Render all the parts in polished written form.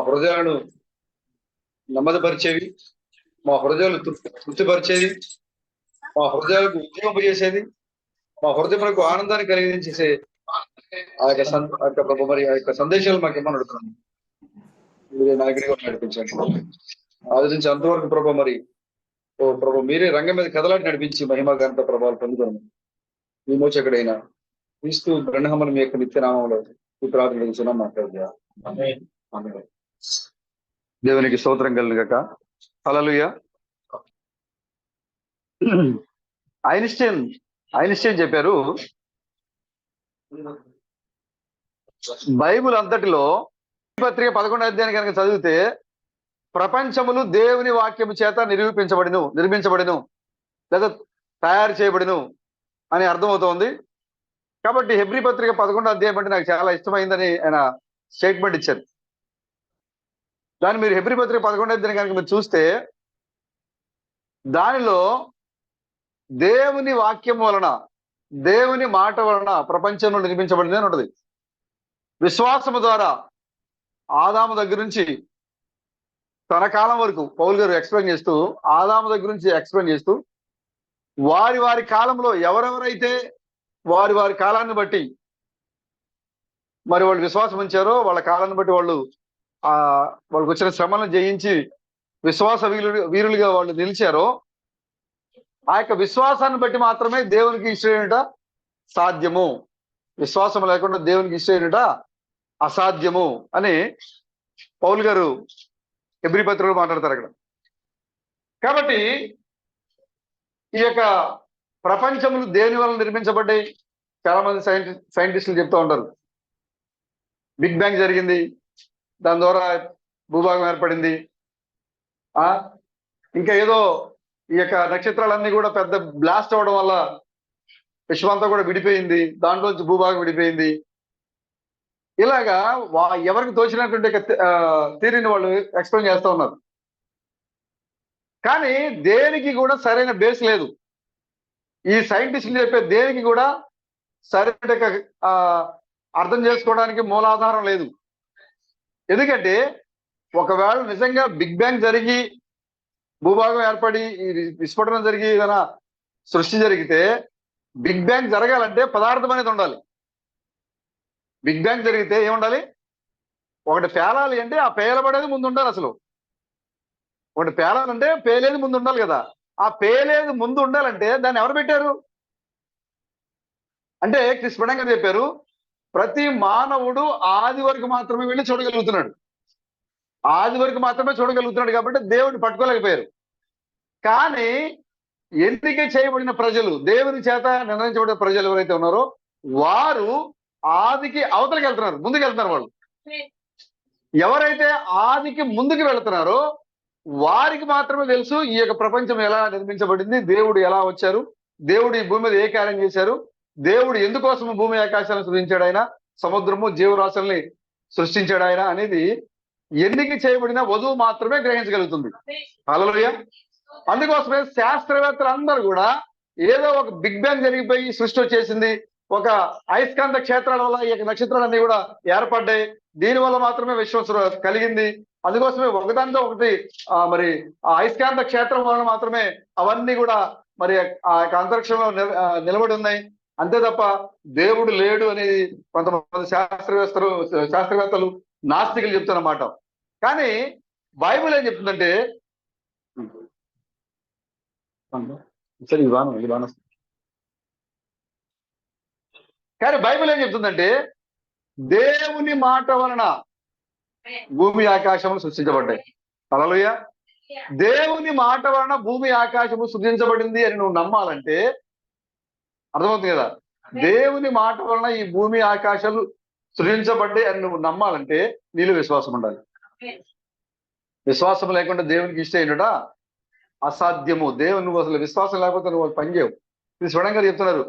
హృదయాలను నెమ్మదిపరిచేవి, మా హృదయాలు తృప్తిపరిచేది, మా హృదయాలకు ఉద్యమింపజేసేది, మా హృదయములకు ఆనందాన్ని కలిగించేసే ఆ యొక్క ప్రభు మరి ఆ యొక్క సందేశాలు మాకు ఇమ్మని అడుగుతున్నాను. మీరే నాయకుడిగా నడిపించండి. ఆది నుంచి అంతవరకు ప్రభు మరి ఓ ప్రభు మీరే రంగం మీద కదలాడి నడిపించి మహిమా ఘనత ప్రభావాలు పొందుతాను. విమోచకుడైన క్రీస్తు బ్రహ్మను మీ యొక్క నిత్యనామంలో ఈ ప్రార్థన మాట్లాడుతున్నా. దేవునికి స్తోత్రం కలుగాక. హల్లెలూయా. ఐన్స్టైన్ చెప్పారు, బైబిల్ అంతటిలో పత్రిక 11వ అధ్యాయం కనుక చదివితే ప్రపంచములు దేవుని వాక్యము చేత నిర్మించబడిను లేదా తయారు చేయబడిను అని అర్థమవుతోంది. కాబట్టి హెబ్రీ పత్రిక 11వ అధ్యాయం అంటే నాకు చాలా ఇష్టమైందని ఆయన స్టేట్మెంట్ ఇచ్చారు. దాన్ని మీరు హెబ్రీ పత్రిక 11వ అధ్యాయం కనుక మీరు చూస్తే దానిలో దేవుని వాక్యం వలన, దేవుని మాట వలన ప్రపంచంలో నిర్మించబడింది అని ఉంటుంది. విశ్వాసము ద్వారా ఆదాము దగ్గర నుంచి తన కాలం వరకు పౌలు గారు ఎక్స్ప్లెయిన్ చేస్తూ, ఆదాము దగ్గర నుంచి ఎక్స్ప్లెయిన్ చేస్తూ, వారి వారి కాలంలో ఎవరెవరైతే వారి వారి కాలాన్ని బట్టి మరి వాళ్ళు విశ్వాసం ఉంచారో వాళ్ళ కాలాన్ని బట్టి వాళ్ళకి వచ్చిన శ్రమలను జయించి విశ్వాస వీరులుగా వాళ్ళు నిలిచారో ఆ యొక్క విశ్వాసాన్ని బట్టి మాత్రమే దేవునికి ఇష్టమైనట సాధ్యము, విశ్వాసం లేకుండా దేవునికి ఇష్టమైనట అసాధ్యము అని పౌలు గారు హెబ్రీ పత్రికలో మాట్లాడతారు అక్కడ. కాబట్టి ఈ యొక్క ప్రపంచములు దేని వల్ల నిర్మించబడ్డాయి? చాలా మంది సైంటిస్టులు చెప్తూ ఉంటారు, బిగ్ బ్యాంగ్ జరిగింది, దాని ద్వారా భూభాగం ఏర్పడింది, ఇంకా ఏదో ఈ యొక్క నక్షత్రాలన్నీ కూడా పెద్ద బ్లాస్ట్ అవడం వల్ల విశ్వంతా కూడా విడిపోయింది, దాంట్లోంచి భూభాగం విడిపోయింది. ఇలాగా ఎవరికి తోచినటువంటి థియరీని వాళ్ళు ఎక్స్ప్లెయిన్ చేస్తూ ఉన్నారు. కానీ దేనికి కూడా సరైన బేస్ లేదు. ఈ సైంటిస్టులు చెప్పే దేనికి కూడా సరైన అర్థం చేసుకోవడానికి మూలాధారం లేదు. ఎందుకంటే ఒకవేళ నిజంగా బిగ్ బ్యాంగ్ జరిగి భూభాగం ఏర్పడి ఈ విస్ఫోటనం జరిగి ఏదైనా సృష్టి జరిగితే బిగ్ బ్యాంగ్ జరగాలంటే పదార్థం అనేది ఉండాలి. బిగ్ బ్యాంగ్ జరిగితే ఏముండాలి? ఒకటి పేలాలి అంటే ఆ పేలబడేది ముందు ఉండాలి. అసలు ఒకటి పేలాలంటే పేలేది ముందు ఉండాలి కదా. ఆ పేలేది ముందు ఉండాలంటే దాన్ని ఎవరు పెట్టారు అంటే స్పష్టంగా చెప్పారు, ప్రతి మానవుడు ఆది వరకు మాత్రమే వెళ్ళి చూడగలుగుతున్నాడు. ఆది వరకు మాత్రమే చూడగలుగుతున్నాడు కాబట్టి దేవుడిని పట్టుకోలేకపోయారు. కానీ ఎన్నిక చేయబడిన ప్రజలు, దేవుని చేత నిర్ణయించబడిన ప్రజలు ఎవరైతే ఉన్నారో వారు ఆదికి అవతలకి వెళ్తున్నారు, ముందుకు వెళ్తున్నారు. వాళ్ళు ఎవరైతే ఆదికి ముందుకు వెళ్తున్నారో వారికి మాత్రమే తెలుసు ఈ యొక్క ప్రపంచం ఎలా నిర్మించబడింది, దేవుడు ఎలా వచ్చారు, దేవుడు ఈ భూమి మీద ఏ కార్యం చేశారు, దేవుడు ఎందుకోసం భూమి ఆకాశాలను సృష్టించాడు ఆయన, సముద్రము జీవరాశుల్ని సృష్టించాడు ఆయన అనేది ఎన్నిక చేయబడిన వధువు మాత్రమే గ్రహించగలుగుతుంది. హల్లెలూయా. అందుకోసమే శాస్త్రవేత్తలు అందరూ కూడా ఏదో ఒక బిగ్ బ్యాంగ్ జరిగిపోయి సృష్టి వచ్చేసింది, ఒక అయస్కాంత క్షేత్రాల వల్ల ఈ యొక్క నక్షత్రాలన్నీ కూడా ఏర్పడ్డాయి, దీనివల్ల మాత్రమే విశ్వం కలిగింది, అందుకోసమే ఒకదానితో ఒకటి మరి ఆ అయస్కాంత క్షేత్రం వలన మాత్రమే అవన్నీ కూడా మరి ఆ యొక్క అంతరిక్షంలో నిలబడి ఉన్నాయి, అంతే తప్ప దేవుడు లేడు అనేది కొంతమంది శాస్త్రవేత్తలు నాస్తికులు చెప్తున్నమాట. కానీ బైబిల్ ఏం చెప్తుందంటే, కానీ బైబిల్ ఏం చెప్తుందంటే దేవుని మాట వలన భూమి ఆకాశములు సృష్టించబడ్డాయి. హల్లెలూయా. దేవుని మాట వలన భూమి ఆకాశము సృష్టించబడింది అని నువ్వు నమ్మాలంటే అర్థమవుతుంది కదా. దేవుని మాట వలన ఈ భూమి ఆకాశాలు సృజించబడ్డాయి అని నువ్వు నమ్మాలంటే నీలో విశ్వాసం ఉండాలి. విశ్వాసం లేకుండా దేవునికి ఇష్టమైనట అసాధ్యము. దేవుని నువ్వు అసలు విశ్వాసం లేకపోతే నువ్వు పనిచేయవు. ఇది స్వయంగా చెప్తున్నారు.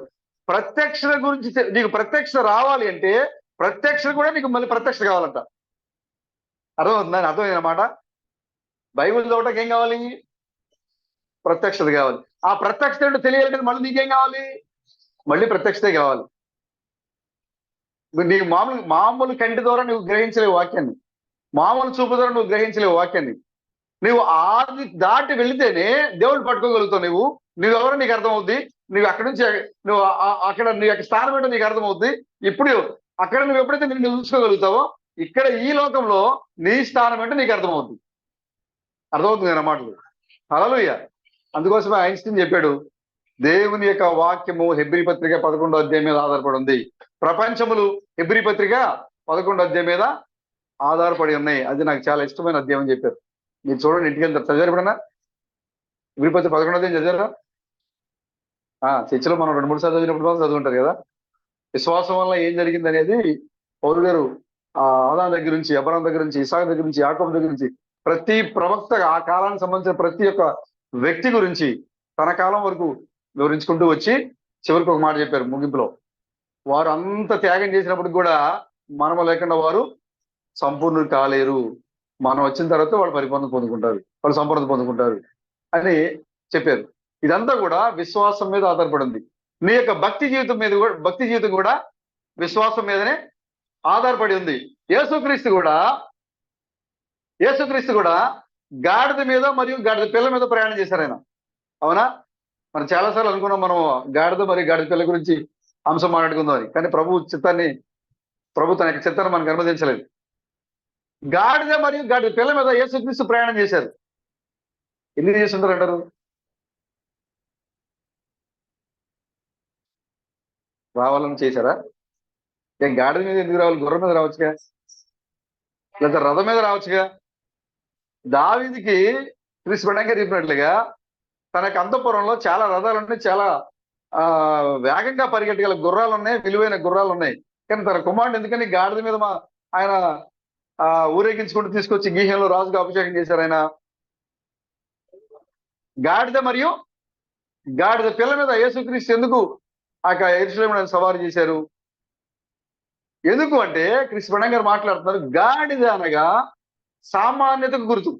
ప్రత్యక్షత గురించి నీకు ప్రత్యక్షత రావాలి అంటే ప్రత్యక్షత కూడా నీకు మళ్ళీ ప్రత్యక్షత కావాలంట. అర్థమవుతుందని అర్థమైనమాట. బైబిల్ చదవటానికి ఏం కావాలి? ప్రత్యక్షత కావాలి. ఆ ప్రత్యక్షత ఏంటో తెలియాలంటే మళ్ళీ నీకేం కావాలి? మళ్ళీ ప్రత్యక్షతే కావాలి. నీకు మామూలు కంటి ద్వారా నువ్వు గ్రహించలేవు వాక్యాన్ని. మామూలు చూపు ద్వారా నువ్వు గ్రహించలేవు వాక్యాన్ని. నువ్వు ఆది దాటి వెళితేనే దేవుడు పట్టుకోగలుగుతావు. నువ్వెవరో నీకు అర్థమవుద్ది. నువ్వు అక్కడి నుంచి నువ్వు అక్కడ నీ యొక్క స్థానం ఏంటో నీకు అర్థమవుద్ది. ఇప్పుడు అక్కడ నువ్వు ఎప్పుడైతే నిన్ను చూసుకోగలుగుతావో, ఇక్కడ ఈ లోకంలో నీ స్థానం ఏంటో నీకు అర్థమవుద్ది. అర్థమవుతుంది నా మాటలు. హల్లెలూయా. అందుకోసమే ఐన్స్టీన్ చెప్పాడు, దేవుని యొక్క వాక్యము హెబ్రీ పత్రిక 11వ అధ్యాయం మీద ఆధారపడి ఉంది. ప్రపంచములు హెబ్రీ పత్రిక 11వ అధ్యాయం మీద ఆధారపడి ఉన్నాయి. అది నాకు చాలా ఇష్టమైన అధ్యాయం అని చెప్పారు. మీరు చూడండి, ఇంటికి వెళ్తారు. చదివారు ఎప్పుడన్నా హెబ్రీ పత్రిక 11వ అధ్యాయం చదివారా? చర్చిలో మనం 2-3 సార్లు చదివినప్పుడు మాత్రం చదువుంటారు కదా. విశ్వాసం వల్ల ఏం జరిగింది అనేది పౌలు గారు ఆదాం దగ్గర నుంచి, అబ్రహాం దగ్గర నుంచి, ఇస్సాకు దగ్గర నుంచి, యాకోబు దగ్గర నుంచి ప్రతి ప్రవక్త ఆ కాలానికి సంబంధించిన ప్రతి ఒక్క వ్యక్తి గురించి తన కాలం వరకు వివరించుకుంటూ వచ్చి చివరికి ఒక మాట చెప్పారు ముగింపులో. వారు అంత త్యాగం చేసినప్పుడు కూడా మనము లేకుండా వారు సంపూర్ణులు కాలేరు. మనం వచ్చిన తర్వాత వాళ్ళు పరిపూర్ణత పొందుకుంటారు, వాళ్ళు సంపూర్ణత పొందుకుంటారు అని చెప్పారు. ఇదంతా కూడా విశ్వాసం మీద ఆధారపడింది. నీ యొక్క భక్తి జీవితం కూడా విశ్వాసం మీదనే ఆధారపడి ఉంది. యేసుక్రీస్తు కూడా గాడిద మీద మరియు గాడిద పిల్ల మీద ప్రయాణం చేశారు ఆయన. అవునా? మనం చాలాసార్లు అనుకున్నాం మనం గాడిద మరియు గాడిద పిల్ల గురించి అంశం మాట్లాడుకుందాం అని. కానీ ప్రభు తన యొక్క చిత్తాన్ని మనకు అనుమతించలేదు. గాడిద మరియు గాడిద పిల్ల మీద యేసుక్రీస్తు ప్రయాణం చేశారు. ఎందుకు చేస్తుంటారు అంటారు? రావాలని చేశారా? గాడిద మీద ఎందుకు రావాలి? గుర్రం మీద రావచ్చుగా, లేదా రథం మీద రావచ్చుగా. దావీదుకి క్రీస్తు బిడ్డగా చెప్పినట్లుగా తనకు అంతఃపురంలో చాలా రథాలు ఉన్నాయి, చాలా వేగంగా పరిగెట్టగల గుర్రాలు ఉన్నాయి, విలువైన గుర్రాలు ఉన్నాయి. కానీ తన కుమారుడు ఎందుకని గాడిద మీద ఆయన ఊరేగించుకుంటూ తీసుకొచ్చి గీహంలో రాజుగా అభిషేకం చేశారు. ఆయన గాడిద మరియు గాడిద పిల్ల మీద యేసుక్రీస్తు ఎందుకు యెరూషలేమును సవారీ చేశారు? ఎందుకు అంటే క్రీస్తు బిడ్డ గారు మాట్లాడుతున్నారు, గాడిద అనగా సామాన్యతకు గుర్తు.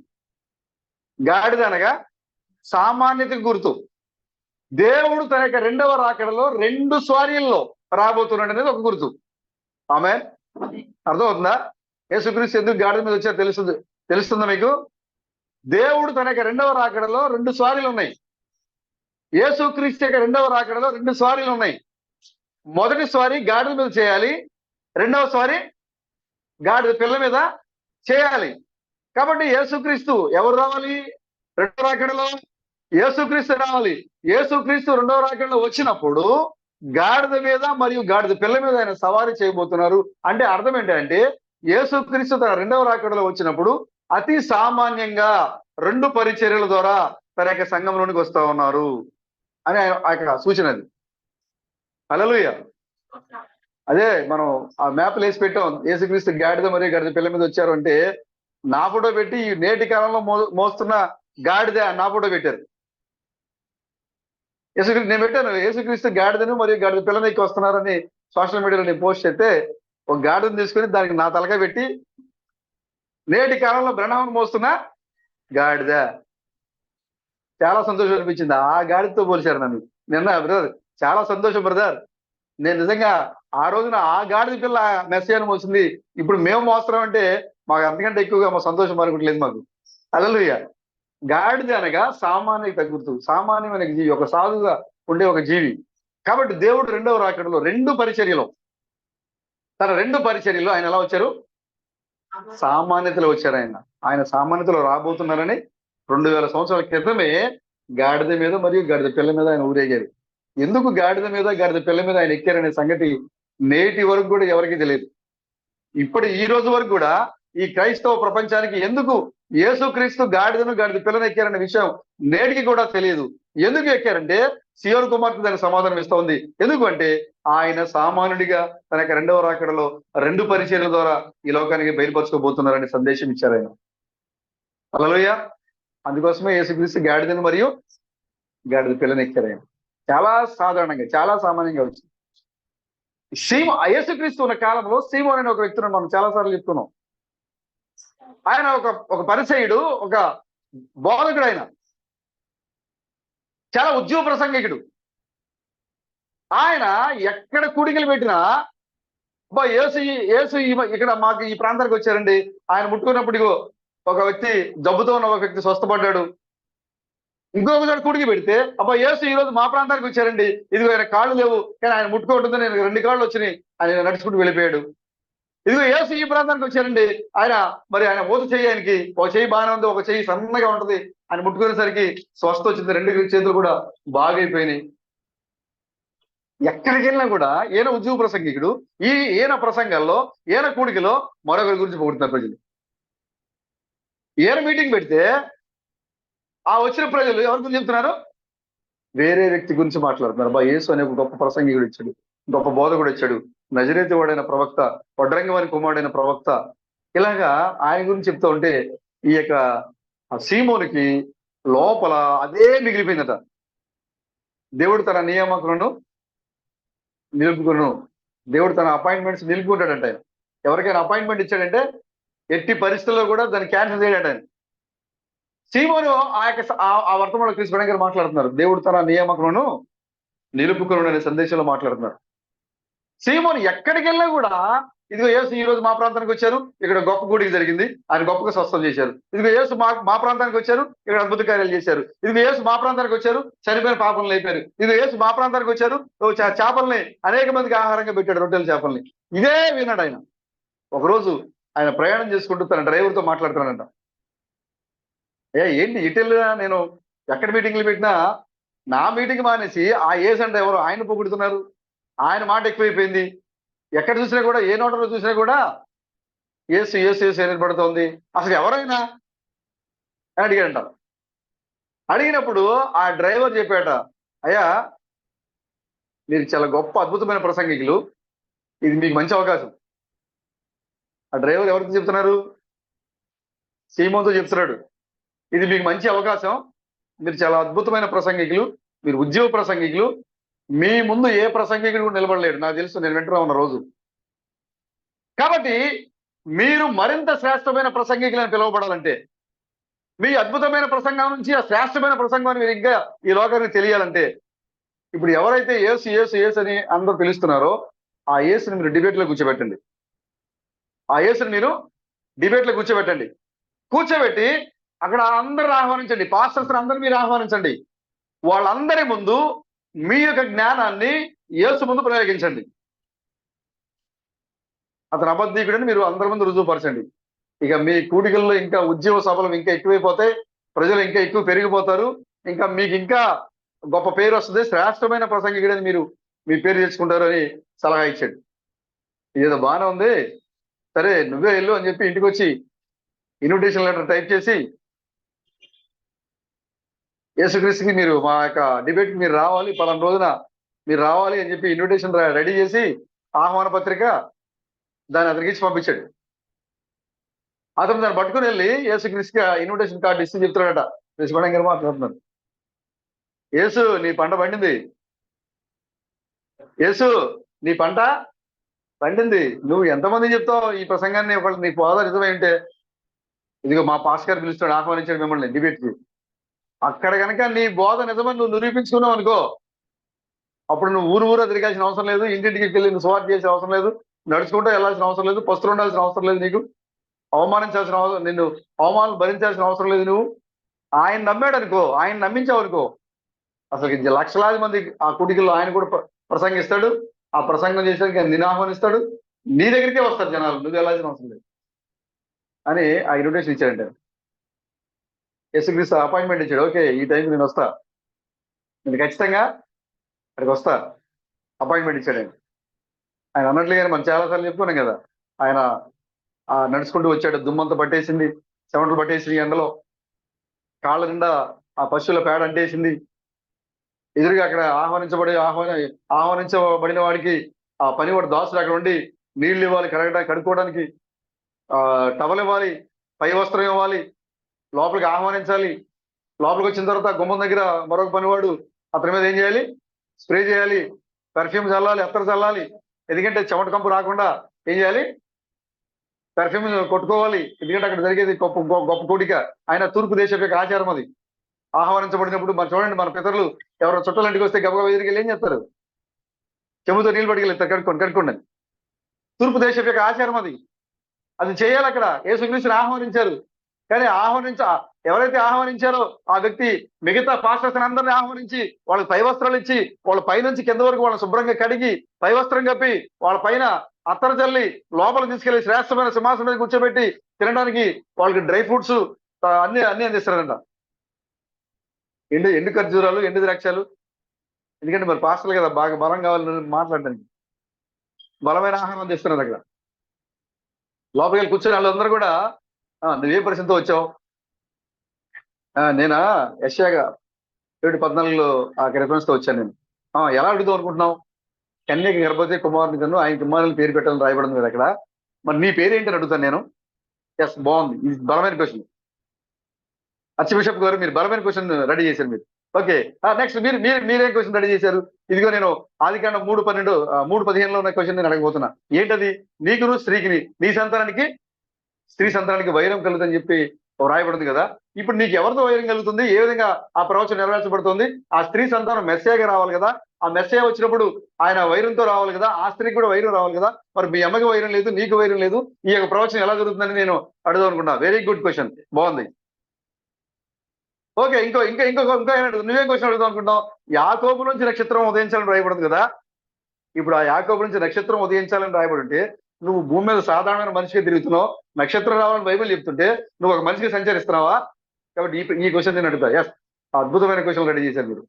గాడిద అనగా సామాన్యతకు గుర్తు. దేవుడు తన యొక్క 2వ రాకడలో 2 స్వారీల్లో రాబోతున్నాడు అనేది ఒక గుర్తు. ఆమేన్. అర్థమవుతుందా? యేసుక్రీస్తు ఎందుకు గాడిద మీద వచ్చారో తెలుస్తుందా మీకు? దేవుడు తన యొక్క 2వ రాకడలో 2 స్వారీలు ఉన్నాయి. యేసుక్రీస్తు యొక్క 2వ రాకడలో 2 స్వారీలు ఉన్నాయి. మొదటి స్వారీ గాడిద మీద చేయాలి, 2వ స్వారీ గాడిద పిల్ల మీద చేయాలి. కాబట్టి యేసుక్రీస్తు ఎవరు రావాలి? 2వ రాకడలో యేసుక్రీస్తు రావాలి. యేసుక్రీస్తు 2వ రాకడలో వచ్చినప్పుడు గాడిద మీద మరియు గాడిద పిల్ల మీద ఆయన సవారీ చేయబోతున్నారు. అంటే అర్థం ఏంటంటే యేసుక్రీస్తు తన 2వ రాకడలో వచ్చినప్పుడు అతి సామాన్యంగా 2 పరిచర్యల ద్వారా తన యొక్క సంఘంలోనికి వస్తా ఉన్నారు అని ఆ యొక్క సూచన. అది హల్లెలూయా. అదే మనం ఆ మ్యాప్లు వేసి పెట్టాం. యేసుక్రీస్తు గాడిద మరియు గాడిద పిల్ల మీద వచ్చారు అంటే నా ఫోటో పెట్టి నేటి కాలంలో మోస్తున్న గాడిద నా ఫోటో పెట్టారు. నేను పెట్టాను, యేసుక్రీస్తు గాడిదను మరియు గాడిద పిల్లని ఎక్కి వస్తున్నారని సోషల్ మీడియాలో నేను పోస్ట్ చేస్తే ఒక గాడిదను తీసుకుని దానికి నా తలకాయ పెట్టి నేటి కాలంలో బ్రహ్మను మోస్తున్న గాడిద. చాలా సంతోషం అనిపించింది. ఆ గాడిదతో పోల్చారు నన్ను నిన్న. బ్రదర్ చాలా సంతోషం బ్రదర్. నేను నిజంగా ఆ రోజున ఆ గాడిద పిల్ల మెస్సియాను మోసింది, ఇప్పుడు మేము మోస్తున్నాం అంటే మాకు అంతకంటే ఎక్కువగా మా సంతోషం అనుకోవట్లేదు మాకు. హల్లెలూయా. గాడిద అనగా సామాన్యత గుర్తు, సామాన్యమైన జీవి, ఒక సాధుగా ఉండే ఒక జీవి. కాబట్టి దేవుడు 2వ రాకడలో 2 పరిచర్యలో తన 2 పరిచర్యలో ఆయన ఎలా వచ్చారు? సామాన్యతలో వచ్చారు. ఆయన సామాన్యతలో రాబోతున్నారని 2000 సంవత్సరాల క్రితమే గాడిద మీద మరియు గాడిద పిల్ల మీద ఆయన ఊరేగారు. ఎందుకు గాడిద మీద గాడిద పిల్ల మీద ఆయన ఎక్కారనే సంగతి నేటి వరకు కూడా ఎవరికీ తెలియదు. ఈ రోజు వరకు కూడా ఈ క్రైస్తవ ప్రపంచానికి ఎందుకు యేసుక్రీస్తు గాడిదను గాడిద పిల్లను ఎక్కారనే విషయం నేటికి కూడా తెలియదు. ఎందుకు ఎక్కారంటే సియోను కుమార్తె దానికి సమాధానం ఇస్తా ఉంది. ఎందుకంటే ఆయన సామాన్యుడిగా తన యొక్క 2వ రాకడలో 2 పరిచర్యల ద్వారా ఈ లోకానికి బయలుపరచుకోబోతున్నారని సందేశం ఇచ్చారు ఆయన. హల్లెలూయా. అందుకోసమే యేసుక్రీస్తు గాడిదను మరియు గాడిద పిల్లను ఎక్కారు ఆయన. చాలా సాధారణంగా, చాలా సామాన్యంగా వచ్చింది. యేసుక్రీస్తు ఉన్న కాలంలో సీమోను అనే ఒక వ్యక్తిని మనం చాలా సార్లు చెప్తున్నాం. ఆయన ఒక పరిసయ్యుడు, ఒక బోధకుడు. ఆయన చాలా ఉద్యోగ ప్రసంగికుడు. ఆయన ఎక్కడ కూడికలు పెట్టినా యేసు యేసు ఇక్కడ మాకు ఈ ప్రాంతానికి వచ్చారండి, ఆయన ముట్టుకున్నప్పుడు ఇగో ఒక వ్యక్తి, జబ్బుతో ఉన్న ఒక వ్యక్తి స్వస్థపడ్డాడు. ఇంకొక చోట కుడికి పెడితే, యేసు ఈ రోజు మా ప్రాంతానికి వచ్చారండి, ఇదిగో ఆయన కాళ్ళు లేవు కానీ ఆయన ముట్టుకోవడంతో నేను 2 కాళ్ళు వచ్చినాయి, ఆయన నడుచుకుంటూ వెళ్ళిపోయాడు. ఇదిగో యేసు ఈ ప్రాంతానికి వచ్చారండి, ఆయన ఊత చెయ్యి, ఆయనకి ఒక చెయ్యి బాగానే ఉంది, ఒక చెయ్యి సన్నగా ఉంటది, ఆయన ముట్టుకునేసరికి స్వస్థ వచ్చింది, 2 చేతులు కూడా బాగైపోయినాయి. ఎక్కడికి వెళ్ళినా కూడా ఈయన ఉద్యోగ ప్రసంగికుడు, ఈయన ప్రసంగాల్లో, ఈయన కూడికలో మరొకరి గురించి పొగుడుతున్నారు ప్రజలు. ఈయన మీటింగ్ పెడితే ఆ వచ్చిన ప్రజలు ఎవరి గురించి చెప్తున్నారు? వేరే వ్యక్తి గురించి మాట్లాడుతున్నారు. యేసు అనే ఒక గొప్ప ప్రసంగికుడు వచ్చాడు, గొప్ప బోధకుడు వచ్చాడు, నజరేతు వాడైన ప్రవక్త, వడ్రంగవాని కుమారుడైన ప్రవక్త, ఇలాగా ఆయన గురించి చెప్తూ ఉంటే ఈ యొక్క సీమోనికి లోపల అదే మిగిలిపోయిందట. దేవుడు తన నియామకులను నిలుపుకును, దేవుడు తన అపాయింట్మెంట్స్ నిలుపుకుంటాడంట. ఆయన ఎవరికైనా అపాయింట్మెంట్ ఇచ్చాడంటే ఎట్టి పరిస్థితుల్లో కూడా దాన్ని క్యాన్సిల్ చేయడంట ఆయన. సీమోను ఆ వర్తమానంలో క్రీస్తు గారు మాట్లాడుతున్నారు, దేవుడు తన నియామకులను నిలుపుకును అనే సందేశంలో మాట్లాడుతున్నారు. సీమోను ఎక్కడికి వెళ్ళినా కూడా ఇదిగో యేసు ఈ రోజు మా ప్రాంతానికి వచ్చారు, ఇక్కడ గొప్ప కూడిక జరిగింది, ఆయన గొప్పగా స్వస్థం చేశారు. ఇదిగో యేసు మా ప్రాంతానికి వచ్చారు, ఇక్కడ అద్భుత కార్యాలు చేశారు. ఇదిగో యేసు మా ప్రాంతానికి వచ్చారు, చనిపోయిన పాపలను లేపారు. ఇదిగో యేసు మా ప్రాంతానికి వచ్చారు, చేపల్ని అనేక మందికి ఆహారంగా పెట్టాడు, రొట్టెల చేపల్ని. ఇదే విన్నాడు ఆయన. ఒకరోజు ఆయన ప్రయాణం చేసుకుంటూ తన డ్రైవర్తో మాట్లాడుతున్నాడంట, ఏంటి ఇటెల్లా నేను ఎక్కడ మీటింగ్లు పెట్టినా నా మీటింగ్ మానేసి ఆ యేసు అంటే ఎవరు ఆయన పొగుడుతున్నారు, ఆయన మాట ఎక్కువైపోయింది, ఎక్కడ చూసినా కూడా, ఏ నోటలో చూసినా కూడా యేసు యేసు యేసు ఏర్పడుతోంది, అసలు ఎవరైనా అని అడిగాడంట. అడిగినప్పుడు ఆ డ్రైవర్ చెప్పాట, అయ్యా మీరు చాలా గొప్ప అద్భుతమైన ప్రసంగికులు, ఇది మీకు మంచి అవకాశం. ఆ డ్రైవర్ ఎవరితో చెప్తున్నారు? సీమోన్తో చెప్తున్నాడు, ఇది మీకు మంచి అవకాశం, మీరు చాలా అద్భుతమైన ప్రసంగికులు, మీరు ఉద్యోగ ప్రసంగికులు, మీ ముందు ఏ ప్రసంగికుడు కూడా నిలబడలేడు, నాకు తెలుసు, నేను వింటున్నా ఉన్న రోజు. కాబట్టి మీరు మరింత శ్రేష్టమైన ప్రసంగికులను పిలువబడాలంటే, మీ అద్భుతమైన ప్రసంగం నుంచి ఆ శ్రేష్టమైన ప్రసంగాన్ని మీరు ఇంకా ఈ లోకానికి తెలియాలంటే, ఇప్పుడు ఎవరైతే యేసు యేసు యేసు అని అందరూ పిలుస్తున్నారో ఆ యేసుని మీరు డిబేట్లో కూర్చోబెట్టండి. ఆ యేసుని మీరు డిబేట్లో కూర్చోబెట్టండి. కూర్చోబెట్టి అక్కడ అందరూ ఆహ్వానించండి, పాస్టర్స్ అందరూ మీరు ఆహ్వానించండి. వాళ్ళందరి ముందు మీ యొక్క జ్ఞానాన్ని యేసు ముందు ప్రయోగించండి. అతను అబద్ధీకుడని మీరు అందరి ముందు రుజువుపరచండి. ఇక మీ కూడికల్లో ఇంకా ఉద్యోగ సభలు ఇంకా ఎక్కువైపోతాయి, ప్రజలు ఇంకా ఎక్కువ పెరిగిపోతారు, ఇంకా మీకు ఇంకా గొప్ప పేరు వస్తుంది, శ్రేష్టమైన ప్రసంగికుడని మీరు మీ పేరు తెచ్చుకుంటారు అని సలహా ఇచ్చాడు. ఇదేదో బాగానే ఉంది, సరే నువ్వే వెళ్ళు అని చెప్పి ఇంటికి వచ్చి ఇన్విటేషన్ లెటర్ టైప్ చేసి, యేసుక్రీస్తుకి మీరు మా యొక్క డిబేట్కి మీరు రావాలి, పలానా రోజున మీరు రావాలి అని చెప్పి ఇన్విటేషన్ రెడీ చేసి ఆహ్వాన పత్రిక దాన్ని అతనికి ఇచ్చి పంపించాడు. అతను దాన్ని పట్టుకుని వెళ్ళి యేసుక్రీస్తుకి ఇన్విటేషన్ కార్డు ఇచ్చి చెప్తున్నాడట, యేసుగొండ గారు మాట్లాడుతున్నారు, యేసు నీ పంట పండింది, యేసు నీ పంట పండింది, నువ్వు ఎంతమంది చెప్తావు ఈ ప్రసంగాన్ని, ఒకళ్ళు నీ బోధ నిజమై ఉంటే, ఇదిగో మా పాస్ గారు పిలుస్తాడు, ఆహ్వానించాడు మిమ్మల్ని డిబేట్కి, అక్కడ కనుక నీ బోధ నిజమని నువ్వు నిరూపించుకున్నావు అనుకో, అప్పుడు నువ్వు ఊరు తిరగాల్సిన అవసరం లేదు, ఇంటింటికి వెళ్ళి నువ్వు సువార్త చేసే అవసరం లేదు, నడుచుకుంటూ వెళ్ళాల్సిన అవసరం లేదు, పస్తులు ఉండాల్సిన అవసరం లేదు, నీకు అవమానించాల్సిన అవసరం, నిన్ను అవమానాలు భరించాల్సిన అవసరం లేదు. నువ్వు ఆయన నమ్మాడు అనుకో, ఆయన నమ్మించావు అనుకో, అసలు లక్షలాది మంది ఆ కుటికల్లో ఆయన కూడా ప్రసంగిస్తాడు, ఆ ప్రసంగం చేసేందుకు నిన్ను ఆహ్వానిస్తాడు, నీ దగ్గరికే వస్తారు జనాలు, నువ్వు వెళ్ళాల్సిన అవసరం లేదు అని ఆ ఇన్విటేషన్ ఇచ్చాడంటే. యేసుక్రీస్తు అపాయింట్మెంట్ ఇచ్చాడు, ఓకే ఈ టైంకి నేను వస్తా, నేను ఖచ్చితంగా అక్కడికి వస్తా, అపాయింట్మెంట్ ఇచ్చాడు ఆయన. ఆయన అన్నట్లుగానే మనం చాలాసార్లు చెప్పుకున్నాం కదా, ఆయన నడుచుకుంటూ వచ్చాడు, దుమ్మంతా పట్టేసింది, చెమటలు పట్టేసింది, ఎండలో కాళ్ళ నిండా ఆ పశువుల పేడ అంటేసింది, ఎదురుగా అక్కడ ఆహ్వానించబడిన వాడికి ఆ పనివాడు దాసుడు అక్కడ ఉండి నీళ్లు ఇవ్వాలి, కడుక్కోవడానికి టవల్ ఇవ్వాలి, పై వస్త్రం ఇవ్వాలి, లోపలికి ఆహ్వానించాలి. లోపలికి వచ్చిన తర్వాత గుమ్మం దగ్గర మరొక పనివాడు అతని మీద ఏం చేయాలి, స్ప్రే చేయాలి, పెర్ఫ్యూమ్ చల్లాలి, అత్తరు చల్లాలి, ఎందుకంటే చెమట కంపు రాకుండా ఏం చేయాలి, పెర్ఫ్యూమ్ కొట్టుకోవాలి, ఎందుకంటే అక్కడ జరిగేది గొప్ప కూడిక. ఆయన తూర్పు దేశం యొక్క ఆచారం అది. ఆహ్వానించబడినప్పుడు మనం చూడండి, మన పితరులు ఎవరో చుట్టాల ఇంటికి వస్తే గబగబా ఎదురుకెళ్ళి ఏం చేస్తారు, చెబుతో నీళ్ళు పట్టుకెళ్ళి కడుక్కోండి. తూర్పు దేశం యొక్క ఆచారం అది. అది చేయాలి అక్కడ. యేసుక్రీస్తుని ఆహ్వానించారు. కానీ ఎవరైతే ఆహ్వానించారో ఆ వ్యక్తి మిగతా పాస్టర్స్ అందరినీ ఆహ్వానించి వాళ్ళకి పై వస్త్రాలు ఇచ్చి వాళ్ళ పైనుంచి కింద వరకు వాళ్ళని శుభ్రంగా కడిగి పై వస్త్రం కప్పి వాళ్ళ పైన అత్తర చల్లి లోపల తీసుకెళ్లి శ్రేష్టమైన సింహాసనం మీద కూర్చోబెట్టి తినడానికి వాళ్ళకి డ్రై ఫ్రూట్స్ అన్ని అన్ని అందిస్తారంట. ఎండు ఖర్జూరాలు, ఎండు ద్రాక్షాలు. ఎందుకంటే మరి పాస్టర్లు కదా, బాగా బలం కావాలని మాట్లాడడానికి బలమైన ఆహారం అందిస్తున్నారు అక్కడ. లోపలికి వెళ్ళి కూర్చొని వాళ్ళందరూ కూడా నువ్వే పరిస్థితితో వచ్చావు? నేనా యెషయా 7:14 ఆ రెఫరెన్స్ తో వచ్చాను నేను. ఎలా అడుగుదాం అనుకుంటున్నావు? కన్యకి గర్భవతి కుమారుని కన్ను ఆయన కుమారుని పేరు పెట్టాలని రాయబడింది కదా అక్కడ. మరి నీ పేరు ఏంటని అడుగుతాను నేను. ఎస్, బాగుంది, ఇది బలమైన క్వశ్చన్. అర్చ్ బిషప్ గారు మీరు బలమైన క్వశ్చన్ రెడీ చేశారు మీరు. ఓకే, నెక్స్ట్ మీరేం క్వశ్చన్ రెడీ చేశారు? ఇదిగో నేను ఆదికాండం 3:12 3:15 ఉన్న క్వశ్చన్ నేను అడగబోతున్నా. ఏంటది? నీకును స్త్రీకి, నీ సంతానానికి స్త్రీ సంతానానికి వైరం కలుగుతుందని చెప్పి రాయబడింది కదా. ఇప్పుడు నీకు ఎవరితో వైరం కలుగుతుంది? ఏ విధంగా ఆ ప్రవచనం నెరవేర్చబడుతుంది? ఆ స్త్రీ సంతానం మెస్సేగా రావాలి కదా. ఆ మెస్సేయ వచ్చినప్పుడు ఆయన వైరంతో రావాలి కదా. ఆ స్త్రీకి కూడా వైరం రావాలి కదా. మరి మీ అమ్మకి వైరం లేదు, నీకు వైరం లేదు, ఈ యొక్క ప్రవచనం ఎలా జరుగుతుందని నేను అడుగుదాం అనుకున్నా. వెరీ గుడ్ క్వశ్చన్, బాగుంది. ఓకే, ఇంకో నువ్వేం క్వశ్చన్ అడుగుదాం అనుకుంటాం? యాకోబు నుంచి నక్షత్రం ఉదయించాలని రాయబడింది కదా. ఇప్పుడు ఆ యాకోబు నుంచి నక్షత్రం ఉదయించాలని రాయబడి ఉంటే నువ్వు భూమి మీద సాధారణమైన మనిషిగా తిరుగుతున్నావు, నక్షత్రం రావాలని బైబిల్ చెప్తుంటే నువ్వు ఒక మనిషిగా సంచరిస్తున్నావా? కాబట్టి ఈ క్వశ్చన్ నేను అడుగుతా. ఎస్, అద్భుతమైన క్వశ్చన్ రెడీ చేశారు మీరు.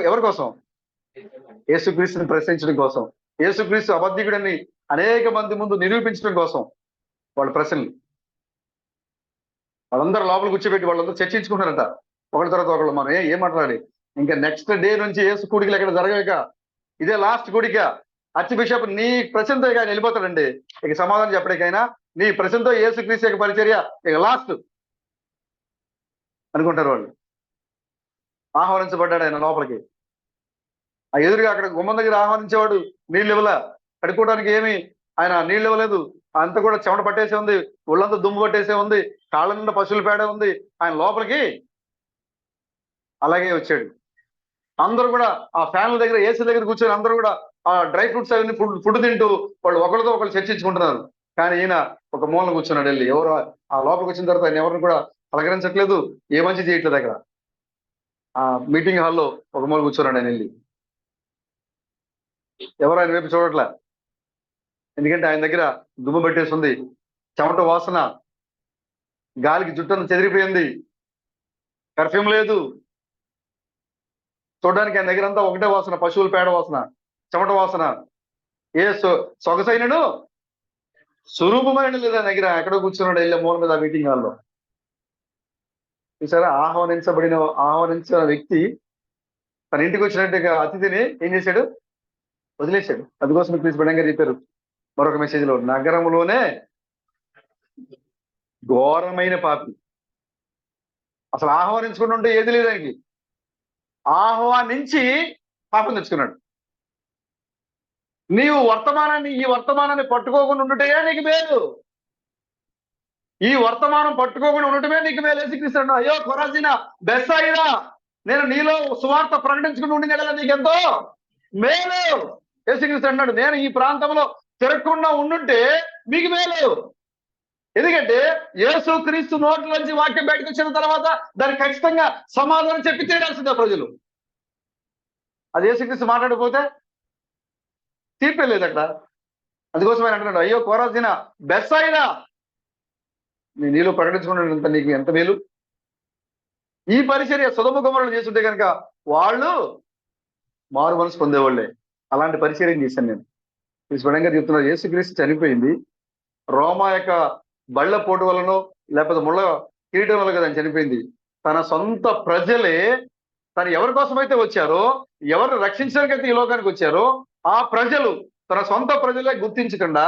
ఎవరి కోసం? యేసుక్రీస్తుని ప్రశ్నించడం కోసం, యేసుక్రీస్తు అబద్ధికుడని అనేక మంది ముందు నిరూపించడం కోసం వాళ్ళ ప్రశ్నలు. వాళ్ళందరూ లోపల కూర్చోబెట్టి వాళ్ళందరూ చర్చించుకుంటారంట ఒకరి తర్వాత ఒకళ్ళు. మనం ఏం మాట్లాడి ఇంకా నెక్స్ట్ డే నుంచి యేసు కూడికలు ఎక్కడ జరగక ఇదే లాస్ట్ కూడిక. అర్చ్ బిషప్ నీ ప్రశ్నతో ఇక ఆయన వెళ్ళిపోతాడండి. ఇక సమాధానం చెప్పడానికైనా నీ ప్రశ్నతో యేసుక్రీస్తు యొక్క పరిచర్య ఇక లాస్ట్ అనుకుంటారు వాళ్ళు. ఆహ్వానించబడ్డాడు ఆయన లోపలికి. ఆ ఎదురుగా అక్కడ గుమ్మం దగ్గర ఆహ్వానించేవాడు నీళ్ళు ఇవ్వలా, కడుక్కోవడానికి ఏమి ఆయన నీళ్ళు ఇవ్వలేదు. అంతా కూడా చెమట పట్టేసే ఉంది, ఒళ్ళంతా దుమ్ము పట్టేసే ఉంది, కాళ్ళ నిండా పశువుల పేడ ఉంది. ఆయన లోపలికి అలాగే వచ్చాడు. అందరూ కూడా ఆ ఫ్యాన్ల దగ్గర, ఏసీ దగ్గర కూర్చొని అందరూ కూడా ఆ డ్రై ఫ్రూట్స్ అవన్నీ ఫుడ్ తింటూ వాళ్ళు ఒకరితో ఒకరు చర్చించుకుంటున్నారు. కానీ ఈయన ఒక మూలన కూర్చున్నాడు వెళ్ళి. ఎవరు ఆ లోపలికి వచ్చిన తర్వాత ఆయన ఎవరిని కూడా పలకరించట్లేదు, ఏ మంచి చేయట్లేదు. అక్కడ ఆ మీటింగ్ హాల్లో ఒక మూల కూర్చున్నాడు ఆయన వెళ్ళి. ఎవరు ఆయన వైపు చూడట్లే. ఎందుకంటే ఆయన దగ్గర దుమ్ము పెట్టేస్తుంది, చెమట వాసన, గాలికి జుట్టను చెదిరిపోయింది, పర్ఫ్యూమ్ లేదు. చూడడానికి ఆయన దగ్గర అంతా ఒకటే వాసన, పశువుల పేడ వాసన, చెమట వాసన. ఏ సొగసైనను స్వరూపమైన లేదు ఆయన దగ్గర. ఎక్కడో కూర్చున్నాడు వెళ్ళే మూల మీద ఆ మీటింగ్ హాల్లో. చూసారా, ఆహ్వానించిన వ్యక్తి తన ఇంటికి వచ్చినట్టుగా అతిథిని ఏం చేశాడు? వదిలేశాడు. అందుకోసం ప్లీజ్ బడంగా చెప్పారు మరొక మెసేజ్ లో, నగరంలోనే ఘోరమైన పాపి. అసలు ఆహ్వానించుకుంటూ ఉంటే ఏది లేదు ఆయనకి. ఆహ్వానించి పాపం తెచ్చుకున్నాడు. నీవు ఈ వర్తమానాన్ని పట్టుకోకుండా ఉండటమే నీకు మేలు. ఈ వర్తమానం పట్టుకోకుండా ఉండటమే నీకు మేలు. యేసుక్రీస్తు అయ్యో కొరాజీనా, బెత్సాయిదా, నేను నీలో సువార్త ప్రకటించుకుని ఉండిన నీకెంతో మేలు. యేసుక్రీస్తు అన్నాడు, నేను ఈ ప్రాంతంలో తిరగకుండా ఉండుంటే మీకు మేలు. ఎందుకంటే యేసుక్రీస్తు నోట్లోంచి వాక్యం బయటకు వచ్చిన తర్వాత దానికి ఖచ్చితంగా సమాధానం చెప్పి తీరాల్సిందే ప్రజలు. అది యేసుక్రీస్తు మాట్లాడకపోతే తీర్పే లేదు అక్కడ. అందుకోసం ఆయన అంటున్నాడు, అయ్యో కోరాజీనా, బెత్సాయిదా, నీలో ప్రకటించుకున్నంత నీకు ఎంత మేలు. ఈ పరిచర్య సొదొమ గొమొర్రాలు చేస్తుంటే కనుక వాళ్ళు మారు మనసు పొందేవాళ్లే. అలాంటి పరిచర్యం చేశాను నేను. స్వయంగా చెప్తున్నారు, యేసుక్రీస్తు చనిపోయింది రోమా యొక్క బళ్ళ పోటు వలనో లేకపోతే ముళ్ళ కిరీటం వల్ల కదా చనిపోయింది. తన సొంత ప్రజలే తను ఎవరి కోసమైతే వచ్చారో, ఎవరిని రక్షించడానికైతే ఈ లోకానికి వచ్చారో ఆ ప్రజలు, తన సొంత ప్రజలే గుర్తించకుండా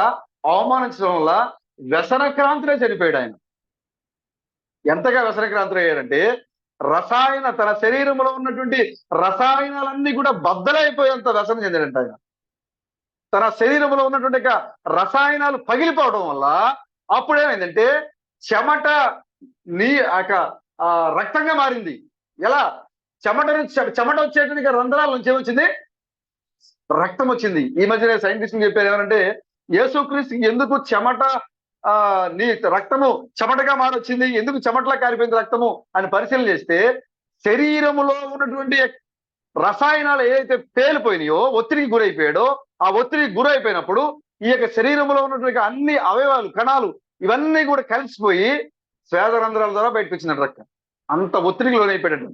అవమానించడం వల్ల వ్యసనక్రాంతిలో చనిపోయాడు ఆయన. ఎంతగా వ్యసనక్రాంతులు అయ్యారంటే తన శరీరంలో ఉన్నటువంటి రసాయనాలన్నీ కూడా బద్దలైపోయేంత వ్యసనం చెందాడంట ఆయన. తన శరీరంలో ఉన్నటువంటి రసాయనాలు పగిలిపోవడం వల్ల అప్పుడేమైందంటే చెమట రక్తంగా మారింది. ఎలా? చెమట వచ్చేటువంటి రంధ్రాల నుంచి ఏమొచ్చింది? రక్తం వచ్చింది. ఈ మధ్యనే సైంటిస్టులు చెప్పారు ఏమంటే, యేసుక్రీస్తు ఎందుకు చెమట నీ రక్తము చెమటగా మారొచ్చింది, ఎందుకు చెమటలా కారిపోయింది రక్తము అని పరిశీలన చేస్తే, శరీరములో ఉన్నటువంటి రసాయనాలు ఏదైతే పేలిపోయినాయో, ఒత్తిడికి గురైపోయాడో, ఆ ఒత్తిడికి గురైపోయినప్పుడు ఈ యొక్క శరీరంలో ఉన్నటువంటి అన్ని అవయవాలు, కణాలు ఇవన్నీ కూడా కలిసిపోయి స్వేదరంధ్రాల ద్వారా బయటకు వచ్చిందంట రక్తం. అంత ఒత్తిడికి లోనైపోయాడు,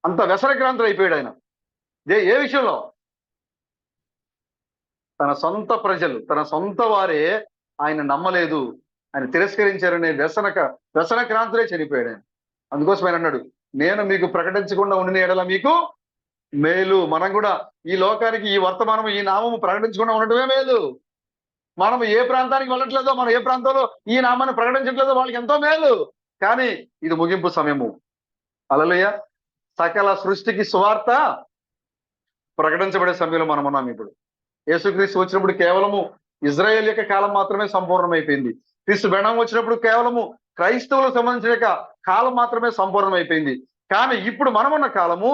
అంత వ్యసనక్రాంతుడు అయిపోయాడు ఆయన. ఏ విషయంలో? తన సొంత ప్రజలు, తన సొంత వారే ఆయన నమ్మలేదు, ఆయన తిరస్కరించారనే వ్యసనక్రాంతుడే చనిపోయాడు ఆయన. అందుకోసం ఆయన అన్నాడు, నేను మీకు ప్రకటించకుండా ఉండిన ఎడల మీకు మేలు. మనం కూడా ఈ లోకానికి ఈ వర్తమానం, ఈ నామము ప్రకటించకుండా ఉండటమే మేలు. మనం ఏ ప్రాంతానికి వెళ్ళట్లేదో, మనం ఏ ప్రాంతంలో ఈ నామాన్ని ప్రకటించట్లేదో వాళ్ళకి ఎంతో మేలు. కానీ ఇది ముగింపు సమయము. హల్లెలూయా. సకల సృష్టికి సువార్త ప్రకటించబడే సమయంలో మనం ఉన్నాం ఇప్పుడు. యేసుక్రీస్తు వచ్చినప్పుడు కేవలము ఇజ్రాయేల్ యొక్క కాలం మాత్రమే సంపూర్ణమైపోయింది. క్రీస్తు బెణం వచ్చినప్పుడు కేవలము క్రైస్తవులకు సంబంధించిన కాలం మాత్రమే సంపూర్ణమైపోయింది. కానీ ఇప్పుడు మనమున్న కాలము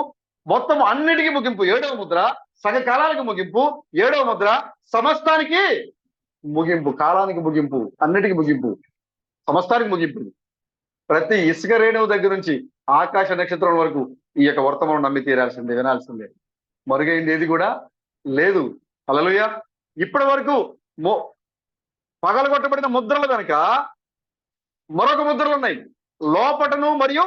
మొత్తం అన్నిటికీ ముగింపు. 7వ ముద్ర సగ కాలానికి ముగింపు, 7వ ముద్ర సమస్తానికి ముగింపు. కాలానికి ముగింపు, అన్నిటికీ ముగింపు, సమస్తానికి ముగింపు. ప్రతి ఇసుక రేణువు దగ్గర నుంచి ఆకాశ నక్షత్రం వరకు ఈ యొక్క వర్తమానం నమ్మి తీరాల్సిందే, వినాల్సిందే. మరుగైంది ఏది కూడా లేదు. హల్లెలూయా. ఇప్పటి వరకు పగలగొట్టబడిన ముద్రలు కనుక మరొక ముద్రలు ఉన్నాయి. లోపటను మరియు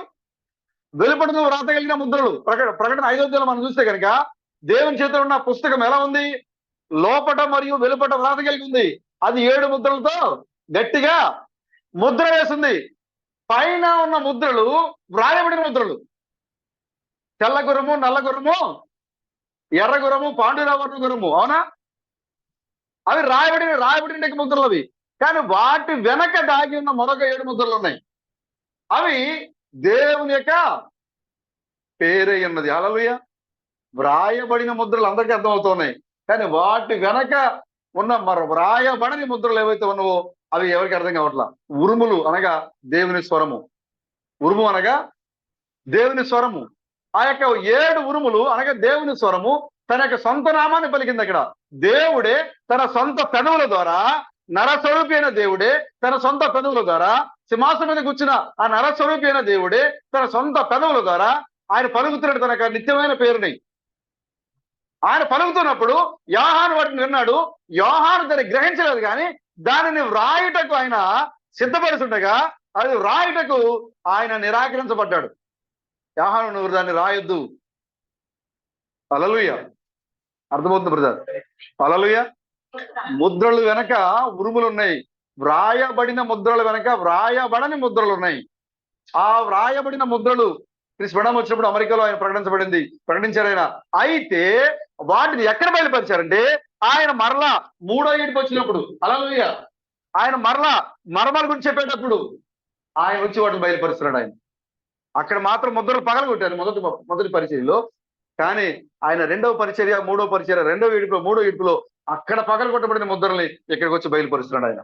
వెలుపటను వ్రాత కలిగిన ముద్రలు. ప్రకటన 5వ అధ్యాయంలో మనం చూస్తే కనుక దేవుని చేతిలో ఉన్న పుస్తకం ఎలా ఉంది? లోపట మరియు వెలుపట వ్రాత కలిగి ఉంది. అది 7 ముద్రలతో గట్టిగా ముద్ర వేసింది. పైన ఉన్న ముద్రలు వ్రాయబడిన ముద్రలు. తెల్ల గుర్రము, నల్ల గుర్రము, ఎర్ర గుర్రము, పాండురావర్ణ గుర్రము, అవునా? అవి రాయబడిన ముద్రలు అవి. కానీ వాటి వెనక దాగి ఉన్న మరొక 7 ముద్రలు ఉన్నాయి. అవి దేవుని యొక్క పేరే ఉన్నది. హల్లెలూయా. వ్రాయబడిన ముద్రలు అందరికీ అర్థమవుతున్నాయి. కానీ వాటి వెనక ఉన్న వ్రాయబడని ముద్రలు ఏవైతే ఉన్నావో అవి ఎవరికి అర్థం కావట్లా. ఉరుములు అనగా దేవుని స్వరము. ఉరుము అనగా దేవుని స్వరము. ఆ యొక్క 7 ఉరుములు అనగా దేవుని స్వరము తన యొక్క సొంత నామాన్ని పలికింది. అక్కడ దేవుడే తన సొంత పెదవుల ద్వారా, నరస్వరూపి అయిన దేవుడే తన సొంత పెదవుల ద్వారా, సింహాసనం మీద కూర్చున్న ఆ నరస్వరూపి అయిన దేవుడే తన సొంత పెదవుల ద్వారా ఆయన పలుకుతున్నాడు తన నిత్యమైన పేరుని. ఆయన పలుకుతున్నప్పుడు యోహాను వాటిని విన్నాడు. యోహాను దాన్ని గ్రహించలేదు, కానీ దానిని వ్రాయుటకు ఆయన సిద్ధపడుతుండగా అది వ్రాయుటకు ఆయన నిరాకరించబడ్డాడు. యోహాను, నువ్వు దాన్ని రాయొద్దు. హల్లెలూయా. అర్థమవుతుంది బ్రదర్? హల్లెలూయా. ముద్రలు వెనక ఉరుములు ఉన్నాయి. వ్రాయబడిన ముద్రల వెనక వ్రాయబడని ముద్రలు ఉన్నాయి. ఆ వ్రాయబడిన ముద్రలు క్రిస్ బెణం వచ్చినప్పుడు అమెరికాలో ఆయన ప్రకటించారు ఆయన. అయితే వాటిని ఎక్కడ బయలుపరిచారంటే ఆయన మరలా 3వ ఏడుపు వచ్చినప్పుడు, హల్లెలూయా, ఆయన మరలా మర్మాల గురించి చెప్పేటప్పుడు ఆయన వచ్చి వాటిని బయలుపరుస్తున్నాడు. ఆయన అక్కడ మాత్రం ముద్రలు పగలగొట్టారు మొదటి పరిచర్యలో. కానీ ఆయన 2వ పరిచర్య, 3వ పరిచర్య, 2వ ఏడుపులో, 3వ ఏడుపులో అక్కడ పగలగొట్టబడిన ముద్రల్ని ఇక్కడికి వచ్చి బయలుపరుస్తున్నాడు ఆయన.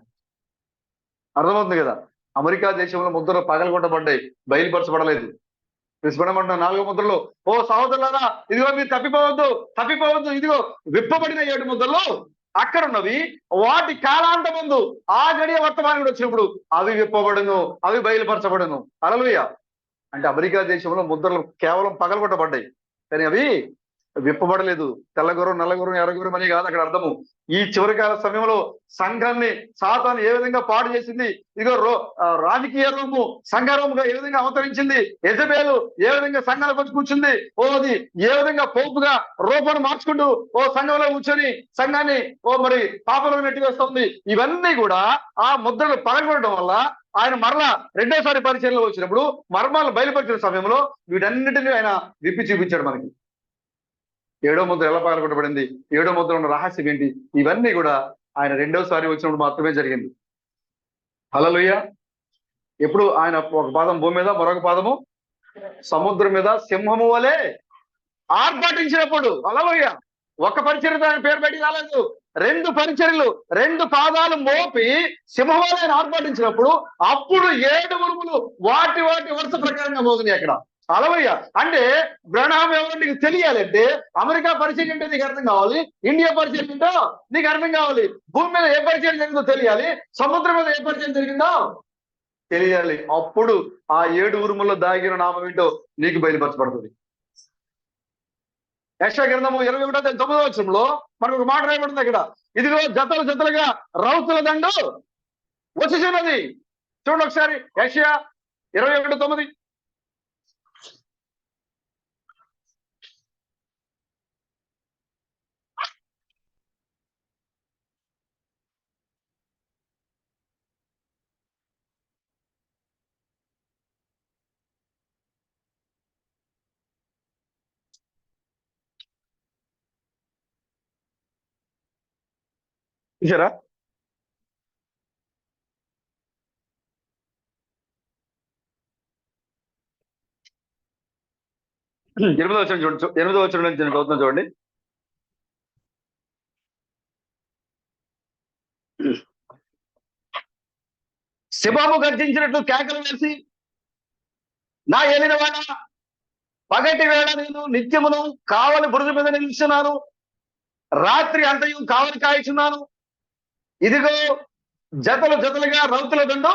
అర్థమవుతుంది కదా? అమెరికా దేశంలో ముద్రలు పగలగొట్టబడ్డాయి, బయలుపరచబడలేదు. విస్మరణమంటున్న 4వ ముద్రలో, ఓ సహోదరులారా, ఇదిగో మీరు తప్పిపోవద్దు, ఇదిగో విప్పబడిన 7 ముద్రలు అక్కడ ఉన్నవి. వాటి కాలాంతమందు ఆ గడియ వర్తమానం వచ్చినప్పుడు అవి విప్పబడును, అవి బయలుపరచబడును. హల్లెలూయా. అంటే అమెరికా దేశంలో ముద్రలు కేవలం పగలగొట్టబడ్డాయి, కానీ అవి విప్పబడలేదు. తెల్లగురం, నల్లగురం, ఎర్రగురం అని కాదు అక్కడ అర్థము. ఈ చివరి కాల సమయంలో సంఘాన్ని సాతాను ఏ విధంగా పాడు చేసింది, ఇదిగో రాజకీయ రూము సంఘరూముగా ఏ విధంగా అవతరించింది, యెజబేలు ఏ విధంగా సంఘాలకు వచ్చి కూర్చుంది, అది ఏ విధంగా పోపుగా రూపాన్ని మార్చుకుంటూ సంఘంలో కూర్చొని సంఘాన్ని మరి పాపంలో నెట్టివేస్తుంది. ఇవన్నీ కూడా ఆ ముద్రలు పగలగొట్టడం వల్ల ఆయన మరలా 2వసారి పరిచర్యలో వచ్చినప్పుడు మర్మాలు బయలుపరిచిన సమయంలో వీటన్నిటిని ఆయన విప్పి చూపించాడు మనకి. 7వ ముద్ర ఎలా పగలగొట్టబడింది, 7వ ముద్ర ఉన్న రహస్యం ఏంటి, ఇవన్నీ కూడా ఆయన 2వసారి వచ్చినప్పుడు మాత్రమే జరిగింది. హల్లెలూయా. ఎప్పుడు ఆయన ఒక పాదం భూమి మీద, మరొక పాదము సముద్రం మీద సింహము వలె ఆర్భాటించినప్పుడు. హల్లెలూయా. ఒక పరిచర్యతో ఆయన పేరు బయటికి రాలేదు. 2 పరిచర్యలు, 2 పాదాలు మోపి సింహం వలె ఆర్భాటించినప్పుడు అప్పుడు 7 ఉరుములు వాటి వరుస ప్రకారంగా మోగినాయి అక్కడ. అలవయ్య అంటే బ్రహ్నాం ఎవరో నీకు తెలియాలంటే అమెరికా పరిచయం అంటే నీకు అర్థం కావాలి, ఇండియా పరిచయం ఏంటో నీకు అర్థం కావాలి, భూమి మీద ఏ పరిచయం జరిగిందో తెలియాలి, సముద్రం మీద ఏ పరిచయం జరిగిందో తెలియాలి. అప్పుడు ఆ 7 ఉరుముల్లో దాగిన నామం ఏంటో నీకు బయలుపరచబడుతుంది. యెషయా గ్రంథము 21:9 మనకు ఒక మాట రాయబడింది అక్కడ, ఇదిగో జతలు జతలుగా రౌతుల దండు వచ్చుచున్నది. చూడండి ఒకసారి యెషయా 21:9. చూసారా? 8వ వచనం చూడండి, 8వ వచనం నుంచి నేను చదువుతున్నా చూడండి. సింహము గర్జించినట్లు కేకలు వేసి, నా ఏలినవాడ పగటి వేళ నేను నిత్యమును కావలి బురుజు మీద నిలుచున్నాను, రాత్రి అంతయు కావలి కాయిచున్నాను. ఇదిగో జతలు జతలుగా రౌతుల దండు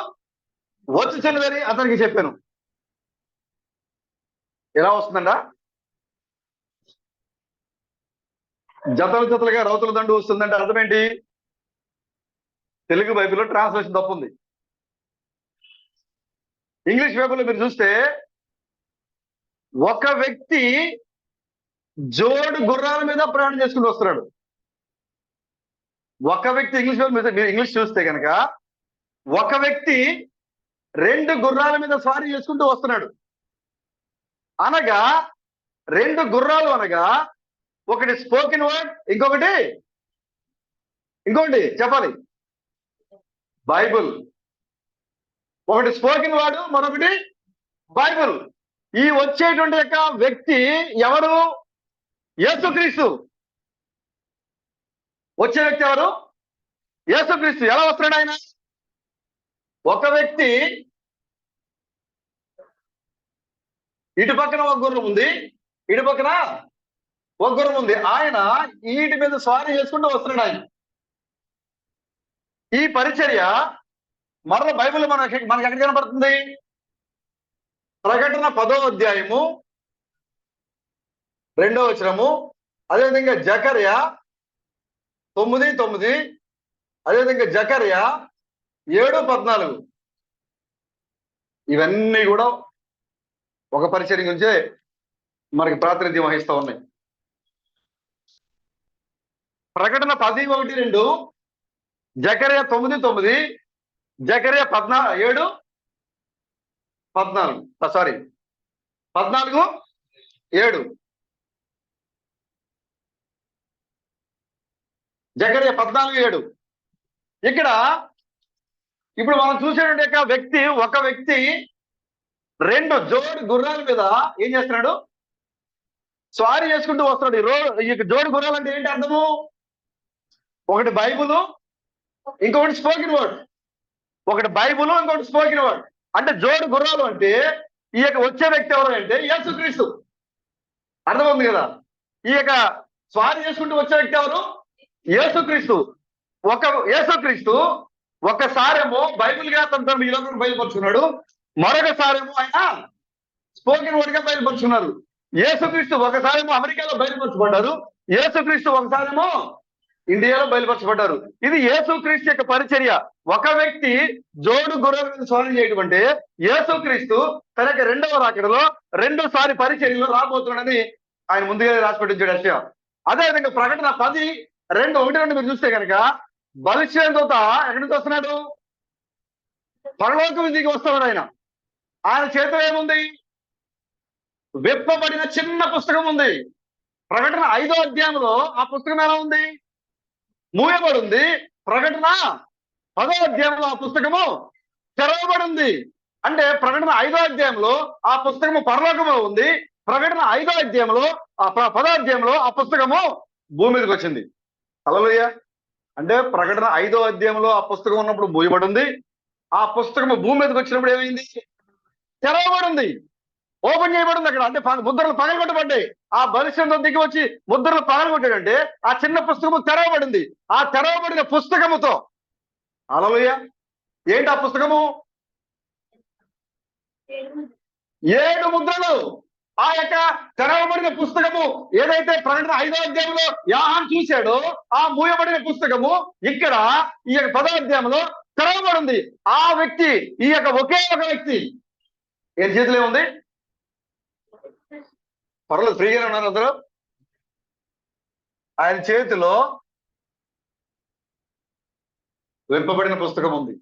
వచ్చుచున్నదని అతనికి చెప్పాను. ఎలా వస్తుందంట? జతలు జతలుగా రౌతుల దండు వస్తుందంటే అర్థం ఏంటి? తెలుగు బైబిల్లో ట్రాన్స్లేషన్ తప్పు ఉంది. ఇంగ్లీష్ బైబిల్లో మీరు చూస్తే ఒక వ్యక్తి జోడు గుర్రాల మీద ప్రయాణం చేసుకుంటూ వస్తున్నాడు. ఒక వ్యక్తి ఇంగ్లీష్ బైబిల్ మీరు ఇంగ్లీష్ చూస్తే కనుక ఒక వ్యక్తి 2 గుర్రాల మీద స్వారీ చేసుకుంటూ వస్తున్నాడు. అనగా 2 గుర్రాలు అనగా ఒకటి స్పోకెన్ వర్డ్, ఇంకొకటి చెప్పాలి బైబుల్. ఒకటి స్పోకెన్ వర్డ్, మరొకటి బైబుల్. ఈ వచ్చేటువంటి యొక్క వ్యక్తి ఎవరు? యేసుక్రీస్తు. వచ్చే వ్యక్తి ఎవరు? యేసుక్రీస్తు. ఎలా వస్తున్నాడు ఆయన? ఒక వ్యక్తి ఇటు పక్కన ఒక గుర్రం ఉంది, ఇటు పక్కన ఒక గుర్రం ఉంది. ఆయన ఈటి మీద స్వారీ చేసుకుంటూ వస్తున్నాడు. ఆయన ఈ పరిచర్య మరల బైబిల్ మనకి ఎక్కడ కనపడుతుంది? ప్రకటన 10:2 అదేవిధంగా జకర్యా 9:9, అదేవిధంగా జకర్యా 7:14. ఇవన్నీ కూడా ఒక పరిచర్య గురించే మనకి ప్రాతినిధ్యం వహిస్తూ ఉన్నాయి. ప్రకటన 10:1-2, జకర్యా 9:9, జకర్యా 14:7, జకర్యా 14:7. ఇక్కడ ఇప్పుడు మనం చూసేటువంటి ఒక వ్యక్తి 2 జోడు గుర్రాల మీద ఏం చేస్తున్నాడు? స్వారీ చేసుకుంటూ వస్తున్నాడు. ఈ జోడు గుర్రాలు అంటే ఏంటి అర్థము? ఒకటి బైబుల్, ఇంకొకటి స్పోకెన్ వర్డ్. ఒకటి బైబుల్, ఇంకొకటి స్పోకెన్ వర్డ్. అంటే జోడు గుర్రాలు అంటే ఈ వచ్చే వ్యక్తి ఎవరు అంటే యేసుక్రీస్తు. అర్థమవుతుంది కదా? ఈ స్వారీ చేసుకుంటూ వచ్చే వ్యక్తి ఎవరు? యేసుక్రీస్తు. యేసుక్రీస్తు ఒకసారేమో బైబిల్ గా తన ఈ లోకం బయలుపరుచుకున్నాడు, మరొకసారేమో ఆయన స్పోకెన్ వర్డ్ గా బయలుపరుచుకున్నారు. యేసుక్రీస్తు ఒకసారేమో అమెరికాలో బయలుపరచబడ్డారు, యేసుక్రీస్తు ఒకసారేమో ఇండియాలో బయలుపరచబడ్డారు. ఇది యేసుక్రీస్తు యొక్క పరిచర్య. ఒక వ్యక్తి జోడు గుర్రాల మీద స్వారీ చేయడం అంటే యేసుక్రీస్తు తన యొక్క 2వ రాకడలో 2సారి పరిచర్యలో రాబోతున్నాడని ఆయన ముందుగా రాసిపెట్టించాడు యెషయా. అదేవిధంగా ప్రకటన 10:1-2 మీరు చూస్తే కనుక బలిష్ఠ దూత ఎక్కడి నుంచి వస్తున్నాడు? పరలోకం దిగి వస్తున్నాడు. ఆయన చేతిలో ఏముంది? విప్పబడిన చిన్న పుస్తకం ఉంది. ప్రకటన 5వ అధ్యాయంలో ఆ పుస్తకం ఎలా ఉంది? మూయబడి ఉంది. ప్రకటన 10వ అధ్యాయంలో ఆ పుస్తకము తెరవబడి ఉంది. అంటే ప్రకటన 5వ అధ్యాయంలో ఆ పుస్తకము పరలోకంలో ఉంది. ప్రకటన 5వ అధ్యాయంలో 10వ అధ్యాయంలో ఆ పుస్తకము భూమి మీదకి వచ్చింది. హల్లెలూయా. అంటే ప్రకటన 5వ అధ్యాయంలో ఆ పుస్తకం ఉన్నప్పుడు మూయబడి ఉంది. ఆ పుస్తకము భూమి మీదకి వచ్చినప్పుడు ఏమైంది? తెరవబడి ఉంది. ఓపెన్ చేయబడింది అక్కడ. అంటే ముద్రలు పగలగొట్టబడ్డాయి. ఆ బలిష్ఠంతో దిగి వచ్చి ముద్రలు పగలగొట్టాడంటే ఆ చిన్న పుస్తకము తెరవబడింది. ఆ తెరవబడిన పుస్తకముతో, హల్లెలూయా, ఏంటి ఆ పుస్తకము? 7 ముద్రలు. ఆ యొక్క తెరవబడిన పుస్తకము ఏదైతే ప్రకటన 5వ అధ్యాయంలో యోహాను చూశాడో ఆ మూయబడిన పుస్తకము ఇక్కడ ఈ యొక్క 10వ అధ్యాయంలో తెరవబడింది. ఆ వ్యక్తి, ఈ యొక్క ఒకే ఒక వ్యక్తి ఏం చేతిలో ఉంది? పర్లేదు, ఫ్రీగానే ఉన్నారు అందరూ. ఆయన చేతిలో విప్పబడిన పుస్తకం ఉంది.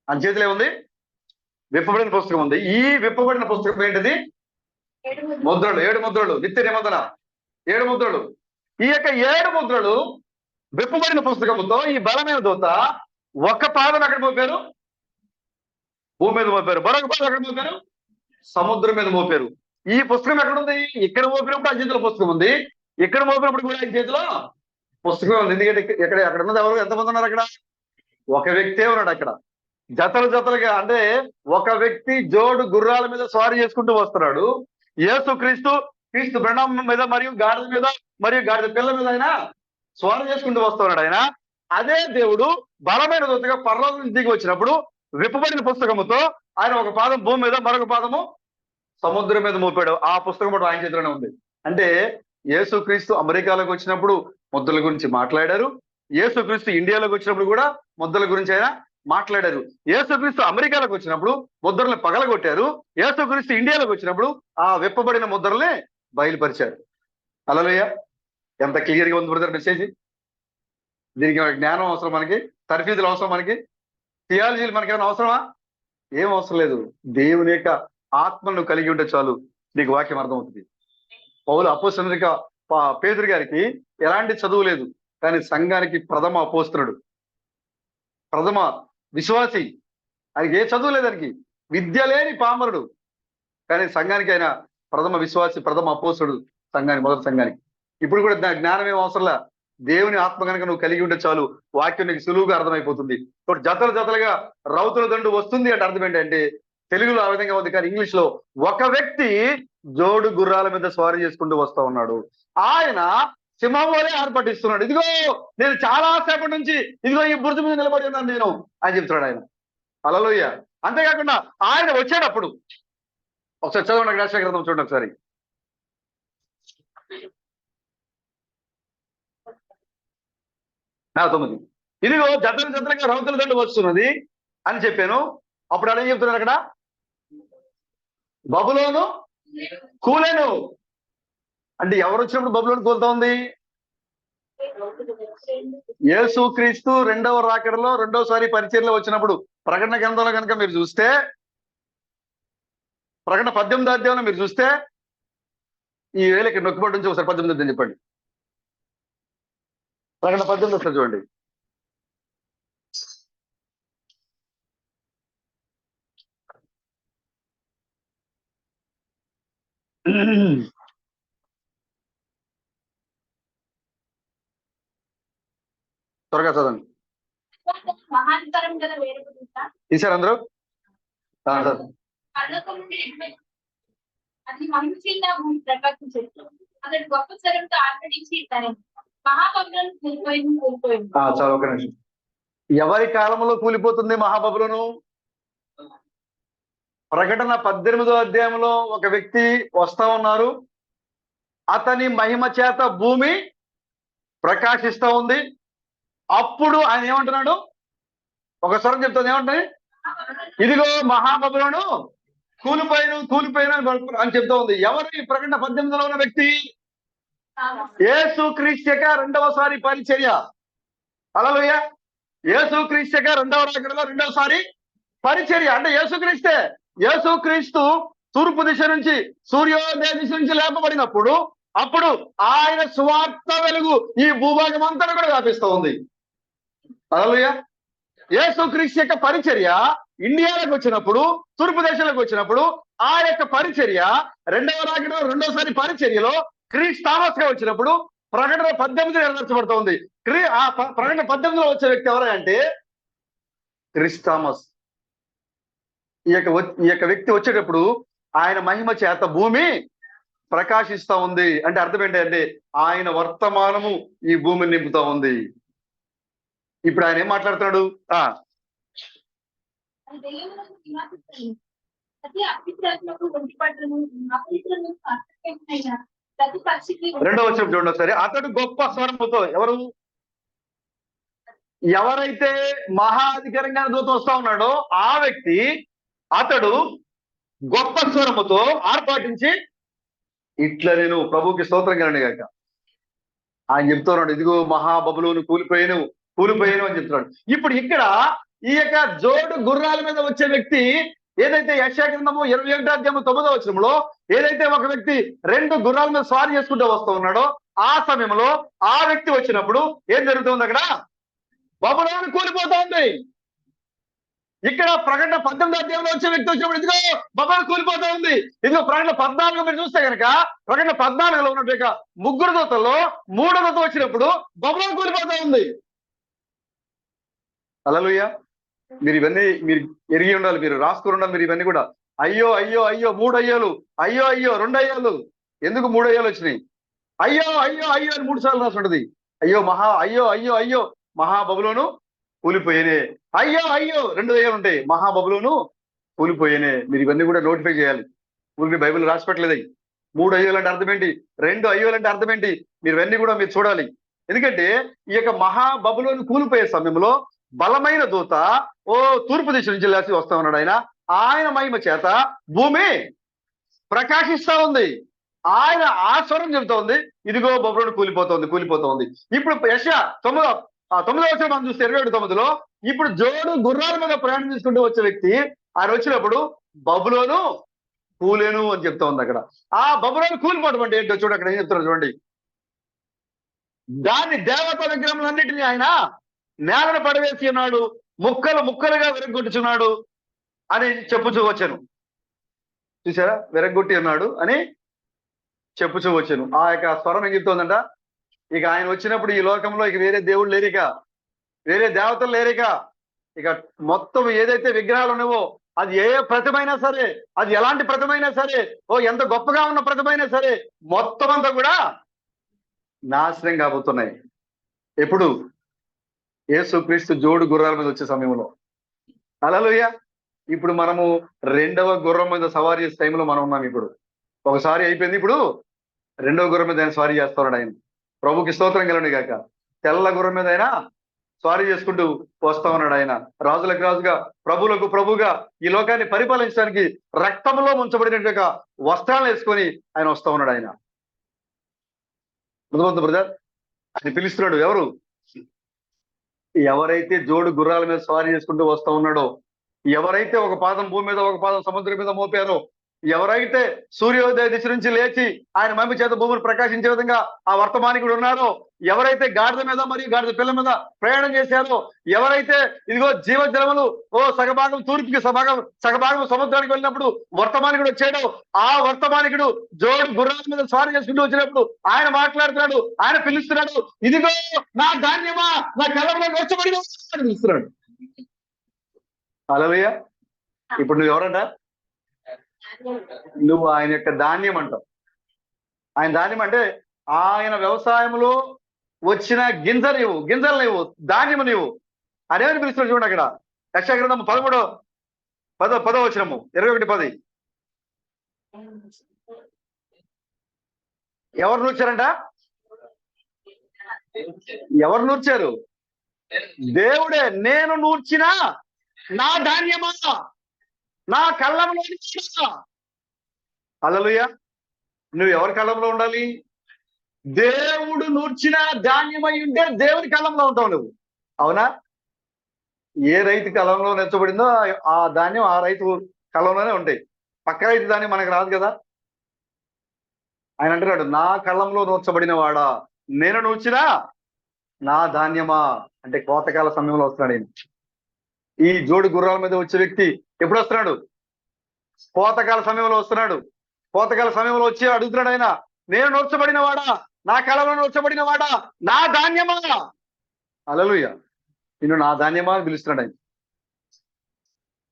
ఆయన చేతిలో ఉంది విప్పబడిన పుస్తకం ఉంది. ఈ విప్పబడిన పుస్తకం ఏంటిది? ముద్రలు. 7 ముద్రలు, నిత్య నిబంధన 7 ముద్రలు. ఈ యొక్క 7 ముద్రలు విప్పబడిన పుస్తకముతో ఈ బలమైన దూత ఒక పాదం ఎక్కడ మోపారు? భూమి మీద మోపారు. మరొక పాదం ఎక్కడ మోపారు? సముద్రం మీద మోపారు. ఈ పుస్తకం ఎక్కడుంది? ఇక్కడ మోపినప్పుడు ఆ చేతిలో పుస్తకం ఉంది, ఇక్కడ మోపినప్పుడు కూడా ఆయన చేతిలో పుస్తకం ఉంది. ఎందుకంటే ఇక్కడ అక్కడ ఉన్నది ఎవరు? ఎంతమంది ఉన్నారు అక్కడ? ఒక వ్యక్తే ఉన్నాడు అక్కడ. జతలు జతలుగా, అంటే ఒక వ్యక్తి జోడు గుర్రాల మీద స్వారీ చేసుకుంటూ వస్తున్నాడు. యేసు క్రీస్తు బృండం మీద మరియు గాడిద మీద మరియు గాడిద పిల్ల మీద ఆయన స్వారీ చేసుకుంటూ వస్తున్నాడు. ఆయన అదే దేవుడు బలమైన దూతగా పరలోకం నుంచి దిగి వచ్చినప్పుడు విప్పబడిన పుస్తకముతో ఆయన ఒక పాదం భూమి మీద, మరొక పాదము సముద్రం మీద మోపాడు. ఆ పుస్తకం కూడా ఆయన చేతిలోనే ఉంది. అంటే యేసుక్రీస్తు అమెరికాలోకి వచ్చినప్పుడు ముద్రల గురించి మాట్లాడారు. యేసుక్రీస్తు ఇండియాలోకి వచ్చినప్పుడు కూడా ముద్రల గురించి ఆయన మాట్లాడారు. యేసుక్రీస్తు అమెరికాలోకి వచ్చినప్పుడు ముద్రల్ని పగలగొట్టారు. యేసుక్రీస్తు ఇండియాలోకి వచ్చినప్పుడు ఆ విప్పబడిన ముద్రల్ని బయలుపరిచారు. హల్లెలూయా. ఎంత క్లియర్ గా ఉంది బ్రదర్ మెసేజ్. దీనికి జ్ఞానం అవసరం మనకి, తర్ఫీదులు అవసరం మనకి, థియాలజీలు మనకి ఏమైనా అవసరమా? ఏం అవసరం లేదు. దేవుని యొక్క ఆత్మను కలిగి ఉంటే చాలు నీకు వాక్యం అర్థమవుతుంది. పౌలు అపోస్తలునిగా పేతురు గారికి ఎలాంటి చదువు లేదు, కానీ సంఘానికి ప్రథమ అపోస్తలుడు, ప్రథమ విశ్వాసి. ఆయనకి ఏ చదువు లేదు, ఆయనకి విద్య లేని పామరుడు, కానీ సంఘానికి ఆయన ప్రథమ విశ్వాసి, ప్రథమ అపోస్తలుడు సంఘానికి, మొదటి సంఘానికి. ఇప్పుడు కూడా జ్ఞానం ఏం అవసరంలా. దేవుని ఆత్మ కనుక నువ్వు కలిగి ఉంటే చాలు వాక్యం నీకు సులువుగా అర్థమైపోతుంది. జతలు జతలుగా రౌతుల దండు వస్తుంది అంటే అర్థం ఏంటంటే తెలుగులో ఆ విధంగా ఉంది, కానీ ఇంగ్లీష్ లో ఒక వ్యక్తి జోడు గుర్రాల మీద స్వారీ చేసుకుంటూ వస్తా ఉన్నాడు. ఆయన సింహం వలె ఆర్భటిస్తున్నాడు. ఇదిగో నేను చాలా సేపటి నుంచి ఇదిగో ఈ బురద మీద నిలబడి ఉన్నాను నేను అని చెప్తున్నాడు ఆయన. హల్లెలూయా. అంతేకాకుండా ఆయన వచ్చేటప్పుడు ఒకసారి చదవండి రాజశేఖర గ్రంథం చూడండి ఒకసారి. నా 9. ఇదిగో జతలు జతలుగా రౌతుల దండు వస్తున్నది అని చెప్పాను. అప్పుడు ఆయన ఏం చెప్తున్నారు అక్కడ? బబులోను కూలెను. అంటే ఎవరు వచ్చినప్పుడు బబులోను కూలుతా ఉంది? యేసుక్రీస్తు రెండవ రాకడలో రెండోసారి పరిచర్యలో వచ్చినప్పుడు ప్రకటన గ్రంథంలో కనుక మీరు చూస్తే, ప్రకటన 18వ అధ్యాయంలో మీరు చూస్తే, ఈ వేళ ఇక్కడ నొక్కుబడి నుంచి ఒకసారి 18 అధ్యాయం చెప్పండి. ప్రకటన 18 ఒకసారి చూడండి. త్వరగా చదవండి. తీసారు అందరూ? చాలా ఒక నిమిషం. ఎవరి కాలంలో కూలిపోతుంది మహాబబులోను? ప్రకటన 18వ అధ్యాయంలో ఒక వ్యక్తి వస్తా ఉన్నారు. అతని మహిమ చేత భూమి ప్రకాశిస్తా ఉంది. అప్పుడు ఆయన ఏమంటున్నాడు? ఒక స్వరం చెప్తుంది, ఏమంటుంది? ఇదిగో మహాబబులోను కూలిపోయిన అని చెప్తా ఉంది. ఎవరు ఈ ప్రకటన 18లో ఉన్న వ్యక్తి? యేసుక్రీస్తు యొక్క రెండవసారి పరిచర్య. హల్లెలూయా. యేసుక్రీస్తు యొక్క రెండవ రాకడలో రెండవసారి పరిచర్య. అంటే యేసుక్రీస్తే. యేసుక్రీస్తు తూర్పు దిశ నుంచి, సూర్యోదయ దిశ నుంచి లేపబడినప్పుడు అప్పుడు ఆయన సువార్త వెలుగు ఈ భూభాగం అంతా కూడా వ్యాపిస్తూ ఉంది. హల్లెలూయా. యేసుక్రీస్తు యొక్క పరిచర్య ఇండియాలోకి వచ్చినప్పుడు, తూర్పు దేశంలోకి వచ్చినప్పుడు ఆ యొక్క పరిచర్య రెండవ రాకడలో రెండోసారి పరిచర్యలో క్రీస్తు థామస్ గా వచ్చినప్పుడు ప్రకటన 18 నెరవేర్చబడుతూ ఉంది. ఆ ప్రకటన 18లో వచ్చే వ్యక్తి ఎవరంటే క్రీస్తు థామస్. ఈ యొక్క వ్యక్తి వచ్చేటప్పుడు ఆయన మహిమ చేత భూమి ప్రకాశిస్తా ఉంది. అంటే అర్థం ఏంటంటే ఆయన వర్తమానము ఈ భూమిని నింపుతా ఉంది. ఇప్పుడు ఆయన ఏం మాట్లాడుతున్నాడు? రెండవ వచనం చూడండి ఒకసారి. అతడు గొప్ప స్వరముతో, ఎవరైతే మహా అధికారంగా దూత వస్తా ఉన్నాడో ఆ వ్యక్తి, అతడు గొప్ప స్వరముతో ఆర్పాటించి ఇట్లా, నేను ప్రభుకి స్తోత్రం కలండి గాక, ఆయన చెప్తున్నాడు, ఇదిగో మహాబబులోను కూలిపోయాను అని చెప్తున్నాడు. ఇప్పుడు ఇక్కడ ఈ యొక్క జోడు గుర్రాల మీద వచ్చే వ్యక్తి ఏదైతే యెషయా గ్రంథము 21వ అధ్యాయము 9వ వచనంలో ఏదైతే ఒక వ్యక్తి 2 గుర్రాల మీద స్వారీ చేసుకుంటూ వస్తూ ఉన్నాడో ఆ సమయంలో ఆ వ్యక్తి వచ్చినప్పుడు ఏం జరుగుతుంది? అక్కడ బబులోను కూలిపోతుంది. ఇక్కడ ప్రకటన 18వ అధ్యాయంలో వచ్చే వ్యక్తి వచ్చినప్పుడు ఇదిగో బబులోను కూలిపోతా ఉంది. ఇదిగో ప్రకటన 14 మీరు చూస్తే కనుక ప్రకటన 14లో ఉన్నట్టు 3 దూతల్లో 3వ దూత వచ్చినప్పుడు బబులోను కూలిపోతా ఉంది. హల్లెలూయా. మీరు ఇవన్నీ మీరు ఎరిగి ఉండాలి, మీరు రాసుకుని ఉండాలి. మీరు ఇవన్నీ కూడా అయ్యో అయ్యో అయ్యో 3 అయ్యోలు, అయ్యో అయ్యో 2 అయ్యోలు. ఎందుకు 3 అయ్యోలు వచ్చినాయి? అయ్యో అయ్యో అయ్యో అని 3 సార్లు రాసి ఉంటది. అయ్యో అయ్యో అయ్యో అయ్యో మహాబబులోను కూలిపోయేనే. అయ్యో అయ్యో 2 అయ్యోలు ఉంటాయి, మహాబబులోను కూలిపోయేనే. మీరు ఇవన్నీ కూడా నోటిఫై చేయాలి. ఊరికి బైబిల్ రాసి పెట్టలేదు. 3 అయ్యోలు అంటే అర్థం ఏంటి? 2 అయ్యోలు అంటే అర్థం ఏంటి? మీరు ఇవన్నీ కూడా మీరు చూడాలి. ఎందుకంటే ఈ యొక్క మహాబబులోను కూలిపోయే సమయంలో బలమైన దూత తూర్పు దిశ నుంచి లేచి వస్తా ఉన్నాడు. ఆయన మహిమ చేత భూమి ప్రకాశిస్తా ఉంది. ఆయన ఆ స్వరం చెబుతా ఉంది, ఇదిగో బబులోను కూలిపోతోంది. ఇప్పుడు యెషయా 9వ వచనం మనం చూస్తే 27:9లో ఇప్పుడు జోడు గుర్రాల మీద ప్రయాణం చేసుకుంటూ వచ్చే వ్యక్తి ఆయన వచ్చినప్పుడు బబులోను కూలేను అని చెప్తా ఉంది. అక్కడ ఆ బబులోను కూలిపోవడం అంటే ఏంటో చూడు, అక్కడ ఏం చెప్తున్నారు చూడండి. దాని దేవతా విగ్రహములన్నిటినీ ఆయన నేలను పడవేసి ఉన్నాడు, ముక్కలు ముక్కలుగా విరగొట్టుచున్నాడు అని చెప్పుచూ వచ్చాను. చూసారా, విరగొట్టి ఉన్నాడు అని చెప్పుచూ వచ్చాను. ఆ యొక్క స్వరం ఏం చెప్తోందంట, ఇక ఆయన వచ్చినప్పుడు ఈ లోకంలో ఇక వేరే దేవుడు లేరిక, వేరే దేవతలు లేరిక, ఇక మొత్తం ఏదైతే విగ్రహాలు ఉన్నావో అది ఏ ప్రతిమైనా సరే, అది ఎలాంటి ప్రతిమైనా సరే, ఎంత గొప్పగా ఉన్న ప్రతిమైనా సరే, మొత్తం అంతా కూడా నాశనం కాబోతున్నాయి. ఎప్పుడు? యేసుక్రీస్తు జోడు గుర్రాల మీద వచ్చే సమయంలో. హల్లెలూయా. ఇప్పుడు మనము 2వ గుర్రం మీద సవారీ చేసే టైంలో మనం ఉన్నాం. ఇప్పుడు ఒకసారి అయిపోయింది, ఇప్పుడు 2వ గుర్రం మీద ఆయన స్వారీ చేస్తున్నాడు. ఆయన ప్రభుకి స్తోత్రం కలండి గాక. తెల్ల గుర్రం మీద ఆయన స్వారీ చేసుకుంటూ వస్తా ఉన్నాడు. ఆయన రాజులకు రాజుగా, ప్రభువులకు ప్రభుగా ఈ లోకాన్ని పరిపాలించడానికి రక్తంలో ముంచబడినట్టుగా వస్త్రాలు వేసుకొని ఆయన వస్తా ఉన్నాడు. ఆయన బ్రదర్ ఆయన పిలుస్తున్నాడు. ఎవరైతే జోడు గుర్రాల మీద స్వారీ చేసుకుంటూ వస్తా ఉన్నాడో, ఎవరైతే ఒక పాదం భూమి మీద ఒక పాదం సముద్రం మీద మోపారో, ఎవరైతే సూర్యోదయ దిశ నుంచి లేచి ఆయన మహిమ చేత భూమిని ప్రకాశించే విధంగా ఆ వర్తమానికుడు ఉన్నారో, ఎవరైతే గాడిద మీద మరియు గాడిద పిల్ల మీద ప్రయాణం చేశారో, ఎవరైతే ఇదిగో జీవజలములు సగభాగం తూర్పుకి సగభాగం సముద్రానికి వెళ్ళినప్పుడు వర్తమానికుడు వచ్చాడో, ఆ వర్తమానికుడు జోడు గుర్రాల మీద స్వారీ చేసుకుంటూ వచ్చినప్పుడు ఆయన మాట్లాడుతున్నాడు, ఆయన పిలుస్తున్నాడు, ఇదిగో నా ధాన్యమా నా కళ్ళంలో వచ్చబడి పిలుస్తున్నాడు. హల్లెలూయా. ఇప్పుడు నువ్వు ఎవరంట? నువ్వు ఆయన యొక్క ధాన్యం అంటావు. ఆయన ధాన్యం అంటే ఆయన వ్యవసాయంలో వచ్చిన గింజలు నీవు, ధాన్యము నీవు అదేమని పిలుస్తున్నాడు చూడండి. అక్కడ యెషయా గ్రంథము 10వ వచనము 21:10. ఎవరు నూర్చారంట? ఎవరు నూర్చారు? దేవుడే. నేను నూర్చిన నా ధాన్యమా, నా కళ్ళంలో. హల్లెలూయా. నువ్వు ఎవరి కళ్ళంలో ఉండాలి? దేవుడు నూర్చిన ధాన్యమై ఉంటే దేవుని కళ్ళంలో ఉంటావు నువ్వు. అవునా? ఏ రైతు కళ్ళంలో నెచ్చబడిందో ఆ ధాన్యం ఆ రైతు కళ్ళంలోనే ఉంటాయి. పక్క రైతు ధాన్యం మనకు రాదు కదా. ఆయన అంటున్నాడు, నా కళ్ళంలో నూర్చబడిన వాడా, నేను నూర్చిన నా ధాన్యమా. అంటే కోతకాల సమయంలో వస్తున్నాడు ఆయన. ఈ జోడు గుర్రాల మీద వచ్చే వ్యక్తి ఎప్పుడు వస్తున్నాడు? కోతకాల సమయంలో వస్తున్నాడు. కోతకాల సమయంలో వచ్చి అడుగుతున్నాడు ఆయన, నేను నూర్చబడిన వాడా, నా కళ్ళలో నూర్చబడిన వాడా, నా ధాన్యమా. హల్లెలూయా. నిన్ను నా ధాన్యమా అని పిలుస్తున్నాడు ఆయన.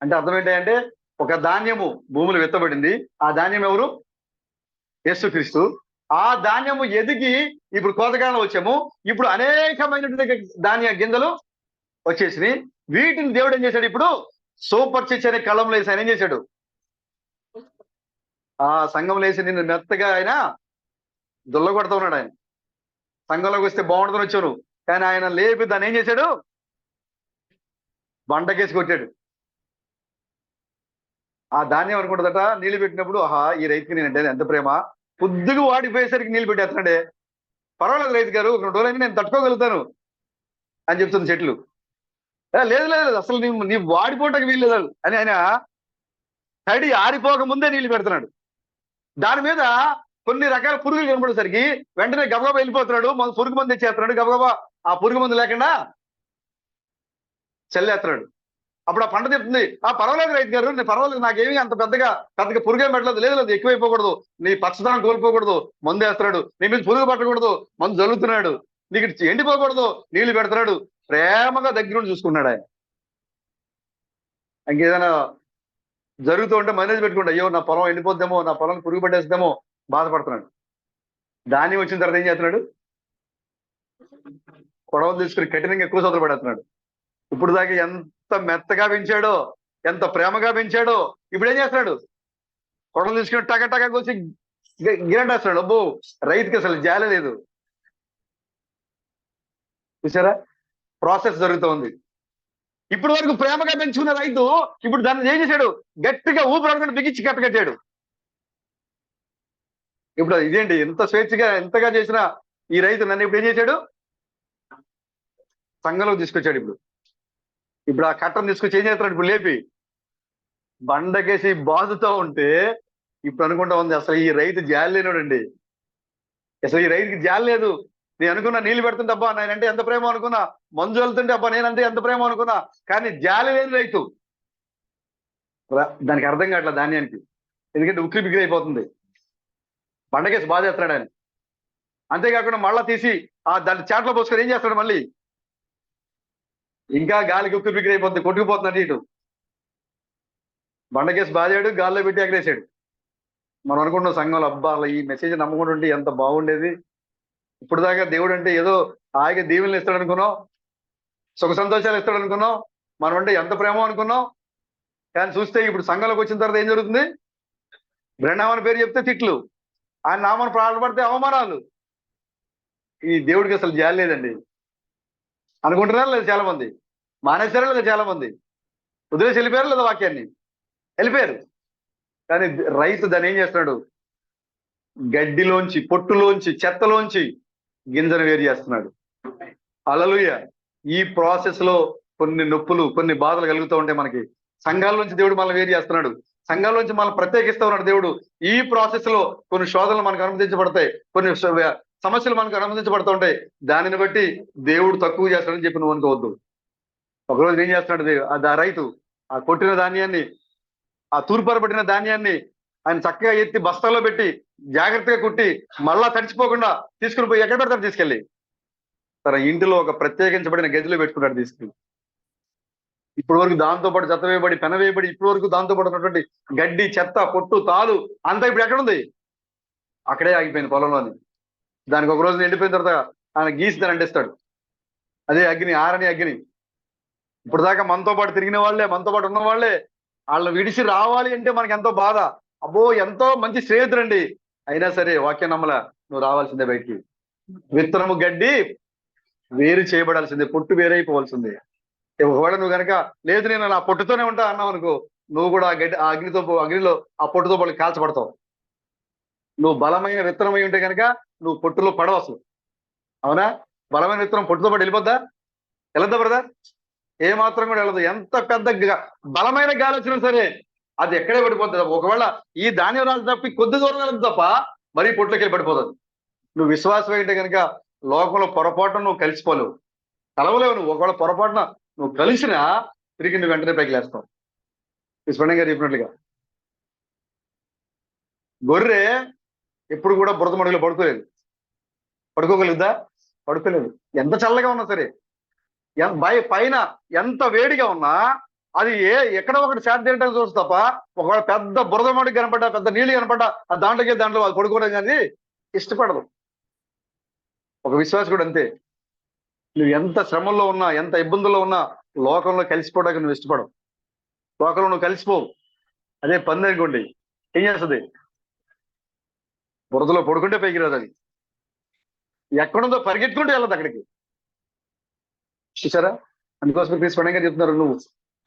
అంటే అర్థం ఏంటంటే ఒక ధాన్యము భూములు విత్తబడింది. ఆ ధాన్యం ఎవరు? యేసుక్రీస్తు. ఆ ధాన్యము ఎదిగి ఇప్పుడు కోతకాలం వచ్చాము. ఇప్పుడు అనేకమైనటువంటి ధాన్య గింజలు వచ్చేసినాయి. వీటిని దేవుడు ఏం చేశాడు? ఇప్పుడు సూపర్ చిచ్ అనే కళ్ళంలో వేసి ఆయన ఏం చేశాడు? ఆ సంఘంలో వేసి నిన్ను మెత్తగా ఆయన దుల్లగొడతా ఉన్నాడు. ఆయన సంఘంలోకి వస్తే బాగుంటుందని వచ్చాను, కానీ ఆయన లేపి దాన్ని ఏం చేశాడు? బండకేసి కొట్టాడు. ఆ ధాన్యం అనుకుంటుందట నీళ్లు పెట్టినప్పుడు, ఆహా ఈ రైతుకి నేనంటే ఎంత ప్రేమ, పొద్దుగా వాడిపోయేసరికి నీళ్లు పెట్టేస్తున్నాడే, పర్వాలేదు రైతు గారు, 2 రోజులైనా నేను తట్టుకోగలుగుతాను అని చెప్తుంది చెట్లు. లేదు లేదు లేదు, అసలు నీ వాడిపోవటానికి వీల్లేదు అని ఆయన తడి ఆరిపోక ముందే నీళ్లు పెడుతున్నాడు. దాని మీద కొన్ని రకాల పురుగులు కనబడేసరికి వెంటనే గబగబా వెళ్ళిపోతున్నాడు, పురుగు మందు తెచ్చేస్తున్నాడు, గబగబా ఆ పురుగు మందు లేకుండా చల్లేస్తున్నాడు. అప్పుడు ఆ పంట చెప్తుంది, పర్వాలేదు రైతు గారు, నేను పర్వాలేదు, నాకేమీ అంత పెద్దగా పురుగేం పెట్టలేదు, లేదు లేదు ఎక్కువైపోకూడదు, నీ పచ్చదనం కోల్పోకూడదు మందు వేస్తున్నాడు, నీ మీద పురుగు పట్టకూడదు మందు జల్లుతున్నాడు, నీకు ఎండిపోకూడదు నీళ్లు పెడుతున్నాడు, ప్రేమగా దగ్గరుండి చూసుకున్నాడు ఆయన. ఇంకేదైనా జరుగుతూ ఉంటే మైలేజ్ పెట్టుకుంటా, అయ్యో నా పొలం ఎండిపోద్దేమో, నా పొలం పురుగు పట్టేద్దేమో బాధపడుతున్నాడు. ధాన్యం వచ్చిన తర్వాత ఏం చేస్తున్నాడు? కొడవలు తీసుకుని కఠినంగా ఎక్కువ సోదరు పడేస్తున్నాడు. ఇప్పుడు దాకా ఎంత మెత్తగా పెంచాడో, ఎంత ప్రేమగా పెంచాడో, ఇప్పుడు ఏం చేస్తున్నాడు? కొడవలు తీసుకుని టక టక కోసి గిరంటేస్తున్నాడు. అబ్బో, రైతుకి అసలు జాలే లేదు. చూసారా? ప్రాసెస్ జరుగుతోంది. ఇప్పటి వరకు ప్రేమగా పెంచుకున్న రైతు ఇప్పుడు దాన్ని ఏం చేశాడు? గట్టిగా ఊపిరాడుకుంటూ బిగించి కట్టగట్టాడు. ఇప్పుడు ఇదేంటి, ఎంత స్వేచ్ఛగా ఎంతగా చేసిన ఈ రైతు నన్ను ఇప్పుడు ఏం చేశాడు? సంఘంలో తీసుకొచ్చాడు. ఇప్పుడు ఆ కట్టను తీసుకొచ్చి ఏం చేస్తున్నాడు? ఇప్పుడు లేపి బండకేసి బాదుతూ ఉంటే ఇప్పుడు అనుకుంటా ఉంది, అసలు ఈ రైతు జాలి లేనోడండి, అసలు ఈ రైతుకి జాలి లేదు. నేను అనుకున్నా నీళ్లు పెడుతుంటే అబ్బా నేనంటే ఎంత ప్రేమ అనుకున్నా, మంజు వెళ్తుంటే అబ్బా నేనంటే ఎంత ప్రేమ అనుకున్నా, కానీ జాలి లేని రైతు. దానికి అర్థం కావట్లేదు ధాన్యానికి, ఎందుకంటే ఉక్కిరి బిక్కిరి అయిపోతుంది. బండకేసి బాధ చేస్తున్నాడు ఆయన. అంతేకాకుండా మళ్ళా తీసి దాన్ని చాట్లో పోసుకొని ఏం చేస్తాడు? మళ్ళీ ఇంకా గాలికి ఉక్కిరి బిక్కిరి అయిపోతుంది, కొట్టుకుపోతున్నాడు ఇటు. బండకేసి బాధాడు, గాల్లో పెట్టి ఎగరేసాడు. మనం అనుకుంటున్నాం సంఘంలో, అబ్బా ఈ మెసేజ్ నమ్మకుండా ఉంటే ఎంత బాగుండేది, ఇప్పుడు దాకా దేవుడు అంటే ఏదో హాయిగా దీవెనలు ఇస్తాడు అనుకున్నాం, సుఖ సంతోషాలు ఇస్తాడు అనుకున్నాం, మనం అంటే ఎంత ప్రేమ అనుకున్నాం. కానీ చూస్తే ఇప్పుడు సంఘంలోకి వచ్చిన తర్వాత ఏం జరుగుతుంది? బ్రహ్మావని పేరు చెప్తే తిట్లు, ఆయన నామాన్ని ప్రారంభపడితే అవమానాలు. ఈ దేవుడికి అసలు జాలి లేదండి అనుకుంటున్నారు లేదా చాలా మంది? మానేశారా లేదా చాలా మంది? వదిలేసి వెళ్ళిపోయారు లేదా వాక్యాన్ని? వెళ్ళిపోయారు. కానీ రైతు దాన్ని ఏం చేస్తున్నాడు? గడ్డిలోంచి, పొట్టులోంచి, చెత్తలోంచి గింజను వేరు చేస్తున్నాడు. హల్లెలూయా. ఈ ప్రాసెస్ లో కొన్ని నొప్పులు, కొన్ని బాధలు కలుగుతూ ఉంటాయి మనకి. సంఘాల్లోంచి దేవుడు మనల్ని వేరు చేస్తున్నాడు, సంఘాల్లోంచి మనల్ని ప్రత్యేకిస్తూ ఉన్నాడు దేవుడు. ఈ ప్రాసెస్ లో కొన్ని శోధనలు మనకు అనుమతించబడతాయి, కొన్ని సమస్యలు మనకు అనుమతించబడుతూ ఉంటాయి. దానిని బట్టి దేవుడు తక్కువ చేస్తాడని చెప్పి నువ్వు అనుకోవద్దు. ఒకరోజు ఏం చేస్తున్నాడు ఆ రైతు? ఆ కొట్టిన ధాన్యాన్ని, ఆ తూర్పారబడిన ధాన్యాన్ని ఆయన చక్కగా ఎత్తి బస్తాల్లో పెట్టి జాగ్రత్తగా కుట్టి మళ్ళా తడిచిపోకుండా తీసుకుని పోయి ఎక్కడ పెడతాడు? తీసుకెళ్ళి తన ఇంటిలో ఒక ప్రత్యేకించబడిన గదిలో పెట్టుకుంటాడు తీసుకెళ్ళి. ఇప్పటి వరకు దాంతో పాటు చెత్త వేయబడి, పెన వేయబడి, ఇప్పటి వరకు దాంతో పాటు ఉన్నటువంటి గడ్డి, చెత్త, పొట్టు, తాలు అంతా ఇప్పుడు ఎక్కడుంది? అక్కడే ఆగిపోయింది, పొలంలోని. దానికి ఒక రోజు ఎండిపోయిన తర్వాత ఆయన గీసి దాన్ని అంటిస్తాడు. అదే అగ్ని, ఆరని అగ్ని. ఇప్పుడు దాకా మనతో పాటు తిరిగిన వాళ్ళే, మనతో పాటు ఉన్న వాళ్ళే, వాళ్ళని విడిచి రావాలి అంటే మనకి ఎంతో బాధ. అబ్బో ఎంతో మంచి స్నేహితుడండి, అయినా సరే వాక్యం నమ్మలా, నువ్వు రావాల్సిందే బయటికి. విత్తనము గడ్డి వేరు చేయబడాల్సిందే, పొట్టు వేరైపోవాల్సిందే. ఒకవేళ నువ్వు కనుక లేదు నేను నా పొట్టుతోనే ఉంటా అన్నావు అనుకో, నువ్వు కూడా ఆ అగ్నిలో ఆ పొట్టుతో పాటు కాల్చబడతావు. నువ్వు బలమైన విత్తనమై ఉంటే కనుక నువ్వు పొట్టులో పడవు అసలు. అవునా? బలమైన విత్తనం పొట్టుతో పాటు వెళ్ళిపోద్దా? వెళ్ళద్దా బ్రదర్? ఏ మాత్రం కూడా వెళ్ళదు. ఎంత పెద్ద బలమైన గాలి వచ్చినా సరే అది ఎక్కడే పడిపోతుంది. ఒకవేళ ఈ ధాన్యం రాజు తప్పి కొద్ది దూరం వెళ్ళదు తప్ప మరీ పొట్లోకి వెళ్ళి పడిపోతుంది. నువ్వు విశ్వాసం అయితే కనుక లోకంలో పొరపాటున నువ్వు కలిసిపోలేవు, కలవలేవు. నువ్వు ఒకవేళ పొరపాటున నువ్వు కలిసినా తిరిగి నువ్వు వెంటనే పైకి లేస్తావు. స్పందన గారు చెప్పినట్లుగా గొర్రె ఎప్పుడు కూడా బురద మడుగులో పడుకోలేదు. పడుకోగలుగుదా? పడుకోలేదు. ఎంత చల్లగా ఉన్నా సరే, పైన ఎంత వేడిగా ఉన్నా అది ఎక్కడో ఒకటి శాంతి తినడానికి చూస్తుంది తప్ప, ఒకవేళ పెద్ద బురద మడికి కనపడ్డా, పెద్ద నీళ్ళు కనపడ్డా దాంట్లో అది పడుకోవడం కానీ ఇష్టపడదు. ఒక విశ్వాసకుడు అంతే. నువ్వు ఎంత శ్రమల్లో ఉన్నా, ఎంత ఇబ్బందుల్లో ఉన్నా లోకంలో కలిసిపోవడానికి నువ్వు ఇష్టపడవు. లోకంలో నువ్వు కలిసిపోవు. అదే పంది అనుకోండి, ఏం చేస్తుంది? బురదలో పడుకుంటే పైకి రాదు. అది ఎక్కడుందో పరిగెత్తుకుంటూ వెళ్ళదు అక్కడికి. చూసారా? అందుకోసం తీసుకోవడానికి చెప్తున్నారు, నువ్వు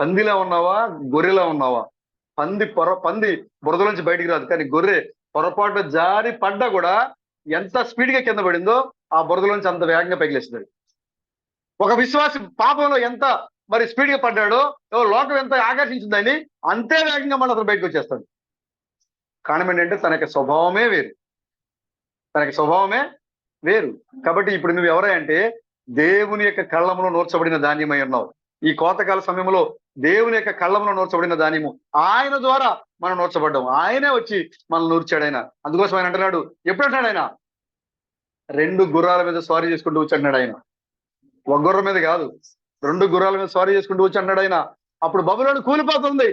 పందిలా ఉన్నావా, గొర్రెలా ఉన్నావా? పంది బురదలోంచి బయటికి రాదు, కానీ గొర్రె పొరపాటు జారి పడ్డా కూడా ఎంత స్పీడ్ గా కింద పడిందో ఆ బురదలోంచి అంత వేగంగా పైకి లేస్తుంది. ఒక విశ్వాసి పాపంలో ఎంత మరి స్పీడ్ గా పడ్డాడో, లోకం ఎంత ఆకర్షించిందని అంతే వేగంగా మళ్ళీ అతను బయటకు వచ్చేస్తాడు. కారణం ఏంటంటే తన యొక్క స్వభావమే వేరు. కాబట్టి ఇప్పుడు నువ్వు ఎవరై అంటే దేవుని యొక్క కళ్ళంలో నూర్చబడిన ధాన్యమై ఉన్నావు. ఈ కోతకాల సమయంలో దేవుని యొక్క కళ్ళంలో నూర్చబడిన ధాన్యము. ఆయన ద్వారా మనం నూర్చబడ్డాం. ఆయనే వచ్చి మనల్ని నూర్చాడు. ఆయన అందుకోసం ఆయన అంటున్నాడు, ఎప్పుడు అంటున్నాడు ఆయన? 2 గుర్రాల మీద స్వారీ చేసుకుంటూ వచ్చి అంటున్నాడు ఆయన. ఒక గుర్రం మీద కాదు, 2 గుర్రాల మీద స్వారీ చేసుకుంటూ వచ్చి అన్నాడు ఆయన. అప్పుడు బబులోను కూలిపోతుంది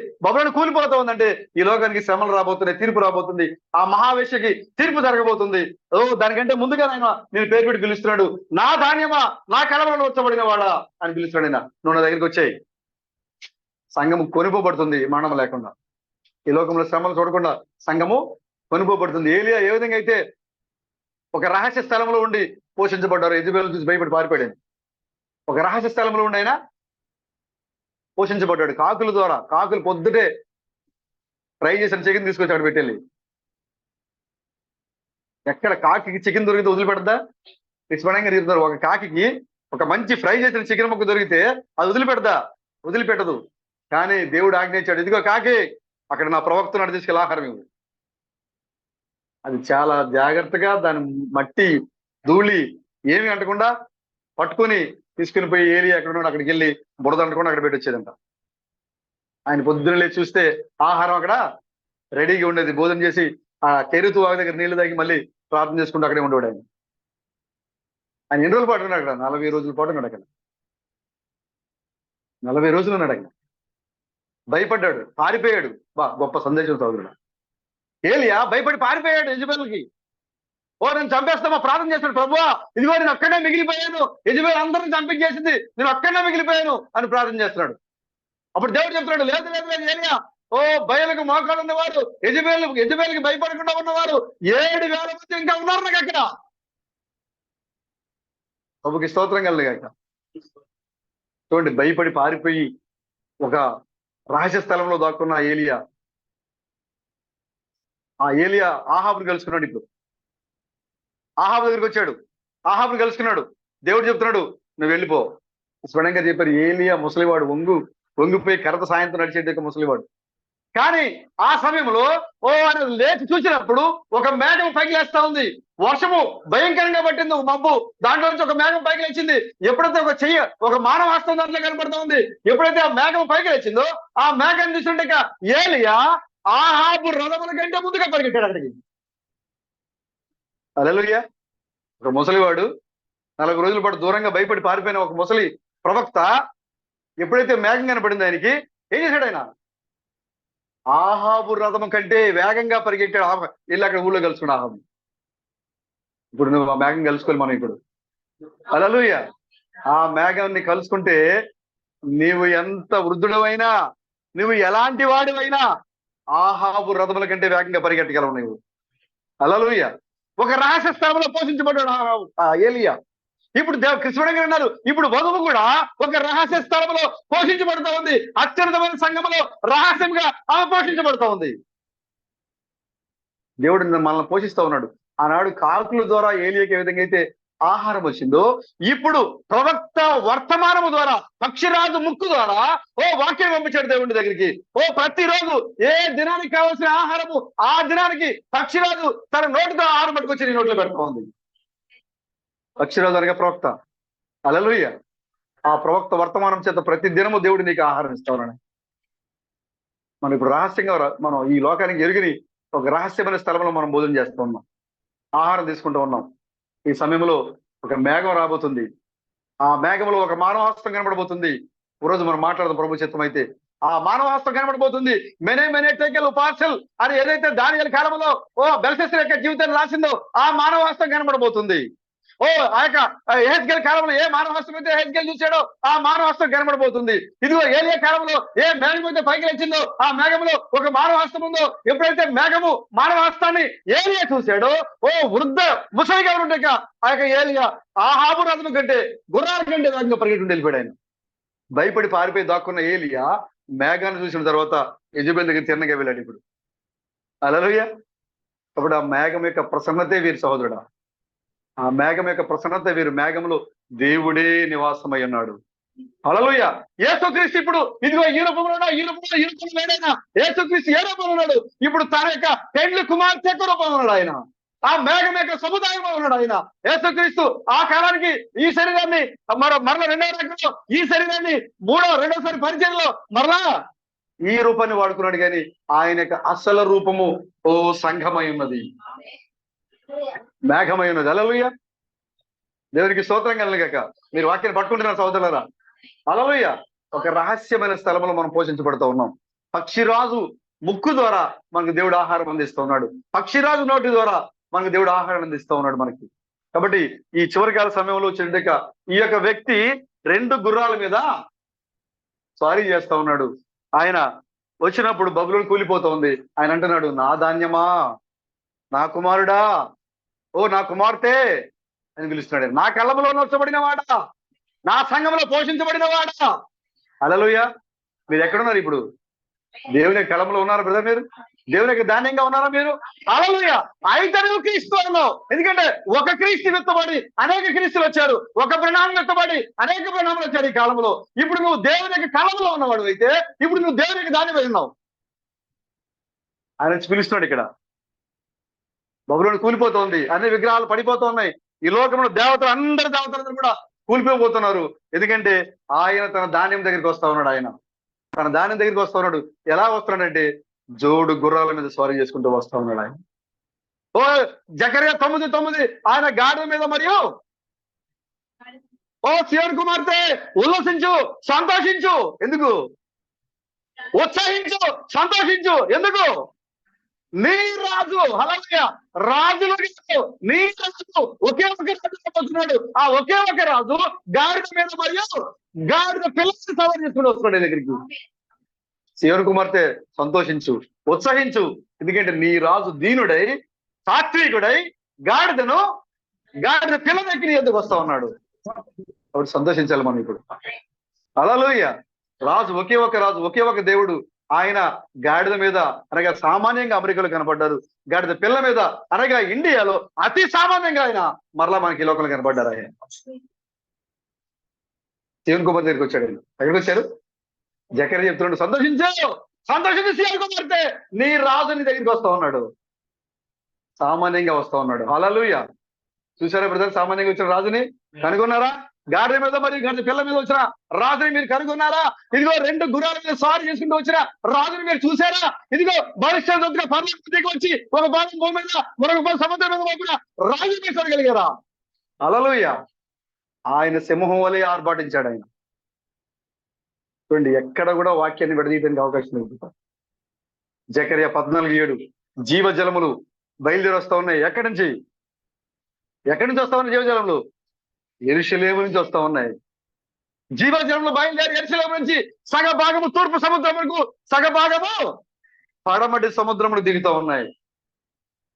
అంటే ఈ లోకానికి శ్రమలు రాబోతున్నాయి, తీర్పు రాబోతుంది, ఆ మహావేశ్యకి తీర్పు జరగబోతుంది. దానికంటే ముందుగా ఆయన నేను పేరు పెట్టి పిలుస్తున్నాడు, నా ధాన్యమా, నా కళలో వచ్చబడిన వాడా అని పిలుస్తున్నాడు ఆయన. నువ్వు నా దగ్గరికి వచ్చాయి. సంఘము కొనిపోబడుతుంది మరణం లేకుండా. ఈ లోకంలో శ్రమలు చూడకుండా సంఘము కొనిపోబడుతుంది. ఏలియా ఏ విధంగా అయితే ఒక రహస్య స్థలంలో ఉండి పోషించబడ్డారు, యెజెబెలు చూసి భయపడి పారిపోయాడు. ఒక రహస్య స్థలంలో ఉండి ఆయన పోషించబడ్డాడు. కాకులు పొద్దుటే ఫ్రై చేసిన చికెన్ తీసుకొచ్చి అక్కడ పెట్టేళ్ళి. ఎక్కడ కాకి చికెన్ దొరికితే వదిలిపెడదా? నిష్పడంగా తీరుతున్నారు. ఒక కాకి ఒక మంచి ఫ్రై చేసిన చికెన్ ముక్క దొరికితే అది వదిలిపెట్టదు. కానీ దేవుడు ఆజ్ఞయించాడు, ఇదిగో కాకి, అక్కడ నా ప్రవక్తను తీసుకెళ్ళి ఆహారం ఇవ్వు. అది చాలా జాగ్రత్తగా దాని మట్టి ధూళి ఏమి అంటకుండా పట్టుకొని తీసుకుని పోయి ఏలియా ఎక్కడ ఉన్నాడు అక్కడికి వెళ్ళి బురద అంటకుండా అక్కడ పెట్టి వచ్చేదంట. ఆయన పొద్దున్న లేచి చూస్తే ఆహారం అక్కడ రెడీగా ఉండేది. భోజనం చేసి ఆ కెరుతు వాగు దగ్గర నీళ్లు తాగి మళ్ళీ ప్రార్థన చేసుకుంటూ అక్కడే ఉండేవాడు ఆయన. ఎన్ని రోజుల పాటు ఉన్నాడు అక్కడ? 40 రోజుల పాటు ఉన్నాడు అక్కడ. 40 రోజులు ఉన్నాడు అక్కడ. భయపడ్డాడు, పారిపోయాడు. గొప్ప సందేశం సోదరుడు. ఏలియా భయపడి పారిపోయాడు యెజెబెలుకి. నేను చంపేస్తామా ప్రార్థన చేస్తాడు. ప్రభువా, ఇదిగో నేను ఒక్కడే మిగిలిపోయాను, యెజెబెలు అందరిని చంపించేసింది, నేను ఒక్కడే మిగిలిపోయాను అని ప్రార్థన చేస్తున్నాడు. అప్పుడు దేవుడు చెప్తున్నాడు, లేదు ఏలియా, బయలుకు మోకాలు ఉన్నవారు, యెజెబెలుకి భయపడకుండా ఉన్నవారు 7,000 మంది ఇంకా ఉన్నారు నాకు అక్కడ. ప్రభుకి స్తోత్రం కలుగుగాక. చూడండి, భయపడి పారిపోయి ఒక రహస్య స్థలంలో దాక్కున్న ఆ ఏలియా ఆహాబుని కలుసుకున్నాడు. ఇప్పుడు ఆహాబు దగ్గరికి వచ్చాడు, ఆహాబుని కలుసుకున్నాడు. దేవుడు చెప్తున్నాడు, నువ్వు వెళ్ళిపో. స్వయంగా చెప్పారు, ఏలియా ముసలివాడు, వంగిపోయి కర్రత సాయంతో నడిచేట ముసలివాడు. కానీ ఆ సమయంలో ఆయన లేచి చూసినప్పుడు ఒక మేఘం పైకి లేస్తా ఉంది. వర్షము భయంకరంగా పట్టింది, ఒక మబ్బు, దాంట్లో నుంచి ఒక మేఘం పైకి లేచింది. ఎప్పుడైతే ఒక మానవ హస్తం దాంట్లో కనపడతా ఉంది, ఎప్పుడైతే ఆ మేఘం పైకి లేచిందో ఆ మేఘం చూస్తుంటే ఏలియా ఆహాబు రథముల కంటే ముందుగా పరిగెట్టాడు అక్కడికి. హల్లెలూయా. ఒక ముసలివాడు 40 రోజుల పాటు దూరంగా భయపడి పారిపోయిన ఒక ముసలి ప్రవక్త ఎప్పుడైతే మేఘం కనపడింది ఆయనకి, ఏం చేశాడు ఆయన? ఆహాబు రథము కంటే వేగంగా పరిగెట్టాడు. వెళ్ళి అక్కడ ఊళ్ళో కలుసుకున్నాడు ఆహాబు. ఇప్పుడు నువ్వు ఆ మేఘం కలుసుకోవాలి మనం ఇప్పుడు. హల్లెలూయా. ఆ మేఘాన్ని కలుసుకుంటే నీవు ఎంత వృద్ధుడవైనా, నువ్వు ఎలాంటి వాడివైనా ఆహాబు రథముల కంటే వేగంగా పరిగెట్టగలవు నువ్వు. హల్లెలూయా. ఒక రహస్య స్థలంలో పోషించబడ్డాడు ఏలియా. ఇప్పుడు కృష్ణుడు గారు అన్నారు, ఇప్పుడు వధువు కూడా ఒక రహస్య స్థలంలో పోషించబడుతూ ఉంది. అత్యున్నతమైన సంఘంలో రహస్యంగా ఆమె పోషించబడుతూ ఉంది. దేవుడు మనల్ని పోషిస్తూ ఉన్నాడు. ఆనాడు కాకుల ద్వారా ఏలియాకి ఏ విధంగా అయితే ఆహారం వచ్చిందో, ఇప్పుడు ప్రవక్త వర్తమానము ద్వారా, పక్షిరాజు ముక్కు ద్వారా వాక్యం పంపించాడు దేవుడి దగ్గరికి. ప్రతిరోజు ఏ దినానికి కావాల్సిన ఆహారము ఆ దినానికి పక్షిరాజు తన నోటితో ఆహారం పట్టుకొచ్చి నీ నోట్లో పెడతా ఉంది. పక్షిరాజు అనగా ప్రవక్త. హల్లెలూయా. ఆ ప్రవక్త వర్తమానం చేత ప్రతి దినము దేవుడు నీకు ఆహారం ఇస్తామని మనం ఇప్పుడు రహస్యంగా మనం ఈ లోకానికి ఎరిగిని ఒక రహస్యమైన స్థలంలో మనం భోజనం చేస్తూ ఉన్నాం, ఆహారం తీసుకుంటూ ఉన్నాం. ఈ సమయంలో ఒక మేఘం రాబోతుంది. ఆ మేఘంలో ఒక మానవ హస్తం కనబడబోతుంది. రోజు మనం మాట్లాడదాం ప్రభు చిత్తం అయితే. ఆ మానవ హస్తం కనబడబోతుంది. మెనే మెనే టేకెల్ పార్సల్ అని ఏదైతే దానియేలు కాలంలో బెల్షస్సర్ యొక్క జీవితాన్ని రాసిందో ఆ మానవ హస్తం కనబడబోతుంది. ఆ యొక్క యెహెజ్కేలు కాలంలో ఏ మానవ హస్తం అయితే యెహెజ్కేలు చూశాడో ఆ మానవ హస్తం కనబడబోతుంది. ఇదిగో ఏలియా కాలంలో ఏ మేఘం అయితే పైకి లేచిందో ఆ మేఘంలో ఒక మానవ హస్తం ఉందో, ఎప్పుడైతే మేఘము మానవ హస్తాన్ని ఏలియా చూశాడో, వృద్ధ ముసలిగా ఉండక ఆ యొక్క ఏలియా ఆహాబు రథం కంటే గుర్రాల కంటే వేగంగా పరిగెత్తుకుంటూ వెళ్ళిపోయాడు. ఆయన భయపడి పారిపోయి దాక్కున్న ఏలియా మేఘాన్ని చూసిన తర్వాత యెజెబెల్ దగ్గర తిన్నగా వెళ్ళాడు. ఇప్పుడు హల్లెలూయా. అప్పుడు ఆ మేఘం యొక్క ప్రసన్నతే వీరి సహోదరుడా, ఆ మేఘం యొక్క ప్రసన్నత వీరు మేఘంలో దేవుడే నివాసమై ఉన్నాడు. హల్లెలూయా. యేసుక్రీస్తు ఇప్పుడు ఇదిగో ఈ రూపంలో లేడైనా యేసుక్రీస్తు ఏ రూపంలో ఉన్నాడు? ఇప్పుడు తన యొక్క పెండ్లి కుమార్తె యొక్క రూపంలో ఉన్నాడు. ఆయన ఆ మేఘం యొక్క సముదాయంలో ఉన్నాడు. ఆయన యేసుక్రీస్తు ఆ కాలానికి ఈ శరీరాన్ని మరల రెండవ రకంలో ఈ శరీరాన్ని రెండోసారి పరిచయంలో మరలా ఈ రూపాన్ని వాడుకున్నాడు. కానీ ఆయన యొక్క అసలు రూపము సంఘమై ఉన్నది, మేఘమై ఉన్నది. హల్లెలూయా. దేవునికి స్తోత్రం కలుగుగాక. మీరు వాక్యాన్ని పట్టుకుంటున్నారు సహోదరులారా. హల్లెలూయా. ఒక రహస్యమైన స్థలంలో మనం పోషించబడుతూ ఉన్నాం. పక్షిరాజు ముక్కు ద్వారా మనకు దేవుడు ఆహారం అందిస్తూ ఉన్నాడు. పక్షిరాజు నోటి ద్వారా మనకు దేవుడు ఆహారం అందిస్తూ ఉన్నాడు మనకి. కాబట్టి ఈ చివరికాల సమయంలో చెడ్డక ఈ యొక్క వ్యక్తి 2 గుర్రాల మీద స్వారీ చేస్తా ఉన్నాడు. ఆయన వచ్చినప్పుడు బబులోను కూలిపోతా ఉంది. ఆయన అంటున్నాడు, నా ధాన్యమా, నా కుమారుడా, నా కుమార్తె అని పిలుస్తున్నాడు. నా కళ్ళములో నొచ్చబడిన వాడా, నా సంఘంలో పోషించబడిన వాడా. హల్లెలూయా. మీరు ఎక్కడున్నారు ఇప్పుడు? దేవుని కళంలో ఉన్నారా బ్రదర్? మీరు దేవుని యొక్క ధాన్యంగా ఉన్నారా మీరు? హల్లెలూయా. అయితే నువ్వు క్రీస్తు అన్నావు. ఎందుకంటే ఒక క్రీస్తు విత్తబడి అనేక క్రీస్తులు వచ్చారు, ఒక ప్రణామం విత్తబడి అనేక ప్రణామాలు వచ్చారు ఈ కాలంలో. ఇప్పుడు నువ్వు దేవుని యొక్క కళంలో ఉన్నవాడు అయితే ఇప్పుడు నువ్వు దేవుని యొక్క ధాన్యం ఉన్నావు. ఆయన పిలుస్తున్నాడు. ఇక్కడ బబులోను కూలిపోతోంది, అన్ని విగ్రహాలు పడిపోతూ ఉన్నాయి. ఈ లోకంలో దేవతలు అందరి దేవతలందరూ కూడా కూలిపోతున్నారు. ఎందుకంటే ఆయన తన ధాన్యం దగ్గరికి వస్తా ఉన్నాడు. ఆయన తన ధాన్యం దగ్గరికి వస్తా ఉన్నాడు. ఎలా వస్తున్నాడంటే జోడు గుర్రాల మీద స్వారీ చేసుకుంటూ వస్తా ఉన్నాడు. ఆయన జకర్యా 9:9 ఆయన గాడిద మీద మరియు సీయోను కుమార్తె ఉల్లసించు, సంతోషించు. ఎందుకు? ఉత్సాహించు, సంతోషించు. ఎందుకు? నీ రాజు. హల్లెలూయా. రాజులు నీ రాజు ఒకే ఒక రాజు వస్తున్నాడు. ఆ ఒకే ఒక రాజు గాడిద మీద మరియు గాడిద పిల్లల్ని సవారి చేసుకుని వస్తున్నాడు దగ్గరికి. సీయోను కుమార్తె సంతోషించు, ఉత్సహించు. ఎందుకంటే నీ రాజు దీనుడై సాత్వికుడై గాడిద పిల్ల దగ్గర ఎందుకు వస్తా ఉన్నాడు. అప్పుడు సంతోషించాలి మనం ఇప్పుడు. హల్లెలూయా. రాజు ఒకే ఒక రాజు, ఒకే ఒక దేవుడు. ఆయన గాడిద మీద అనగా సామాన్యంగా అమెరికాలో కనపడ్డారు, గాడిద పిల్ల మీద అనగా ఇండియాలో అతి సామాన్యంగా ఆయన మరలా మనకి ఈ లోకంలో కనపడ్డారు. ఆయన సీయోను కుమార్తె దగ్గరికి వచ్చాడు. ఆయన ఎక్కడికి వచ్చారు? జకర్యా చెప్తున్నాడు, సంతోషించు, సంతోషించి సీయోను కుమార్తె నీ రాజు నీ దగ్గరికి వస్తా ఉన్నాడు. సామాన్యంగా వస్తా ఉన్నాడు. హల్లెలూయా. చూసారా బ్రదర్? సామాన్యంగా వచ్చిన రాజుని కనుగొన్నారా? గాడిద మీద మరియు గాడిద పిల్ల మీద వచ్చిన రాజుని మీరు కనుగొన్నారా? ఇదిగో 2 గుర్రాల మీద స్వారీ చేసుకుంటూ వచ్చిన రాజుని మీరు చూసారా? ఇదిగో భవిష్యత్తుగా పర్వతం వచ్చి ఒక భాగం భూమి మీద మరొక భాగం సముద్రం మీద పోకుండా రాజు మీరు చూడగలిగారా? హల్లెలూయా. ఆయన సింహం వలె ఆర్భాటించాడు. ఆయన చూడండి, ఎక్కడ కూడా వాక్యాన్ని విడదీయడానికి అవకాశం లేదు. జకర్యా 14:7 జీవజలములు బయలుదేరి వస్తా ఉన్నాయి. ఎక్కడి నుంచి వస్తా ఉన్నాయి జీవజలములు? యెరూషలేము నుంచి వస్తా ఉన్నాయి. జీవజలములు బయలుదేరి యెరూషలేము నుంచి సగ భాగము తూర్పు సముద్రం వరకు, సగ భాగము పడమటి సముద్రములు దిగుతూ ఉన్నాయి.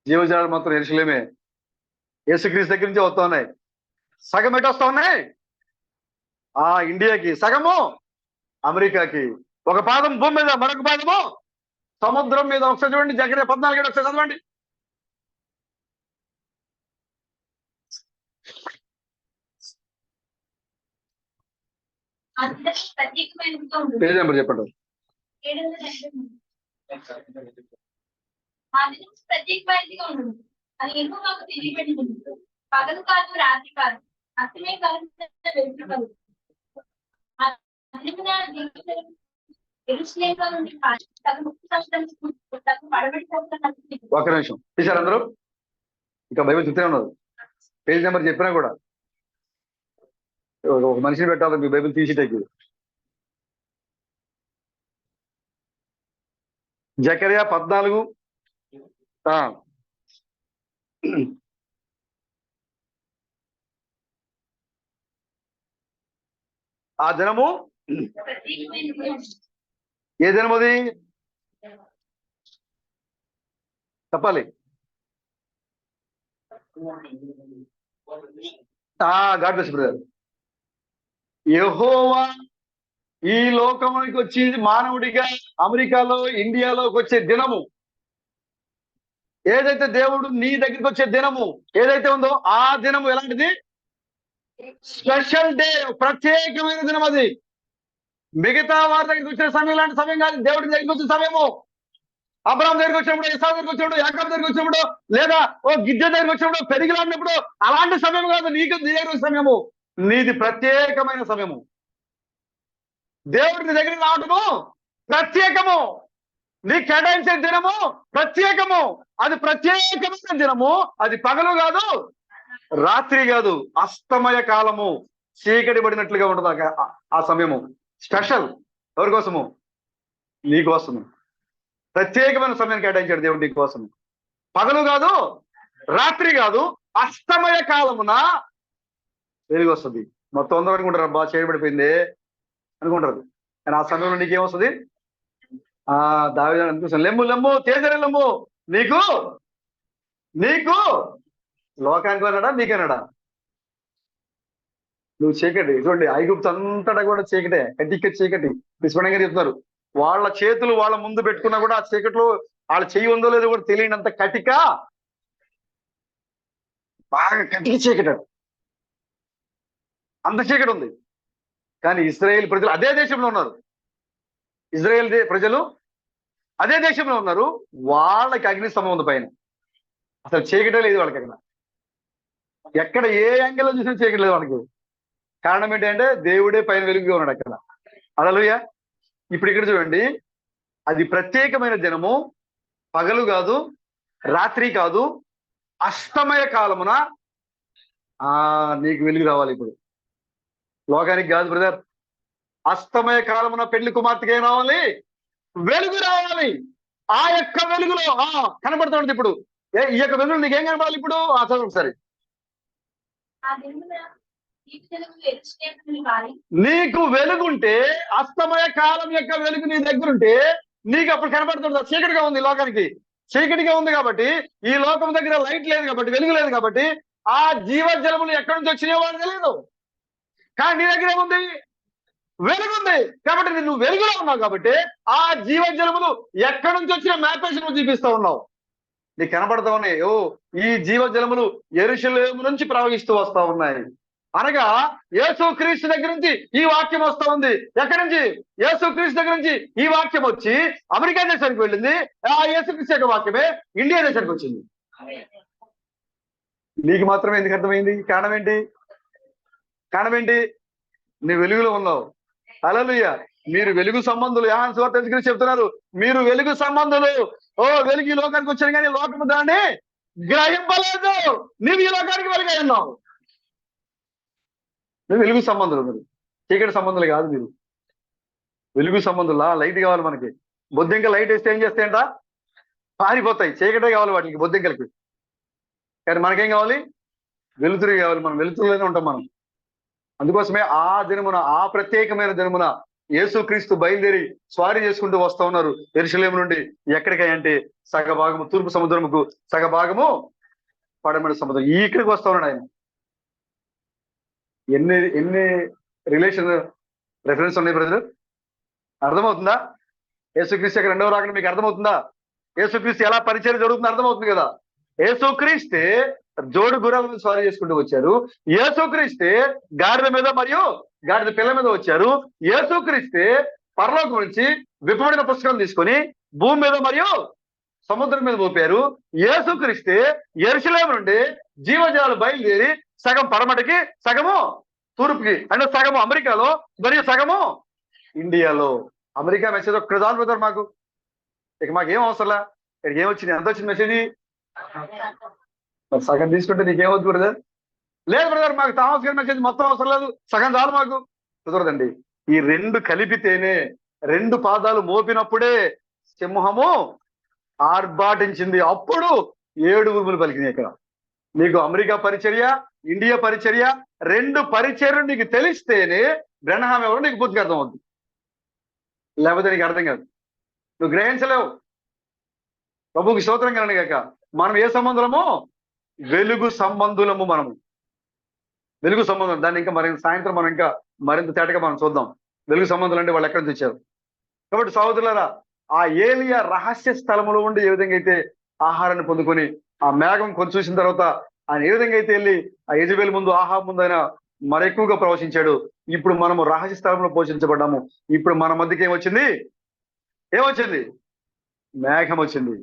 జీవజలాలు మాత్రం యెరూషలేమే, యేసుక్రీస్తు దగ్గర నుంచి వస్తా ఉన్నాయి. సగం ఎటు వస్తా ఉన్నాయి? ఇండియాకి, సగము అమెరికాకి, ఒక పాదం భూమి మీద, మరొక పాదము సముద్రం మీద. ఒకసారి చూడండి, జకర్యా 14:7 ఒకసారి చదవండి. పేజ్ నెంబర్ చెప్పండి. పగలు కాదు, రాత్రి కాదు, అసమే కాదు, ఒక నిమిషం తీశారు అందరూ. ఇంకా బైబిల్ చూస్తూనే ఉన్నారు. పేజ్ నెంబర్ చెప్పినా కూడా ఒక మనిషిని పెట్టాలి మీ బైబిల్ తీసేటకి. జకర్యా 14. ఆ దినము ఏ దినము అది చెప్పాలి. God bless brother. యెహోవా ఈ లోకానికి వచ్చి మానవుడిగా అమెరికాలో ఇండియాలోకి వచ్చే దినము, ఏదైతే దేవుడు నీ దగ్గరికి వచ్చే దినము ఏదైతే ఉందో ఆ దినము ఎలాంటిది? స్పెషల్ డే, ప్రత్యేకమైన దినం అది. మిగతా వారి దగ్గరికి వచ్చిన సమయం లాంటి సమయం కాదు. దేవుడి దగ్గరికి వచ్చిన సమయము అబ్రాహాం దగ్గరికి వచ్చినప్పుడు, ఇస్సాకు దగ్గరికి వచ్చినప్పుడు, యాకోబు దగ్గరికి వచ్చినప్పుడు, లేదా గిద్ద దగ్గరికి వచ్చినప్పుడు, పెరిగిలాడినప్పుడు అలాంటి సమయం కాదు. నీ దగ్గర వచ్చిన సమయము నీది ప్రత్యేకమైన సమయము. దేవుడి దగ్గరికి రావటము ప్రత్యేకము. నీ కేటాయించే దినము ప్రత్యేకము. అది ప్రత్యేకమైన దినము. అది పగలు కాదు, రాత్రి కాదు, అస్తమయ కాలము. చీకటి పడినట్లుగా ఉంటుంది ఆ సమయము. స్పెషల్. ఎవరి కోసము? నీ కోసము. ప్రత్యేకమైన సమయం కేటాయించాడు దేవుడు నీ కోసం. పగలు కాదు, రాత్రి కాదు, అస్తమయ కాలమున వెలుగు వస్తుంది. మొత్తం అందరూ అనుకుంటారు అబ్బా చేయబడిపోయింది అనుకుంటారు. కానీ ఆ సమయంలో నీకేమొస్తుంది? దావీదు అనిపిస్తుంది, లెమ్ము లెమ్ము తేజరే లెమ్ము, నీకు నీకు లోకానికి అన్నాడా నీకన్నాడా? నువ్వు చీకటి. చూడండి, ఐగుప్తు అంతటా కూడా చీకటే, కటిక చీకటి. విస్మరణంగా చెప్తున్నారు. వాళ్ళ చేతులు వాళ్ళ ముందు పెట్టుకున్నా కూడా ఆ చీకట్లో వాళ్ళ చెయ్యి ఉందో లేదో కూడా తెలియనంత కటిక, బాగా కటిక చీకటి. అంత చీకటి ఉంది. కానీ ఇశ్రాయేల్ ప్రజలు అదే దేశంలో ఉన్నారు. ఇజ్రాయేల్ ప్రజలు అదే దేశంలో ఉన్నారు. వాళ్ళకి అగ్నిస్తంభం ఉంది పైన. అసలు చీకటే లేదు వాళ్ళకి. ఎక్కడ ఏ యాంగిల్లో చూసినా చీకటి లేదు వాళ్ళకి. కారణం ఏంటంటే దేవుడే పైన వెలుగుగా ఉన్నాడు అక్కడ. హల్లెలూయా. ఇప్పుడు ఇక్కడ చూడండి, అది ప్రత్యేకమైన దినము. పగలు కాదు, రాత్రి కాదు, అస్తమయ కాలమున నీకు వెలుగు రావాలి. ఇప్పుడు లోకానికి కాదు బ్రదర్. అస్తమయ కాలమున పెళ్లి కుమార్తెకి ఏం రావాలి? వెలుగు రావాలి. ఆ యొక్క వెలుగులో కనబడుతుంది. ఇప్పుడు ఈ యొక్క వెలుగులో నీకేం కనబడాలి? ఇప్పుడు చదువు ఒకసారి. నీకు వెలుగుంటే, అస్తమయ కాలం యొక్క వెలుగు నీ దగ్గర ఉంటే నీకు అప్పుడు కనబడుతుంది. చీకటిగా ఉంది లోకానికి, చీకటిగా ఉంది కాబట్టి, ఈ లోకం దగ్గర లైట్ లేదు కాబట్టి, వెలుగు లేదు కాబట్టి, ఆ జీవజలములు ఎక్కడి నుంచి వచ్చినాయో వాళ్ళు తెలియదు. కానీ నీ దగ్గర ఏముంది? వెలుగుంది. కాబట్టి నువ్వు వెలుగులో ఉన్నావు కాబట్టి ఆ జీవజలములు ఎక్కడి నుంచి వచ్చిన మ్యాపేషన్ చూపిస్తా ఉన్నావు. నీకు కనబడతా ఉన్నాయి. ఈ జీవజలములు యెరూషలేము నుంచి ప్రవహిస్తూ వస్తా ఉన్నాయి. అనగా యేసుక్రీస్తు దగ్గర నుంచి ఈ వాక్యం వస్తా ఉంది. ఎక్కడి నుంచి? యేసుక్రీస్తు దగ్గర నుంచి ఈ వాక్యం వచ్చి అమెరికా దేశానికి వెళ్ళింది. ఆ యేసుక్రీస్తు యొక్క వాక్యమే ఇండియా దేశానికి వచ్చింది. నీకు మాత్రమే ఎందుకు అర్థమైంది? కారణం ఏంటి? కారణం ఏంటి? నీ వెలుగులో ఉన్నావు. హల్లెలూయా. మీరు వెలుగు సంబంధులు. యోహాను సువార్త ఎందుకు చెప్తున్నారు? మీరు వెలుగు సంబంధులు. వెలుగు ఈ లోకానికి వచ్చాను కానీ లోకము దాన్ని గ్రహింపలేదు. నీవు ఈ లోకానికి వెలుగై ఉన్నావు. నువ్వు వెలుగు సంబంధులు. మీరు చీకటి సంబంధులు కాదు. మీరు వెలుగు సంబంధులా. లైట్ కావాలి మనకి. బొద్దింక లైట్ వేస్తే ఏం చేస్తాయంట? పారిపోతాయి. చీకటే కావాలి వాటికి, బొద్దింకలకి. కానీ మనకేం కావాలి? వెలుతురు కావాలి. మనం వెలుతురులోనే ఉంటాం మనం. అందుకోసమే ఆ దినమున, ఆ ప్రత్యేకమైన దినమున యేసుక్రీస్తు బయలుదేరి స్వారీ చేసుకుంటూ వస్తా ఉన్నారు యెరూషలేము నుండి. ఎక్కడికంటే సగభాగము తూర్పు సముద్రముకు, సగభాగము పడమర సముద్రం. ఇక్కడికి వస్తా ఉన్నాడు ఆయన. ఎన్ని రిలేషన్ రెఫరెన్స్ ఉన్నాయి బ్రదర్? అర్థమవుతుందా? యేసుక్రీస్తు యొక్క రెండవ రాకడ మీకు అర్థమవుతుందా? యేసుక్రీస్తు ఎలా పరిచయం జరుగుతుందో అర్థమవుతుంది కదా. యేసుక్రీస్తే జోడు గుర్రాలను స్వారీ చేసుకుంటూ వచ్చారు. యేసుక్రీస్తే గాడిద మీద మరియు గాడిద పిల్ల మీద వచ్చారు. యేసుక్రీస్తే పరలోకం నుంచి విప్పబడిన పుస్తకం తీసుకొని భూమి మీద మరియు సముద్రం మీద మోపారు. యేసుక్రీస్తే యెరూషలేము నుండి జీవజలాలు బయలుదేరి సగం పడమటికి, సగము తూర్పుకి, అంటే సగము అమెరికాలో మరియు సగము ఇండియాలో. అమెరికా మెసేజ్ ఒక్కడ చాలు బ్రదర్ మాకు. ఇక మాకేం అవసరంలా. ఇక్కడికి ఏమొచ్చింది? ఎంత వచ్చింది మెసేజ్? సగం తీసుకుంటే నీకేమవుతుంది బ్రదర్? లేదు బ్రదర్, మాకు థామస్ గారి మెసేజ్ మొత్తం అవసరం లేదు, సగం చాలు మాకు. కుదరదండి. ఈ రెండు కలిపితేనే, రెండు పాదాలు మోపినప్పుడే సింహము ఆర్భాటించింది. అప్పుడు 7 ఉరుములు పలికినాయి. ఇక్కడ నీకు అమెరికా పరిచర్య, ఇండియా పరిచర్య, 2 పరిచర్యలు నీకు తెలిస్తేనే బ్రహ్మం ఎవరో నీకు పూర్తిగా అర్థం అవుతుంది. లేకపోతే నీకు అర్థం కాదు, నువ్వు గ్రహించలేవు. ప్రభుకి స్తోత్రం కలండి గాక. మనం ఏ సంబంధులము? వెలుగు సంబంధులము. మనము వెలుగు సంబంధం. దాన్ని ఇంకా మరి సాయంత్రం మనం ఇంకా మరింత తేటగా మనం చూద్దాం. వెలుగు సంబంధులు అంటే వాళ్ళు ఎక్కడి నుంచి వచ్చారు. కాబట్టి సహోదరులారా, ఆ ఏలియా రహస్య స్థలములో ఉండి ఏ విధంగా అయితే ఆహారాన్ని పొందుకొని ఆ మేఘం కొంచెం చూసిన తర్వాత ఆయన ఏ విధంగా అయితే వెళ్ళి ఆ యెజబెల్ ముందు, ఆహాబు ముందు ఆయన మరి ఎక్కువగా ప్రవశించాడు. ఇప్పుడు మనము రహస్య స్థలంలో పోషించబడ్డాము. ఇప్పుడు మన మధ్యకి ఏమొచ్చింది? మేఘం వచ్చింది.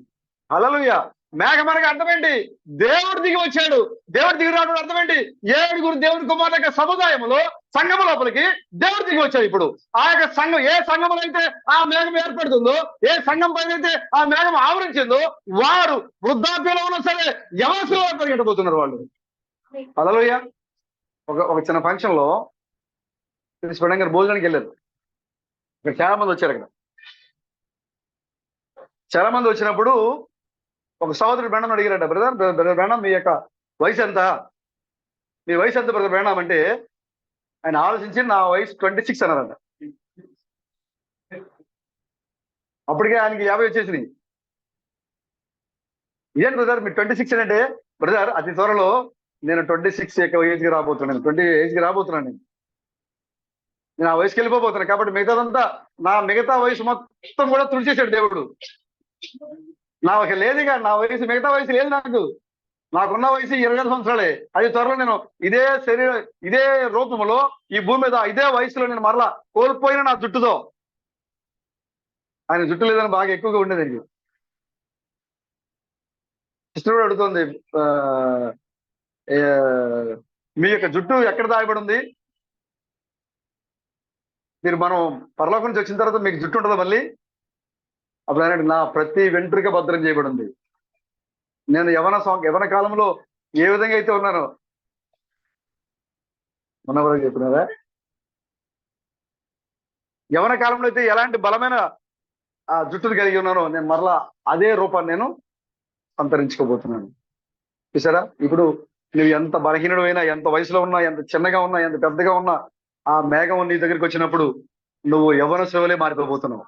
హల్లెలూయా. మేఘం అనగా అర్థం ఏంటి? దేవుడు దిగి వచ్చాడు. దేవుడు దిగి రావడం అర్థం ఏంటి? 7 దేవుడి కుమారుల యొక్క సముదాయములో, సంఘము లోపలికి దేవుడు దిగి వచ్చాడు. ఇప్పుడు ఆ యొక్క సంఘం, ఏ సంఘములో అయితే ఆ మేఘం ఏర్పడుతుందో, ఏ సంఘం పైన అయితే ఆ మేఘం ఆవరించిందో, వారు వృద్ధాప్యంలో ఉన్నా సరే యవనస్తులో పరిగెట్టబోతున్నారు వాళ్ళు. హల్లెలూయా. ఒక చిన్న ఫంక్షన్ లో స్వయంగా భోజనానికి వెళ్ళారు. ఇక్కడ చాలా మంది వచ్చారు. అక్కడ చాలా మంది వచ్చినప్పుడు ఒక సహోదరుడు బ్రహ్మం అడిగారట, బ్రదర్ బ్రహ్మం మీ యొక్క వయసు ఎంత? మీ వయసు ఎంత బ్రదర్ బ్రహ్మం అంటే ఆయన ఆలోచించి నా వయసు 26 అన్నారంట. అప్పటికే ఆయనకి 50 వచ్చేసినాయి. ఇదేంటి బ్రదర్ మీరు 26 అంటే? బ్రదర్ అతి త్వరలో నేను 26 ఏజ్కి రాబోతున్నాను, 20 ఏజ్కి రాబోతున్నాను. నేను ఆ వయసుకి వెళ్ళిపోతున్నాను. కాబట్టి మిగతాదంతా, నా మిగతా వయసు మొత్తం కూడా తుడిచేశాడు దేవుడు. నాకు లేదుగా, నా వయసు మిగతా వయసు లేదు. నాకున్న వయసు 25 సంవత్సరాలే. అది త్వరలో నేను ఇదే శరీరం, ఇదే రూపంలో ఈ భూమి మీద ఇదే వయసులో నేను మరలా కోల్పోయిన నా జుట్టుతో. ఆయన జుట్టు లేదని బాగా ఎక్కువగా ఉండేది. సిస్టర్ కూడా అడుగుతుంది, మీ యొక్క జుట్టు ఎక్కడ దాయబడి ఉంది? మనం పరలోకం నుంచి వచ్చిన తర్వాత మీకు జుట్టు ఉంటుందా మళ్ళీ? అప్పుడు ఆయన నా ప్రతి వెంట్రుక భద్రం చేయబడి ఉంది. నేను యవన కాలంలో ఏ విధంగా అయితే ఉన్నానో, ఉన్నవరకు చెప్తున్నారా? యవన కాలంలో అయితే ఎలాంటి బలమైన ఆ జుట్టును కలిగి ఉన్నానో, నేను మరలా అదే రూపాన్ని నేను సంతరించుకోబోతున్నాను. చూసారా? ఇప్పుడు నువ్వు ఎంత బలహీనుడు అయినా, ఎంత వయసులో ఉన్నా, ఎంత చిన్నగా ఉన్నా, ఎంత పెద్దగా ఉన్నా, ఆ మేఘం నీ దగ్గరికి వచ్చినప్పుడు నువ్వు యవ్వన సేవలే మారిపోబోతున్నావు.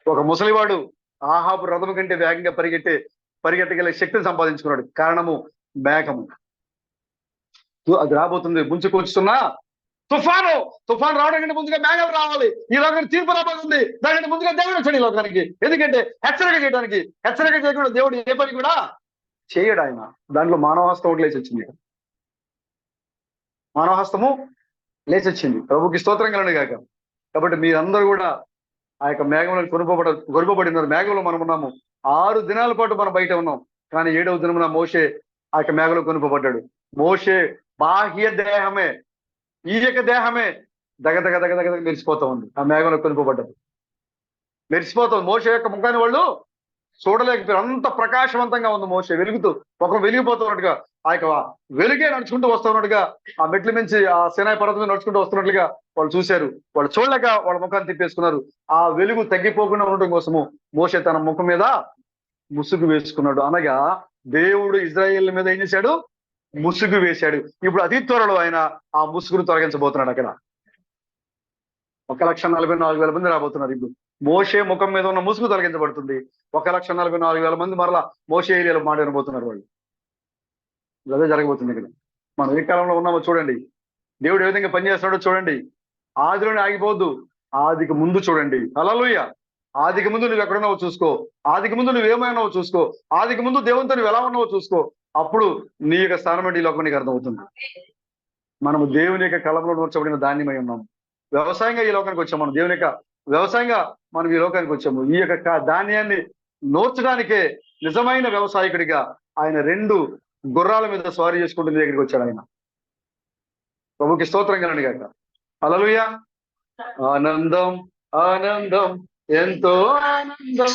ఒక ముసలివాడు ఆహాబు రథము కంటే వేగంగా పరిగెట్టగల శక్తిని సంపాదించుకున్నాడు. కారణము మేఘము. అది రాబోతుంది. ముంచుకొచ్చుతున్నా తుఫాను రావడం కంటే ముందుగా మేఘాలు రావాలి. ఈ లోకానికి తీర్పు రాబోతుంది. దానికంటే ముందుగా దేవుడు వచ్చాడు ఈ లోకానికి. ఎందుకంటే హెచ్చరిక చేయడానికి. హెచ్చరిక చేయకుండా దేవుడు ఏ పని కూడా చేయడు. ఆయన దాంట్లో మానవహస్తం ఒకటి లేచి వచ్చింది. మానవహస్తము లేచి వచ్చింది. ప్రభుకి స్తోత్రం కలండి గాక. కాబట్టి మీరందరూ కూడా ఆ యొక్క మేఘంలో కొనుపబడినారు. మేఘంలో మనం ఉన్నాము. 6 దినాల పాటు మనం బయట ఉన్నాం. కానీ 7వ దినమున మోషే ఆ యొక్క మేఘంలో కొనుపబడ్డాడు. మోషే బాహ్య దేహమే, ఈ యొక్క దేహమే దగదగ మెరిసిపోతా ఉంది. ఆ మేఘంలో కొనుపబడ్డది మెరిసిపోతుంది. మోషే యొక్క ముఖాన్ని వాళ్ళు చూడలేకపోయారు. అంత ప్రకాశవంతంగా ఉంది మోషే. ముఖం వెలిగిపోతున్నట్టుగా, ఆ యొక్క వెలుగే నడుచుకుంటూ వస్తున్నట్టుగా, ఆ మెట్ల నుంచి ఆ సినాయి పర్వతం మీద నడుచుకుంటూ వస్తున్నట్లుగా వాళ్ళు చూశారు. వాళ్ళు చూడలేక వాళ్ళ ముఖాన్ని తిప్పేసుకున్నారు. ఆ వెలుగు తగ్గిపోకుండా ఉండటం కోసము మోషే తన ముఖం మీద ముసుగు వేసుకున్నాడు. అనగా దేవుడు ఇజ్రాయేల్ మీద ఏం చేశాడు? ముసుగు వేశాడు. ఇప్పుడు అతి త్వరలో ఆయన ఆ ముసుగును తొలగించబోతున్నాడు. అక్కడ 1,44,000 మంది రాబోతున్నారు. ఇప్పుడు మోషే ముఖం మీద ఉన్న ముసుగు తొలగించబడుతుంది. 1,44,000 మంది మరలా మోషే ఏరియాలో మాట వినబోతున్నారు. వాళ్ళు అదే జరగబోతుంది. ఇక్కడ మనం ఏ కాలంలో ఉన్నామో చూడండి. దేవుడు ఏ విధంగా పనిచేస్తున్నాడో చూడండి. ఆదిలోనే ఆగిపోవద్దు, ఆదికి ముందు చూడండి. హల్లెలూయా. ఆదికి ముందు నువ్వు ఎక్కడున్నావో చూసుకో. ఆదికి ముందు నువ్వేమైనావో చూసుకో. ఆదికి ముందు దేవునితో నువ్వు ఎలా ఉన్నావో చూసుకో. అప్పుడు నీ యొక్క స్థానం ఏంటి ఈ లోకం నీకు అర్థమవుతుంది. మనము దేవుని యొక్క కలంలో నూర్చబడిన ధాన్యమై ఉన్నాము. వ్యవసాయంగా ఈ లోకానికి వచ్చాము. మనం దేవుని యొక్క వ్యవసాయంగా మనం ఈ లోకానికి వచ్చాము. ఈ యొక్క ధాన్యాన్ని నూర్చడానికే నిజమైన వ్యవసాయకుడిగా ఆయన 2 గుర్రాల మీద స్వారీ చేసుకుంటూ నీ దగ్గరికి వచ్చాడు. ఆయన ప్రభుకి స్తోత్రం కలండి గాక. హల్లెలూయా. ఆనందం ఆనందం ఎంతో ఆనందం.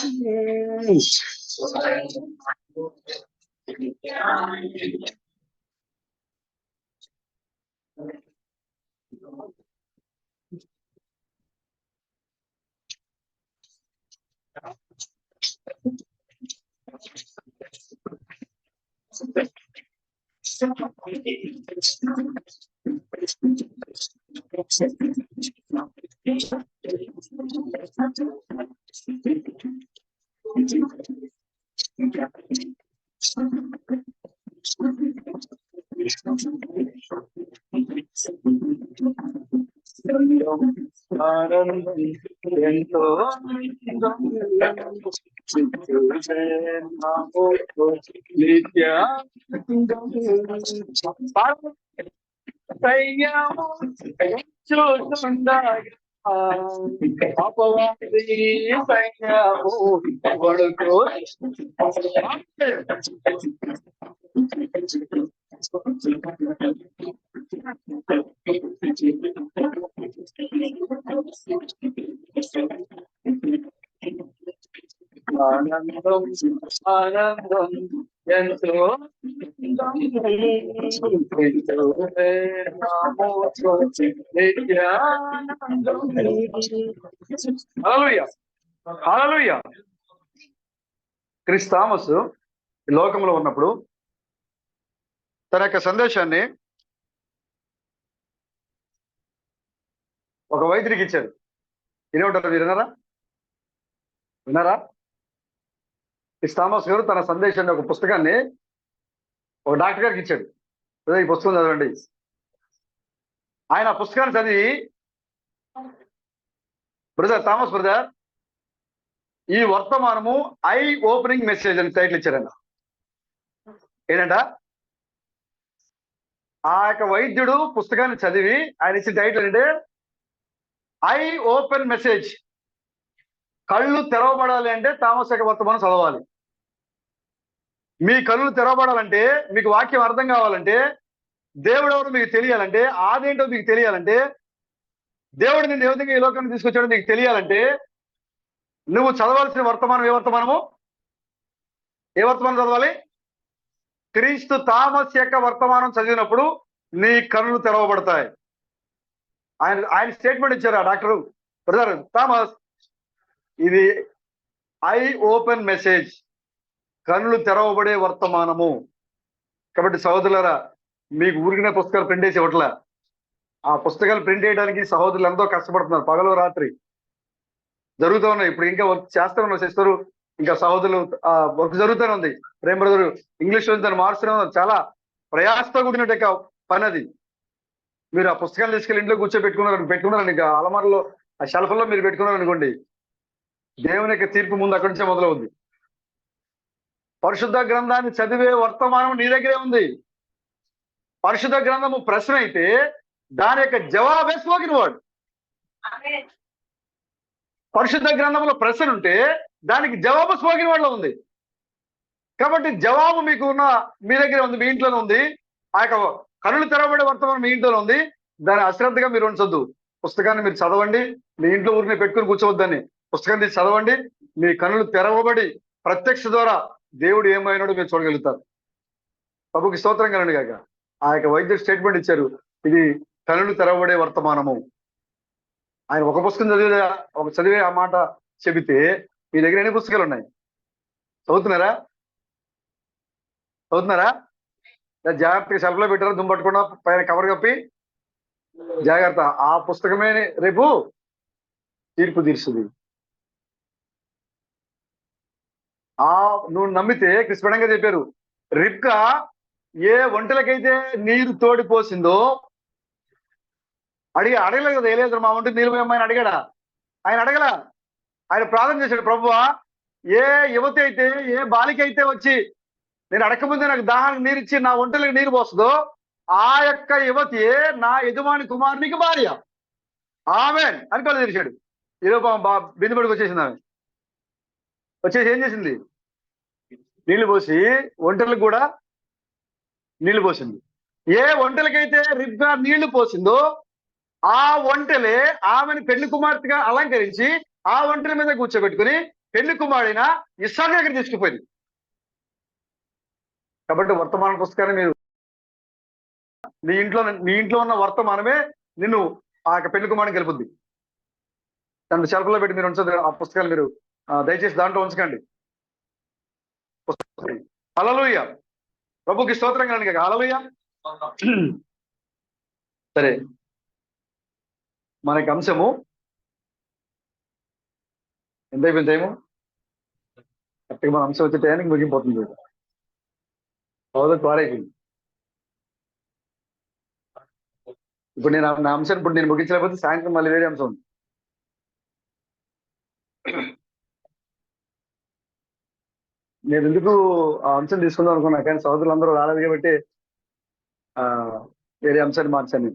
ఆనందం ఎంతో నిత్య చూస్తుండగా అపవాది సైన్యము పడుకో ఆనందం ఆనందం ఎంతో హల్లెలూయా హల్లెలూయా. క్రిస్ థామస్ లోకంలో ఉన్నప్పుడు తన యొక్క సందేశాన్ని ఒక వైద్యుడికి ఇచ్చాడు. వినేమంటారు, మీరు విన్నారా? క్రిస్ థామస్ గారు తన సందేశాన్ని, ఒక పుస్తకాన్ని ఒక డాక్టర్ గారికి ఇచ్చాడు. ఈ పుస్తకం చదవండి. ఆయన ఆ పుస్తకాన్ని చదివి, థామస్ బ్రదర్, ఈ వర్తమానము ఐ ఓపెనింగ్ మెసేజ్ అని టైటిల్ ఇచ్చారంట. ఏంటంట, ఆ యొక్క వైద్యుడు పుస్తకాన్ని చదివి ఆయన ఇచ్చిన టైటిల్ అంటే ఐ ఓపెన్ మెసేజ్. కళ్ళు తెరవబడాలి అంటే థామస్ యొక్క వర్తమానం చదవాలి. మీ కళ్ళు తెరవబడాలంటే, మీకు వాక్యం అర్థం కావాలంటే, దేవుడు ఎవరు మీకు తెలియాలంటే, ఆదేంటో మీకు తెలియాలంటే, దేవుడు నిన్ను ఏ విధంగా ఈ లోకాన్ని తీసుకొచ్చాడో నీకు తెలియాలంటే, నువ్వు చదవాల్సిన వర్తమానం ఏ వర్తమానము? ఏ వర్తమానం చదవాలి? క్రీస్తు థామస్ యొక్క వర్తమానం చదివినప్పుడు నీ కళ్ళు తెరవబడతాయి. ఆయన స్టేట్మెంట్ ఇచ్చారు ఆ డాక్టరు. బ్రదర్ థామస్, ఇది ఐ ఓపెన్ మెసేజ్, కళ్ళు తెరవబడే వర్తమానము. కాబట్టి సహోదరులారా, మీకు ఊరికినే పుస్తకాలు ప్రింట్ చేసి ఇవ్వట్లే. ఆ పుస్తకాలు ప్రింట్ చేయడానికి సహోదరులు ఎంతో కష్టపడుతున్నారు, పగలు రాత్రి జరుగుతూ ఉన్నాయి. ఇప్పుడు ఇంకా వర్క్ చేస్తూ ఉన్నారు సిస్టరు, ఇంకా సహోదరులు వర్క్ జరుగుతూనే ఉంది. ప్రేమ బ్రదరు ఇంగ్లీష్ లో దాన్ని మారుస్తూనే ఉన్నారు. చాలా ప్రయాసతో కూడినట్టు పని అది. మీరు ఆ పుస్తకాలు తీసుకెళ్ళి ఇంట్లో పెట్టుకున్నారని ఇంకా అలమారలో, ఆ షెల్ఫ్లో మీరు పెట్టుకున్నారనుకోండి, దేవుని యొక్క తీర్పు ముందు అక్కడి నుంచే మొదలవుద్ది. పరిశుద్ధ గ్రంథాన్ని చదివే వర్తమానం నీ దగ్గరే ఉంది. పరిశుద్ధ గ్రంథము ప్రశ్న అయితే దాని యొక్క జవాబే స్పోకెన్ వర్డ్. పరిశుద్ధ గ్రంథంలో ప్రశ్న ఉంటే దానికి జవాబు స్పోకెన్ వర్డ్ లో ఉంది. కాబట్టి జవాబు మీకు మీ దగ్గర ఉంది, మీ ఇంట్లోనే ఉంది. ఆ యొక్క కనులు తెరవబడే వర్తమానం మీ ఇంట్లోనే ఉంది. దాన్ని అశ్రద్ధగా మీరు ఉంచొద్దు. పుస్తకాన్ని మీరు చదవండి. మీ ఇంట్లో ఊరిని పెట్టుకుని కూర్చోవద్దని పుస్తకం తీసి చదవండి. మీ కనులు తెరవబడి ప్రత్యక్ష ద్వారా దేవుడు ఏమైనాడో మీరు చూడగలుగుతారు. ప్రభుకి స్తోత్రం కలండి కాక. ఆ యొక్క వైద్యుడు స్టేట్మెంట్ ఇచ్చారు, ఇది కనులు తెరవబడే వర్తమానము. ఆయన ఒక పుస్తకం చదివే ఆ మాట చెబితే మీ దగ్గర ఎన్ని పుస్తకాలు ఉన్నాయి? చదువుతున్నారా? జాగ్రత్తగా షెల్ఫ్లో పెట్టారా, దుమ్ము పైన కవర్ కప్పి జాగ్రత్త. ఆ పుస్తకమే రేపు తీర్పు తీరుస్తుంది. నువ్వు నమ్మితే కృష్ణంగా చెప్పారు, రిబ్కా ఏ ఒంటలకైతే నీరు తోడిపోసిందో అడగలేదు కదా. ఏలేదు మా ఒంటికి నీరు పోయమ్మని అడిగాడా? ఆయన అడగల. ఆయన ప్రార్థన చేశాడు, ప్రభువా, ఏ యువతి అయితే, ఏ బాలిక అయితే వచ్చి నేను అడగకముందే నాకు దాహానికి నీరు ఇచ్చి నా ఒంటలకు నీరు పోస్తుందో ఆ యొక్క యువతియే నా యజమాని కుమారునికి భార్య. ఆమెన్ అని కళ్ళు తెరిచాడు. ఈరోజు బిందుబడికి వచ్చేసింది. ఆమె వచ్చేసి ఏం చేసింది? నీళ్లు పోసి ఒంటలకు కూడా నీళ్లు పోసింది. ఏ ఒంటలకైతే రిబ్కా నీళ్లు పోసిందో ఆ ఒంటలే ఆమెను పెళ్లి కుమార్తెగా అలంకరించి ఆ ఒంటల మీద కూర్చోబెట్టుకుని పెళ్లి కుమారుడైన ఇస్సాకు దగ్గర తీసుకుపోయింది. కాబట్టి వర్తమాన పుస్తకాన్ని మీరు నీ ఇంట్లో ఉన్న వర్తమానమే నిన్ను ఆ యొక్క పెళ్లి కుమారుని గెలుపుద్ది. దాన్ని షెల్ఫ్లో పెట్టి మీరు ఉంచదు. ఆ పుస్తకాలు మీరు దయచేసి దాంట్లో ఉంచకండి. హల్లెలూయా. ప్రభుకి స్తోత్రం కలండి. హల్లెలూయా. సరే, మనకి అంశము ఎంత అయిపోయింది టైము? కరెక్ట్గా మన అంశం వచ్చే టైంకి ముగిపోతుంది. అవును, పారైపోయింది. ఇప్పుడు నేను నా అంశాన్ని ఇప్పుడు నేను ముగించలేకపోతే సాయంత్రం మళ్ళీ వేరే అంశం ఉంది. నేను ఎందుకు ఆ అంశం తీసుకుందాం అనుకున్నా, కానీ సోదరులందరూ రాలేదు కాబట్టి వేరే అంశాన్ని మార్చాను.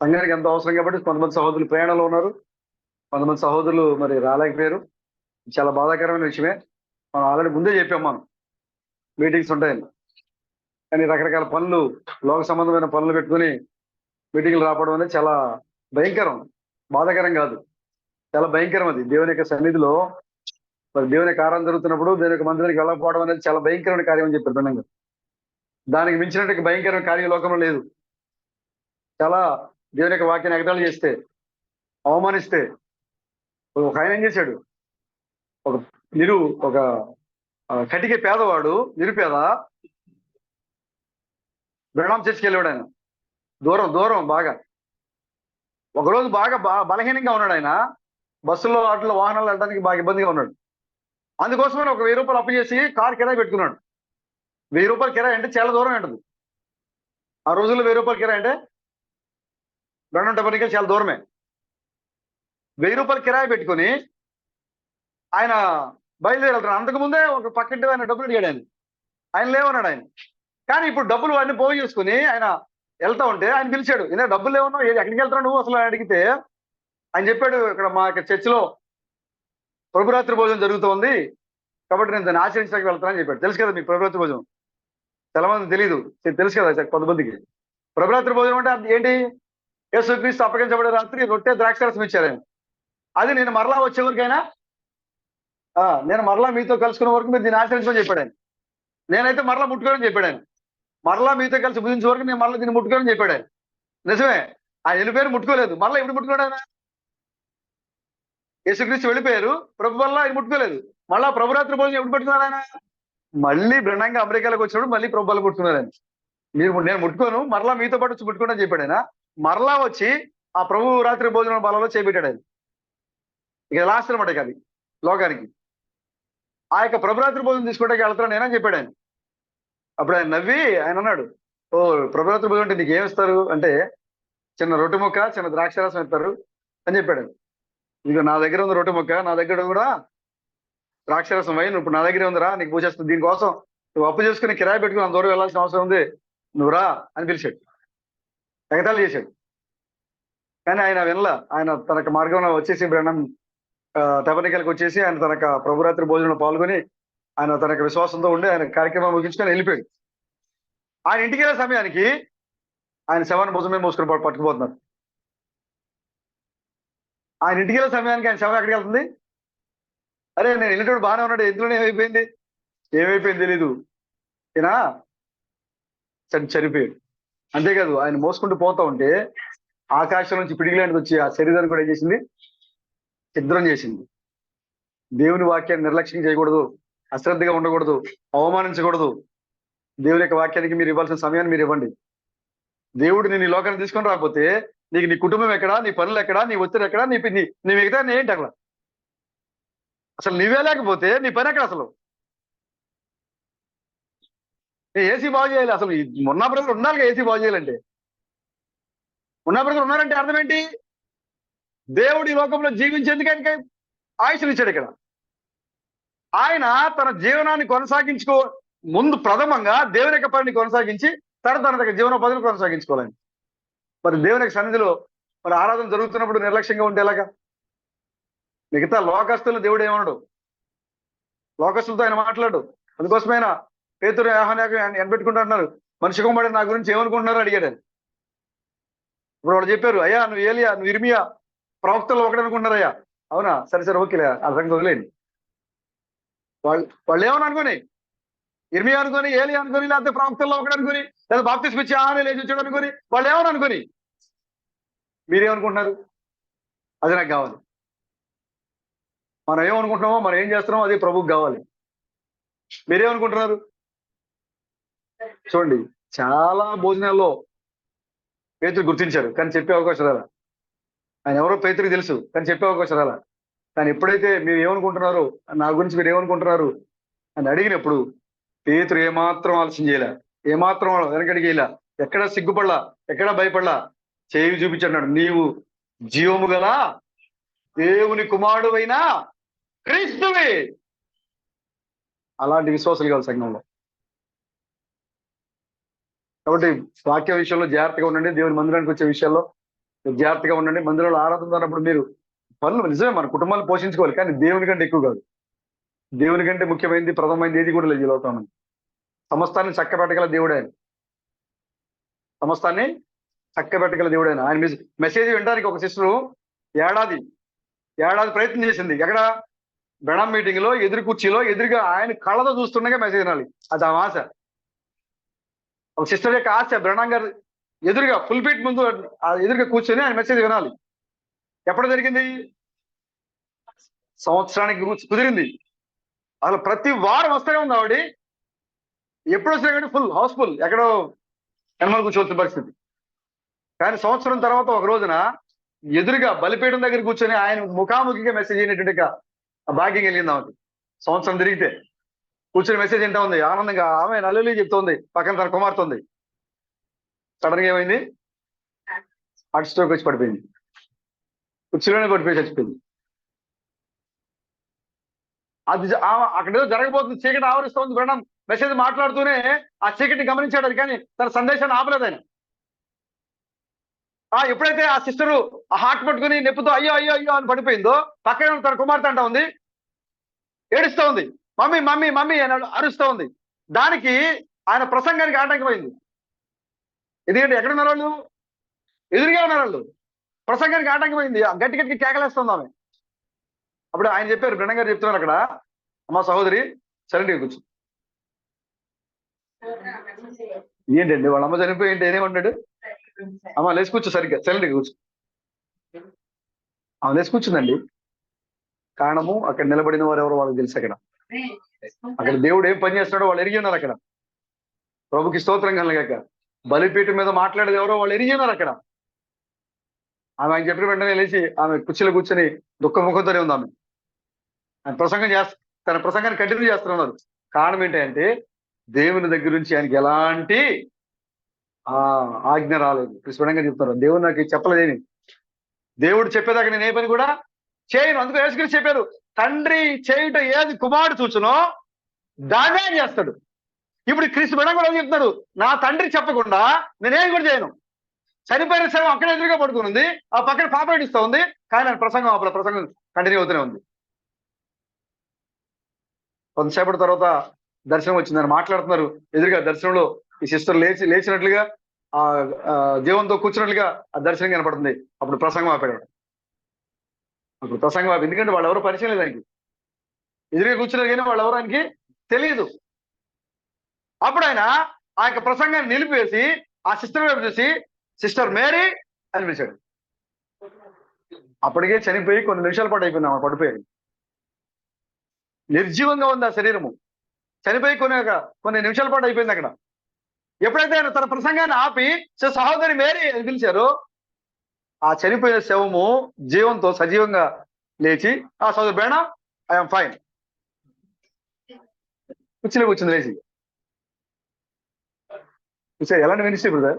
సంఘానికి ఎంతో అవసరం కాబట్టి కొంతమంది సహోదరులు ప్రయాణంలో ఉన్నారు, కొంతమంది సహోదరులు మరి రాలేకపోయారు. చాలా బాధాకరమైన విషయమే. మనం ఆల్రెడీ ముందే చెప్పాం, మనం మీటింగ్స్ ఉంటాయని. కానీ రకరకాల పనులు, లోక సంబంధమైన పనులు పెట్టుకుని మీటింగ్లు రావడం అనేది చాలా భయంకరం. బాధాకరం కాదు, చాలా భయంకరం. అది దేవుని యొక్క సన్నిధిలో మరి దేవుని యొక్క ఆరాధన జరుగుతున్నప్పుడు దేవుని యొక్క మందిరానికి వెళ్ళకపోవడం అనేది చాలా భయంకరమైన కార్యం అని చెప్పారు భిన్నంగా. దానికి మించినట్టు భయంకరమైన కార్యం లోకంలో లేదు. చాలా దేవుని యొక్క వాక్యాన్ని ఎగతాళి చేస్తే, అవమానిస్తే, ఒక ఆయన ఏం చేశాడు, ఒక కటికే పేదవాడు, నిరుపేద, బ్రహ్మాం చర్చికి వెళ్ళాడు. ఆయన దూరం బాగా. ఒకరోజు బాగా బలహీనంగా ఉన్నాడు. ఆయన బస్సుల్లో వాటిలో వాహనాలు వెళ్ళడానికి బాగా ఇబ్బందిగా ఉన్నాడు. అందుకోసమని ఒక 1000 రూపాయలు అప్పు చేసి కారు కిరాయి పెట్టుకున్నాడు. 1000 రూపాయలు కిరాయి అంటే చాలా దూరం ఉంటుంది. ఆ రోజుల్లో 1000 రూపాయలు కిరాయి అంటే బ్రహ్మం టెంపుల్కి చాలా దూరమే. 1000 రూపాయలు కిరాయి పెట్టుకుని ఆయన బయలుదేరి వెళ్తున్నాడు. అంతకుముందే ఒక పక్కింటి ఆయన డబ్బులు అడిగాడు. ఆయన లేవన్నాడు. ఆయన కానీ ఇప్పుడు డబ్బులు అన్ని పోగు చేసుకుని ఆయన వెళ్తా ఉంటే ఆయన పిలిచాడు. ఇలా డబ్బులు లేవన్నావు, ఎక్కడికి వెళ్తున్నావు నువ్వు అసలు అడిగితే ఆయన చెప్పాడు, ఇక్కడ మా చర్చిలో ప్రభురాత్రి భోజనం జరుగుతోంది కాబట్టి నేను దాన్ని ఆచరించడానికి వెళ్తానని చెప్పాడు. తెలుసు కదా మీకు ప్రభురాత్రి భోజనం? చాలా మంది తెలియదు, తెలుసు కదా కొంతమందికి. ప్రభురాత్రి భోజనం అంటే ఏంటి? యేసుక్రీస్తు అప్పగించబడే రాత్రి రొట్టె ద్రాక్షారసం ఇచ్చారు ఆయన. అది నేను మరలా వచ్చే వరకైనా, నేను మరలా మీతో కలుసుకునే వరకు మీరు దీన్ని ఆచరించమని చెప్పాడు ఆయన. నేనైతే మరలా ముట్టుకోనని చెప్పాడు ఆయన. మరలా మీతో కలిసి భుజించే వరకు నేను మరలా దీన్ని ముట్టుకోనని చెప్పాడు ఆయన. నిజమే, ఆయన వెళ్ళిపోయారు, ముట్టుకోలేదు. మరలా ఎప్పుడు ముట్టుకున్నాడు ఆయన? యేసుక్రీస్తు వెళ్ళిపోయారు, ప్రభు వల్ల ఆయన ముట్టుకోలేదు. మళ్ళా ప్రభురాత్రి భోజనం ఎప్పుడు పెట్టుకున్నారు ఆయన? మళ్ళీ భిన్నంగా అమెరికాలోకి వచ్చినప్పుడు మళ్ళీ ప్రభు వల్ల ముట్టుకున్నారు ఆయన. నేను ముట్టుకోను, మరలా మీతో పాటు వచ్చి ముట్టుకోనని చెప్పాడు ఆయన. మరలా వచ్చి ఆ ప్రభు రాత్రి భోజనం బలలో చేపెట్టాడు ఆయన. ఇక లాస్ట్ అనమాట అది లోకానికి. ఆ యొక్క ప్రభురాత్రి భోజనం తీసుకోవడానికి వెళ్తాను నేనని చెప్పాడు ఆయన. అప్పుడు ఆయన నవ్వి ఆయన అన్నాడు, ఓ ప్రభురాత్రి భోజనం అంటే నీకు ఏమిస్తారు అంటే, చిన్న రొట్టె ముక్క, చిన్న ద్రాక్షారసం ఇస్తారు అని చెప్పాడు. ఇక నా దగ్గర ఉంది రొట్టె ముక్క, నా దగ్గర కూడా ద్రాక్షారసం వైన్ ఇప్పుడు నా దగ్గరే ఉందిరా, నీకు పూజేస్తుంది. దీనికోసం నువ్వు అప్పు చేసుకుని కిరాయి పెట్టుకుని అంత దూరం వెళ్ళాల్సిన అవసరం ఉంది, నువ్వు రా అని పిలిచాడు. ఎగతాళి చేశాడు. కానీ ఆయన వినలా. ఆయన తనకు మార్గంలో వచ్చేసి బ్రహ్మం టెబర్నకల్కి వచ్చేసి ఆయన తనకు ప్రభురాత్రి భోజనంలో పాల్గొని ఆయన తనకు విశ్వాసంతో ఉండి ఆయన కార్యక్రమం ముగించుకొని వెళ్ళిపోయాడు. ఆయన ఇంటికి వెళ్ళే సమయానికి ఆయన శవాన్ని భుజం మీద మోసుకుని పట్టుకుపోతున్నారు. ఆయన ఇంటికి వెళ్ళే సమయానికి ఆయన శవం ఎక్కడికి వెళ్తుంది? అరే నేను వెళ్ళేటప్పుడు బాగానే ఉన్నాడు, ఎందులోనే ఏమైపోయింది తెలీదు, ఈయన చనిపోయాడు. అంతేకాదు, ఆయన మోసుకుంటూ పోతా ఉంటే ఆకాశం నుంచి పిడిగిలాంటిది వచ్చి ఆ శరీరాన్ని కూడా ఏం చేసింది? ఛిద్రం చేసింది. దేవుని వాక్యాన్ని నిర్లక్ష్యం చేయకూడదు, అశ్రద్ధగా ఉండకూడదు, అవమానించకూడదు. దేవుని యొక్క వాక్యానికి మీరు ఇవ్వాల్సిన సమయాన్ని మీరు ఇవ్వండి. దేవుడు నేను ఈ లోకాన్ని తీసుకొని రాకపోతే నీకు నీ కుటుంబం ఎక్కడా, నీ పనులు ఎక్కడా, నీ ఒత్తిడి ఎక్కడా, నీ మిగతా ఏంటి అక్కడ? అసలు నీవే లేకపోతే నీ పని ఎక్కడ? అసలు ఏసీ బాగు చేయాలి. అసలు ఉన్న బ్రదర్ ఉండాలి ఏసీ బాగు చేయాలంటే. ఉన్న బ్రదర్ ఉన్నారంటే అర్థం ఏంటి? దేవుడు ఈ లోకంలో జీవించేందుకు ఆయనకి ఆయుష్నిచ్చాడు. ఇక్కడ ఆయన తన జీవనాన్ని కొనసాగించుకో ముందు ప్రథమంగా దేవుని యొక్క పనిని కొనసాగించి తన జీవనోపాధిని కొనసాగించుకోవాలని. మరి దేవుని యొక్క సన్నిధిలో మరి ఆరాధన జరుగుతున్నప్పుడు నిర్లక్ష్యంగా ఉంటే ఎలాగా? మిగతా లోకస్తులు దేవుడు ఏమన్నాడు? లోకస్తులతో ఆయన మాట్లాడు. అందుకోసమైనా పేతురు యోహాను ఎనబెట్టుకుంటున్నారు. మనిషి కుమారుడు నా గురించి ఏమనుకుంటున్నారు అడిగాడు. ఇప్పుడు వాళ్ళు చెప్పారు, అయ్యా నువ్వు ఏలియా, నువ్వు ఇర్మియా ప్రవక్తలు ఒకటి అనుకుంటున్నారయ్యా. అవునా, సరే ఓకేలే, అర్థం వదిలేండి. వాళ్ళు ఏమని అనుకుని, ఇర్మియా అనుకుని, ఏలియా అనుకుని, లేకపోతే ప్రవక్తల్లో ఒకటి అనుకుని, లేదా బాప్తిస్మ ఇచ్చి ఆనే లేచి వచ్చాడు అనుకుని, వాళ్ళు ఏమని అనుకుని, మీరేమనుకుంటున్నారు? అది నాకు కావాలి. మనం ఏమనుకుంటున్నామో, మనం ఏం చేస్తున్నామో అది ప్రభువుకి కావాలి. మీరేమనుకుంటున్నారు? చూడండి, చాలా భోజనాల్లో పేతురు గుర్తించారు, కానీ చెప్పే అవకాశం రాలా. ఆయన ఎవరో పేతురికి తెలుసు, కానీ చెప్పే అవకాశం రాలా. కానీ ఎప్పుడైతే మీరు ఏమనుకుంటున్నారు, నా గురించి మీరు ఏమనుకుంటున్నారు అని అడిగినప్పుడు పేతురు ఏమాత్రం ఆలస్యం చేయలే, ఏమాత్రం వెనకడిగేలా, ఎక్కడ సిగ్గుపడలా, ఎక్కడ భయపడలా, చేయి చూపించాడు. నీవు జీవము గల దేవుని కుమారుడైనా క్రీస్తువే. అలాంటి విశ్వాసాలు కావాలి సంఘంలో. కాబట్టి వాక్య విషయంలో జాగ్రత్తగా ఉండండి. దేవుని మందిరానికి వచ్చే విషయాల్లో జాగ్రత్తగా ఉండండి. మందిరంలో ఆరాధన ఉన్నప్పుడు మీరు పనులు నిజమే, మన కుటుంబాన్ని పోషించుకోవాలి, కానీ దేవుని కంటే ఎక్కువ కాదు. దేవుని కంటే ముఖ్యమైనది, ప్రథమైనది ఏది కూడా లేదు ఈ లోకంలో. సమస్తాన్ని చక్కబెట్టగల దేవుడు ఆయన. సమస్తాన్ని చక్కబెట్టగల దేవుడు ఆయన. ఆయన మెసేజ్ వినడానికి ఒక సిస్టరు ఏడాది ప్రయత్నం చేసింది. ఎక్కడ? బెణం మీటింగ్ లో ఎదురు కుర్చీలో ఎదురుగా ఆయన కళ్ళతో చూస్తుండగా మెసేజ్ వినాలి. అది ఆ ఆశ. ఒక సిస్టర్ యొక్క ఆశ, బ్రహ్నాం గారు ఎదురుగా ఫుల్పీట్ ముందు ఎదురుగా కూర్చొని ఆయన మెసేజ్ వినాలి. ఎప్పుడు జరిగింది? సంవత్సరానికి కుదిరింది. అసలు ప్రతి వారం వస్తూనే ఉంది ఆవిడ. ఎప్పుడు వస్తే కానీ ఫుల్ హౌస్ఫుల్, ఎక్కడో ఎనమల కూర్చోవలసిన పరిస్థితి. కానీ సంవత్సరం తర్వాత ఒక రోజున ఎదురుగా బలిపీఠం దగ్గర కూర్చొని ఆయన ముఖాముఖిగా మెసేజ్ అయినటువంటి భాగ్యం కలిగింది ఆమెకి. సంవత్సరం తిరిగితే కూర్చొని మెసేజ్ వింటా ఉంది ఆనందంగా. ఆమె నల్లులి చెప్తోంది, పక్కన తన కుమార్తె ఉంది. సడన్ గా ఏమైంది? హార్ట్ స్ట్రోక్ వచ్చి పడిపోయింది. కుర్చీలోనే పడిపోయి చచ్చిపోయింది. అది అక్కడ ఏదో జరగబోతుంది, చీకటి ఆవరిస్తోంది. బ్రహ్మం మెసేజ్ మాట్లాడుతూనే ఆ చీకటిని గమనించాడు. అది కానీ తన సందేశాన్ని ఆపలేదు ఆయన. ఎప్పుడైతే ఆ సిస్టరు ఆ హార్ట్ పట్టుకుని నెప్పుతో అయ్యో అయ్యో అయ్యో అని పడిపోయిందో, పక్కన తన కుమార్తె అంటా ఉంది, ఏడుస్తూ ఉంది, మమ్మీ మమ్మీ మమ్మీ అని అరుస్తూ ఉంది. దానికి ఆయన ప్రసంగానికి ఆటంకమైంది. ఎందుకంటే ఎక్కడ ఉన్నారు వాళ్ళు? ఎదురుగా ఉన్నారు వాళ్ళు. ప్రసంగానికి ఆటంకమైంది. గట్టి గట్టి కేకలేస్తుంది ఆమె. అప్పుడు ఆయన చెప్పారు, బ్రహ్మం గారు చెప్తున్నారు అక్కడ, అమ్మ సహోదరి సైలెంట్గా కూర్చో. ఏంటండి వాళ్ళ అమ్మ చనిపోయి ఏంటి ఏనేమంటాడు? అమ్మ లేచి కూర్చో, సరిగ్గా సైలెంట్గా కూర్చో. ఆమె లేచి కూర్చుందండి. కారణము అక్కడ నిలబడిన వారు ఎవరో వాళ్ళకి తెలుసు. అక్కడ దేవుడు ఏం పని చేస్తున్నాడో వాళ్ళు ఎరిగి ఉన్నారు. అక్కడ ప్రభుకి స్తోత్రం కలగాక బలిపీఠం మీద మాట్లాడేది ఎవరో వాళ్ళు ఎరిగి ఉన్నారు. అక్కడ ఆమె ఆయన చెప్పిన వెంటనే లేచి ఆమె కుర్చీలో కూర్చొని దుఃఖ ముఖంతోనే ఉంది ఆమె. ఆయన ప్రసంగం తన ప్రసంగాన్ని కంటిన్యూ చేస్తున్నారు. కారణం ఏంటంటే దేవుని దగ్గర నుంచి ఆయనకి ఎలాంటి ఆజ్ఞ రాలేదు. స్పష్టంగా చెప్తున్నారు, దేవుడు నాకు చెప్పలేదేమి, దేవుడు చెప్పేదాకా నేను ఏ పని కూడా చేయను. అందుకు యేసుక్రీస్తు చెప్పారు, తండ్రి చేయుట ఏది కుమారుడు చూచునో దాన్నే ఆయన చేస్తాడు. ఇప్పుడు క్రీస్తు బిడ్డ కూడా చెప్తున్నాడు, నా తండ్రి చెప్పకుండా నేనేం కూడా చేయను. చనిపోయిన సేవ అక్కడ ఎదురుగా పడుకుని ఉంది, ఆ పక్కన పాప ఏడుస్తూ ఉంది, కానీ ఆయన ప్రసంగం కంటిన్యూ అవుతూనే ఉంది. కొంతసేపటి తర్వాత దర్శనం వచ్చింది. ఆయన మాట్లాడుతున్నారు ఎదురుగా. దర్శనంలో ఈ సిస్టర్ లేచినట్లుగా ఆ జీవంతో కూర్చున్నట్లుగా ఆ దర్శనం కనపడుతుంది. అప్పుడు ప్రసంగం ఆపాడు. ఎందుకంటే వాళ్ళు ఎవరో పరిచయం లేదు ఆయనకి. ఎదురుగా కూర్చున్నారు కానీ వాళ్ళు ఎవరు ఆయనకి తెలియదు. అప్పుడు ఆయన ఆ యొక్క ప్రసంగాన్ని నిలిపేసి ఆ సిస్టర్ వైపు చూసి, సిస్టర్ మేరీ అని పిలిచాడు. అప్పటికే చనిపోయి కొన్ని నిమిషాల పాటు అయిపోయింది ఆమె పడిపోయాడు. నిర్జీవంగా ఉంది ఆ శరీరము. చనిపోయి కొన్ని నిమిషాల పాటు అయిపోయింది అక్కడ. ఎప్పుడైతే ఆయన తన ప్రసంగాన్ని ఆపి సహోదరి మేరీ అని పిలిచారో, ఆ చనిపోయిన శవము జీవంతో సజీవంగా లేచి, ఆ సహోదరి బేణ ఐఎమ్ ఫైన్, కుర్చీలో కూర్చుంది లేచి. చూసా ఎలాంటి మినిస్ట్రీ బ్రదర్,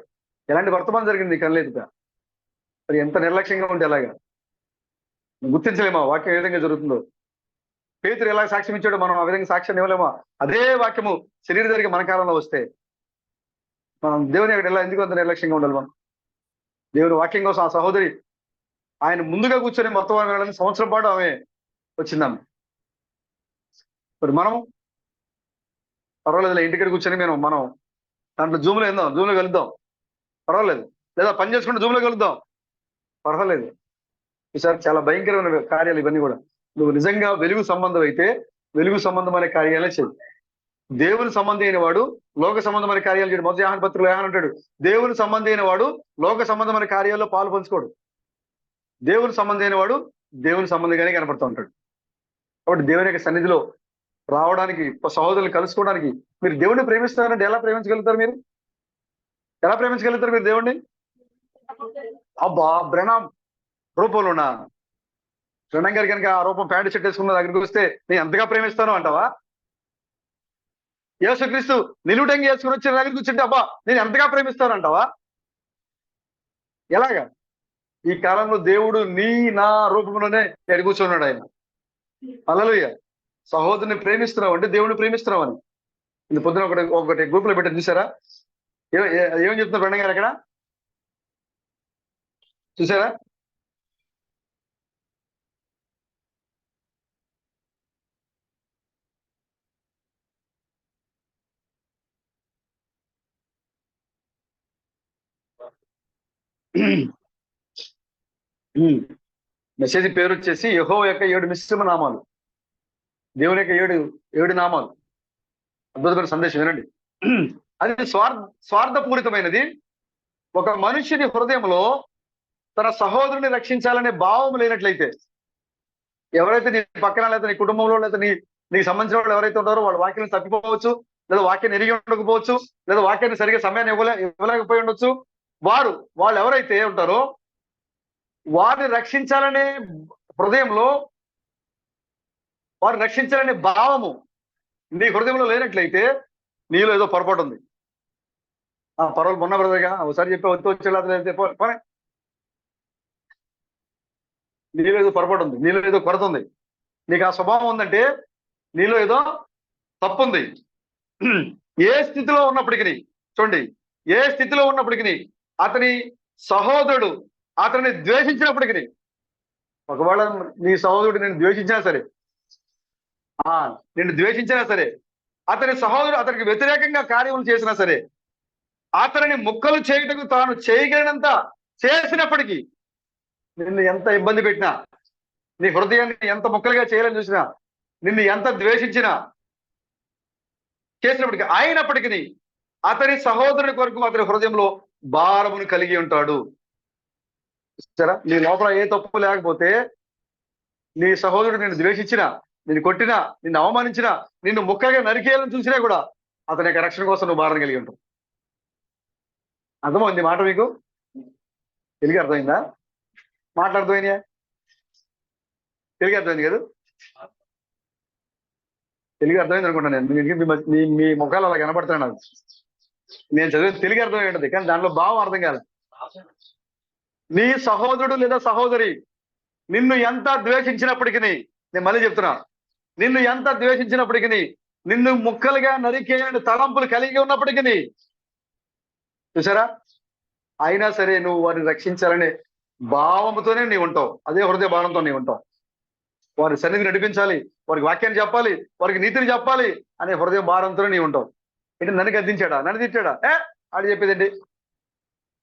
ఎలాంటి వర్తమానం జరిగింది కనలేదుగా. మరి ఎంత నిర్లక్ష్యంగా ఉంటే ఎలాగా గుర్తించలేమా వాక్యం ఏ విధంగా జరుగుతుందో? పేతురు ఎలా సాక్ష్యం ఇచ్చాడో మనం ఆ విధంగా సాక్ష్యాన్ని ఇవ్వలేమా? అదే వాక్యము శరీర జరిగి మన కాలంలో వస్తే మనం దేవుని అక్కడ ఎలా ఎందుకు అంత నిర్లక్ష్యంగా ఉండాలి? మనం దేవుని వాక్యం కోసం ఆ సహోదరి ఆయన ముందుగా కూర్చొని మొత్తం వెళ్ళాలని సంవత్సరం పాటు ఆమె వచ్చిందామె. మరి మనం పర్వాలేదు, ఇంటికి కూర్చొని మనం దాంట్లో జూమ్లో కలుద్దాం, పర్వాలేదు. లేదా పని చేసుకుంటే జూమ్లో కలుద్దాం, పర్వాలేదు. ఈసారి చాలా భయంకరమైన కార్యాలు ఇవన్నీ కూడా. నువ్వు నిజంగా వెలుగు సంబంధం అయితే వెలుగు సంబంధమైన కార్యాలే చేయి. దేవుని సంబంధి అయిన వాడు లోక సంబంధమైన కార్యాలు చేయడు. మొదటి యోహాను పత్రికలో యోహాను అంటాడు, దేవుని సంబంధి అయిన వాడు లోక సంబంధమైన కార్యాల్లో పాలు పంచుకోడు. దేవుని సంబంధి అయిన వాడు దేవుని సంబంధిగానే కనపడుతూ ఉంటాడు. కాబట్టి దేవుని యొక్క సన్నిధిలో రావడానికి, సహోదరులు కలుసుకోవడానికి. మీరు దేవుడిని ప్రేమిస్తారంటే ఎలా ప్రేమించగలుగుతారు? మీరు ఎలా ప్రేమించగలుగుతారు మీరు దేవుడిని? అబ్బా, బ్రహ్మ రూపంలోనా? బ్రహ్మ గారి కనుక ఆ రూపం ప్యాంటు షర్ట్ వేసుకున్న దగ్గరికి వస్తే నేను ఎంతగా ప్రేమిస్తాను అంటావా? యేసుక్రీస్తు నిలువుటంగి వేసుకుని వచ్చిన దగ్గరికి కూర్చుంటే అబ్బా నేను ఎంతగా ప్రేమిస్తాను అంటావా? ఎలాగా? ఈ కాలంలో దేవుడు నీ నా రూపంలోనే ఎడి కూర్చున్నాడు ఆయన. హల్లెలూయా. సహోదరుని ప్రేమిస్తున్నావు అంటే దేవుడిని ప్రేమిస్తున్నావు అని. ఇది పొద్దున ఒకటి గ్రూప్ లో పెట్టారు చూసారా? ఏమని చెప్తున్నారు బ్రహ్మ గారు అక్కడ? చూసారా? మెసేజ్ పేరు వచ్చేసి యెహోవా యొక్క 7 మిశ్రమ నామాలు. దేవుని యొక్క ఏడు నామాలు. అద్భుతమైన సందేశం వినండి. అది స్వార్థపూరితమైనది. ఒక మనుష్యుని హృదయంలో తన సహోదరుని రక్షించాలనే భావం లేనట్లయితే, ఎవరైతే నీ పక్కన లేదా నీ కుటుంబంలో లేదా నీకు సంబంధించిన వాళ్ళు ఎవరైతే ఉంటారో వాళ్ళు వాక్యాన్ని తప్పిపోవచ్చు, లేదా వాక్యాన్ని ఎరిగి ఉండకపోవచ్చు, లేదా వాక్యాన్ని సరిగ్గా సమయాన్ని ఇవ్వలేకపోయి ఉండొచ్చు. వాళ్ళు ఎవరైతే ఉంటారో వారిని రక్షించాలనే హృదయంలో, వారిని రక్షించాలనే భావము నీ హృదయంలో లేనట్లయితే నీలో ఏదో పొరపాటు ఉంది. పర్వాలేదు మొన్న బ్రదర్గా ఒకసారి చెప్పి వచ్చేలా నీలో ఏదో పొరపాటు ఉంది, నీలో ఏదో కొరత ఉంది. నీకు ఆ స్వభావం ఉందంటే నీలో ఏదో తప్పు ఉంది. ఏ స్థితిలో ఉన్నప్పటికీ చూడండి, ఏ స్థితిలో ఉన్నప్పటికీ అతని సహోదరుడు అతన్ని ద్వేషించినప్పటికీ, ఒకవేళ నీ సహోదరుడు నిన్ను ద్వేషించినా సరే, నిన్ను ద్వేషించినా సరే, అతని సహోదరుడు అతనికి వ్యతిరేకంగా కార్యములు చేసినా సరే, అతనిని ముక్కలు చేయటకు తాను చేయగలిగినంత చేసినప్పటికీ, నిన్ను ఎంత ఇబ్బంది పెట్టినా, నీ హృదయాన్ని ఎంత ముక్కలుగా చేయాలని చూసినా, నిన్ను ఎంత ద్వేషించినా చేసినప్పటికీ, అయినప్పటికీ అతని సహోదరుని కొరకు అతని హృదయంలో భారమును కలిగి ఉంటాడు. సరే, నీ లోపల ఏ తప్పు లేకపోతే నీ సహోదరుడు నిన్ను ద్వేషించినా, నిన్ను కొట్టినా, నిన్ను అవమానించినా, నిన్ను ముక్కగా నరికేయాలని చూసినా కూడా అతని యొక్క రక్షణ కోసం నువ్వు భారం కలిగి ఉంటావు. అర్థమైంది మాట మీకు? తెలుగు అర్థమైందా? మాట్లాడుతోయినా తెలుగు అర్థమైంది కదా? తెలుగు అర్థమైంది అనుకుంటాను నేను. మీ ముఖాలు అలా కనబడుతున్నాను నాకు. నేను చదివిన తెలుగు అర్థమై ఉంటుంది, కానీ దాంట్లో భావం అర్థం కాదు. నీ సహోదరుడు లేదా సహోదరి నిన్ను ఎంత ద్వేషించినప్పటికీ, నేను మళ్ళీ చెప్తున్నా, నిన్ను ఎంత ద్వేషించినప్పటికీ, నిన్ను ముక్కలుగా నరికేయని తలంపులు కలిగి ఉన్నప్పటికీ, చూసారా, అయినా సరే నువ్వు వారిని రక్షించాలనే భావంతోనే నీవు ఉంటావు. అదే హృదయ భావంతో నీవు ఉంటావు. వారి సన్నిధిని నడిపించాలి, వారికి వాక్యాన్ని చెప్పాలి, వారికి నీతిని చెప్పాలి అనే హృదయ భారంతోనే నీవు ఉంటావు. ఏంటి, నన్ను గద్దించాడా, నన్ను తిట్టాడా, ఆడు చెప్పేదండి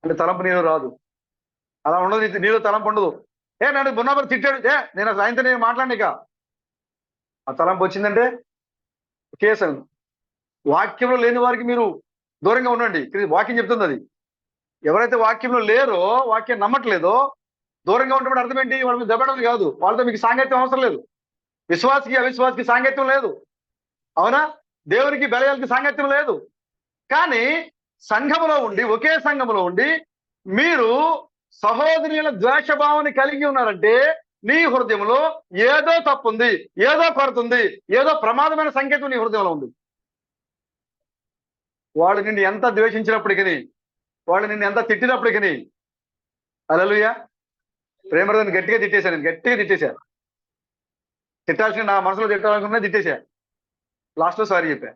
అంటే తలంపు నీలో రాదు. అలా ఉండదు, నీలో తలంపు ఉండదు. నన్ను బున్నాబర్ తిట్టాడు, నేను సాయంత్రం నేను మాట్లాడిక ఆ తలంపు వచ్చిందంటే కేసు. వాక్యంలో లేని వారికి మీరు దూరంగా ఉండండి. వాక్యం చెప్తుంది అది. ఎవరైతే వాక్యంలో లేరో, వాక్యం నమ్మట్లేదో, దూరంగా ఉంటే అర్థం ఏంటి? వాళ్ళ మీద దెబ్బడం కాదు, వాళ్ళతో మీకు సాంగత్యం అవసరం లేదు. విశ్వాసికి అవిశ్వాసికి సాంగత్యం లేదు, అవునా? దేవునికి బెలయాలకి సాంగత్యం లేదు. కానీ సంఘములో ఉండి, ఒకే సంఘములో ఉండి మీరు సహోదరుల ద్వేషభావాన్ని కలిగి ఉన్నారంటే నీ హృదయంలో ఏదో తప్పు ఉంది, ఏదో కొరత ఉంది, ఏదో ప్రమాదమైన సంకేతం నీ హృదయంలో ఉంది. వాళ్ళు నిన్ను ఎంత ద్వేషించినప్పటికీ, వాళ్ళు నిన్ను ఎంత తిట్టినప్పటికీ, హల్లెలూయా, ప్రేమరదని గట్టిగా తిట్టేశాను, నేను గట్టిగా తిట్టేశాను. తిట్టాల్సిన, నా మనసులో తిట్టాలనుకున్నా తిట్టేశా. లాస్ట్లో సారీ చెప్పా.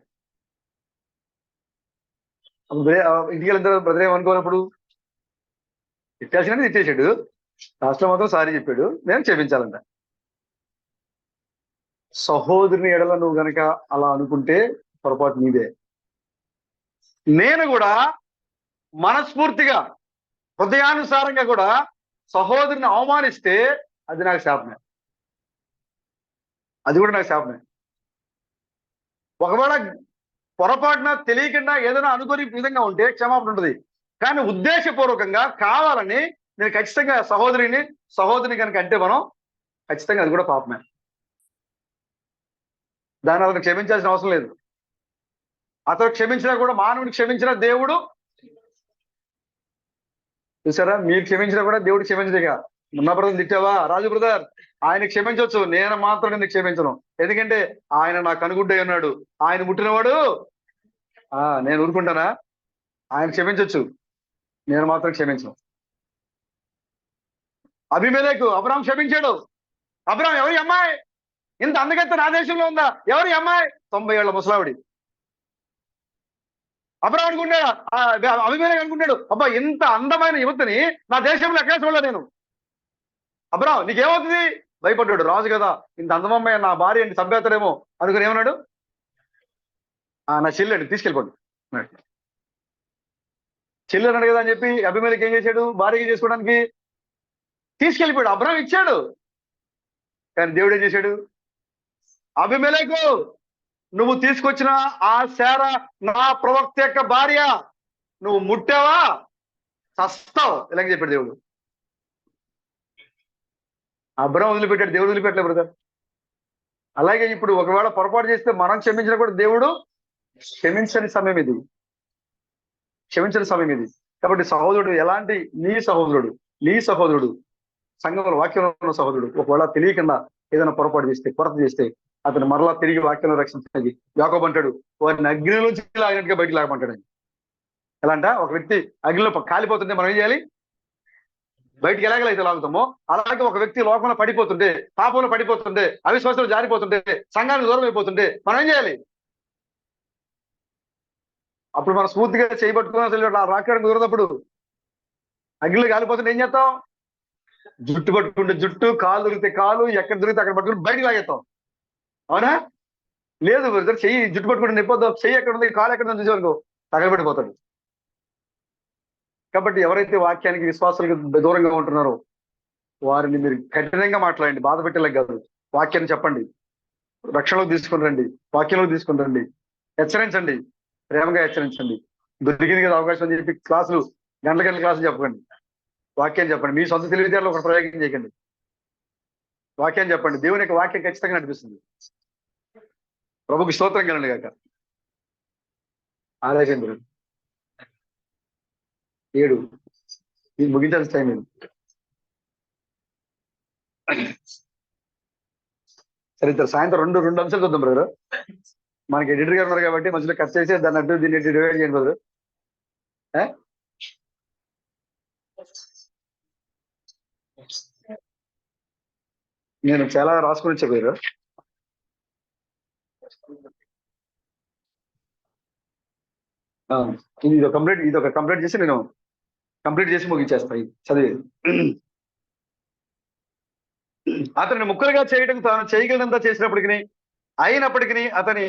ఇంటికి వెళ్ళిన తర్వాత బ్రదర్ ఏమనుకోనప్పుడు తిట్టాల్సిన తిట్టేశాడు, లాస్ట్లో మాత్రం సారీ చెప్పాడు, నేను క్షమించాలంట. సహోదరుని ఎడల నువ్వు గనక అలా అనుకుంటే పొరపాటు నీదే. నేను కూడా మనస్ఫూర్తిగా హృదయానుసారంగా కూడా సహోదరుని అవమానిస్తే అది నాకు శాపమే, అది కూడా నాకు శాపమే. ఒకవేళ పొరపాటున తెలియకుండా ఏదైనా అనుకోని విధంగా ఉంటే క్షమాపణ ఉంటుంది. కానీ ఉద్దేశపూర్వకంగా కావాలని నేను ఖచ్చితంగా సహోదరిని కనుక అంటే మనం ఖచ్చితంగా అది కూడా పాపమే. దాన్ని అతను క్షమించాల్సిన అవసరం లేదు. అతను క్షమించినా కూడా మానవుడికి క్షమించిన దేవుడు చూసారా, మీరు క్షమించినా కూడా దేవుడు క్షమించదుగా. ఉన్న బ్రదర్ తిట్టావా రాజు బ్రదర్, ఆయన క్షమించవచ్చు, నేను మాత్రం నిన్ను క్షమించను. ఎందుకంటే ఆయన నాకు కనుగుడ్డై ఉన్నాడు, ఆయన ముట్టినవాడు నేను ఊరుకుంటానా? ఆయన క్షమించవచ్చు, నేను మాత్రం క్షమించను. అబీమెలెకు అబ్రాహాం క్షమించాడు. అబ్రాహాం ఎవరి అమ్మాయి? ఇంత అందగత్త నా దేశంలో ఉందా? ఎవరి అమ్మాయి? 90 ఏళ్ల ముసలావిడి. అబ్రాహాం అనుకుంటాడు, అబీమెలెకు అనుకుంటాడు, అబ్బా ఇంత అందమైన యువతిని నా దేశంలో ఎక్కడ చూడలే నేను. అబ్రాహాం నీకేమవుతుంది? భయపడ్డాడు, రాజు కదా, ఇంత అందమమ్మాయి నా భార్య ఏంటి చంపేస్తాడేమో అనుకుని ఏమన్నాడు, నా చెల్లెండి తీసుకెళ్ళిపోండి. చెల్లి అన్నాడు కదా అని చెప్పి అబీమెలెకు ఏం చేశాడు? భార్యకి చేసుకోవడానికి తీసుకెళ్ళిపోయాడు. అబ్రాహాం ఇచ్చాడు, కానీ దేవుడు ఏం చేశాడు? అబీమెలెకు నువ్వు తీసుకొచ్చిన ఆ శార నా ప్రవక్త యొక్క భార్య, నువ్వు ముట్టావా చస్తావు ఇలాగ చెప్పాడు దేవుడు. అబ్రాహాం వదిలిపెట్టాడు, దేవుడు వదిలిపెట్టలేదు బ్రదర్. అలాగే ఇప్పుడు ఒకవేళ పొరపాటు చేస్తే మనం క్షమించినా కూడా దేవుడు క్షమించని సమయం ఇది, క్షమించని సమయం ఇది. కాబట్టి సహోదరుడు ఎలాంటి నీ సహోదరుడు సంఘంలో వాక్యంలో ఉన్న సహోదరుడు ఒకవేళ తెలియకుండా ఏదైనా పొరపాటు చేస్తే, కొరత చేస్తే అతను మరలా తిరిగి వాక్యంలో రక్షించడానికి యాకోబు అంటాడు, వారిని అగ్నిలోంచి లాగినట్టుగా బయటకు లాగమంటాడు. ఎలా అంట, ఒక వ్యక్తి అగ్నిలో కాలిపోతుంటే మనం ఏం చేయాలి? బయటికి ఎలాగలైతే లాగుతామో అలాగే ఒక వ్యక్తి లోకంలో పడిపోతుంటే, పాపంలో పడిపోతుంటే, అవిశ్వాసంలో జారిపోతుంటే, సంఘానికి దూరం అయిపోతుంటే మనం ఏం చేయాలి? అప్పుడు మనం స్ఫూర్తిగా చేయబట్టుకున్న రాకడానికి కుదరదప్పుడు అగ్నిలో కాలిపోతుంటే ఏం చేస్తాం? జుట్టు పట్టుకుంటే జుట్టు, కాలు దొరికితే కాలు, ఎక్కడ దొరికితే అక్కడ పట్టుకుని బయటకు లాగేస్తాం. అవునా? లేదు బ్రదర్, చెయ్యి జుట్టు పట్టుకుంటే నిప్పొద్దాం, చెయ్యి ఎక్కడ ఉంది, కాలు ఎక్కడ ఉంది చూసానుకో తగలబడిపోతాడు. కాబట్టి ఎవరైతే వాక్యానికి విశ్వాసాలకు దూరంగా ఉంటున్నారో వారిని మీరు కఠినంగా మాట్లాడండి, బాధ పెట్టేలా కాదు. వాక్యాన్ని చెప్పండి, రక్షణలోకి తీసుకుని రండి, వాక్యంలోకి తీసుకుని రండి, హెచ్చరించండి, ప్రేమగా హెచ్చరించండి. దొరికింది కదా అవకాశం అని చెప్పి క్లాసులు గంటల క్లాసులు చెప్పకండి, వాక్యాన్ని చెప్పండి. మీ సొంత తెలివితేటలు ఒక ప్రయోగం చేయకండి, వాక్యాన్ని చెప్పండి. దేవుని యొక్క వాక్యం ఖచ్చితంగా నడిపిస్తుంది. ప్రభుకి స్తోత్రం కలండి కాక. ఆలోచంద్రుడు 7 ఇది ముగించాల్సిన టైం ఇది. సరే ఇద్దరు సాయంత్రం రెండు అంశాలు చూద్దాం బ్రదర్. మనకి ఎడిటర్ గారు ఉన్నారు కాబట్టి మధ్యలో కట్ చేసి దాన్ని అడ్డు దీన్ని డివైడ్ చేయండి బ్రదర్. నేను చాలా రాసుకుని చెప్పారు. ఇది ఒక కంప్లీట్ చేసి నేను కంప్లీట్ చేసి ముగించేస్తాయి చదివి. అతన్ని ముక్కలుగా చేయడం తాను చేయగలిగినంత అయినప్పటికీ అతని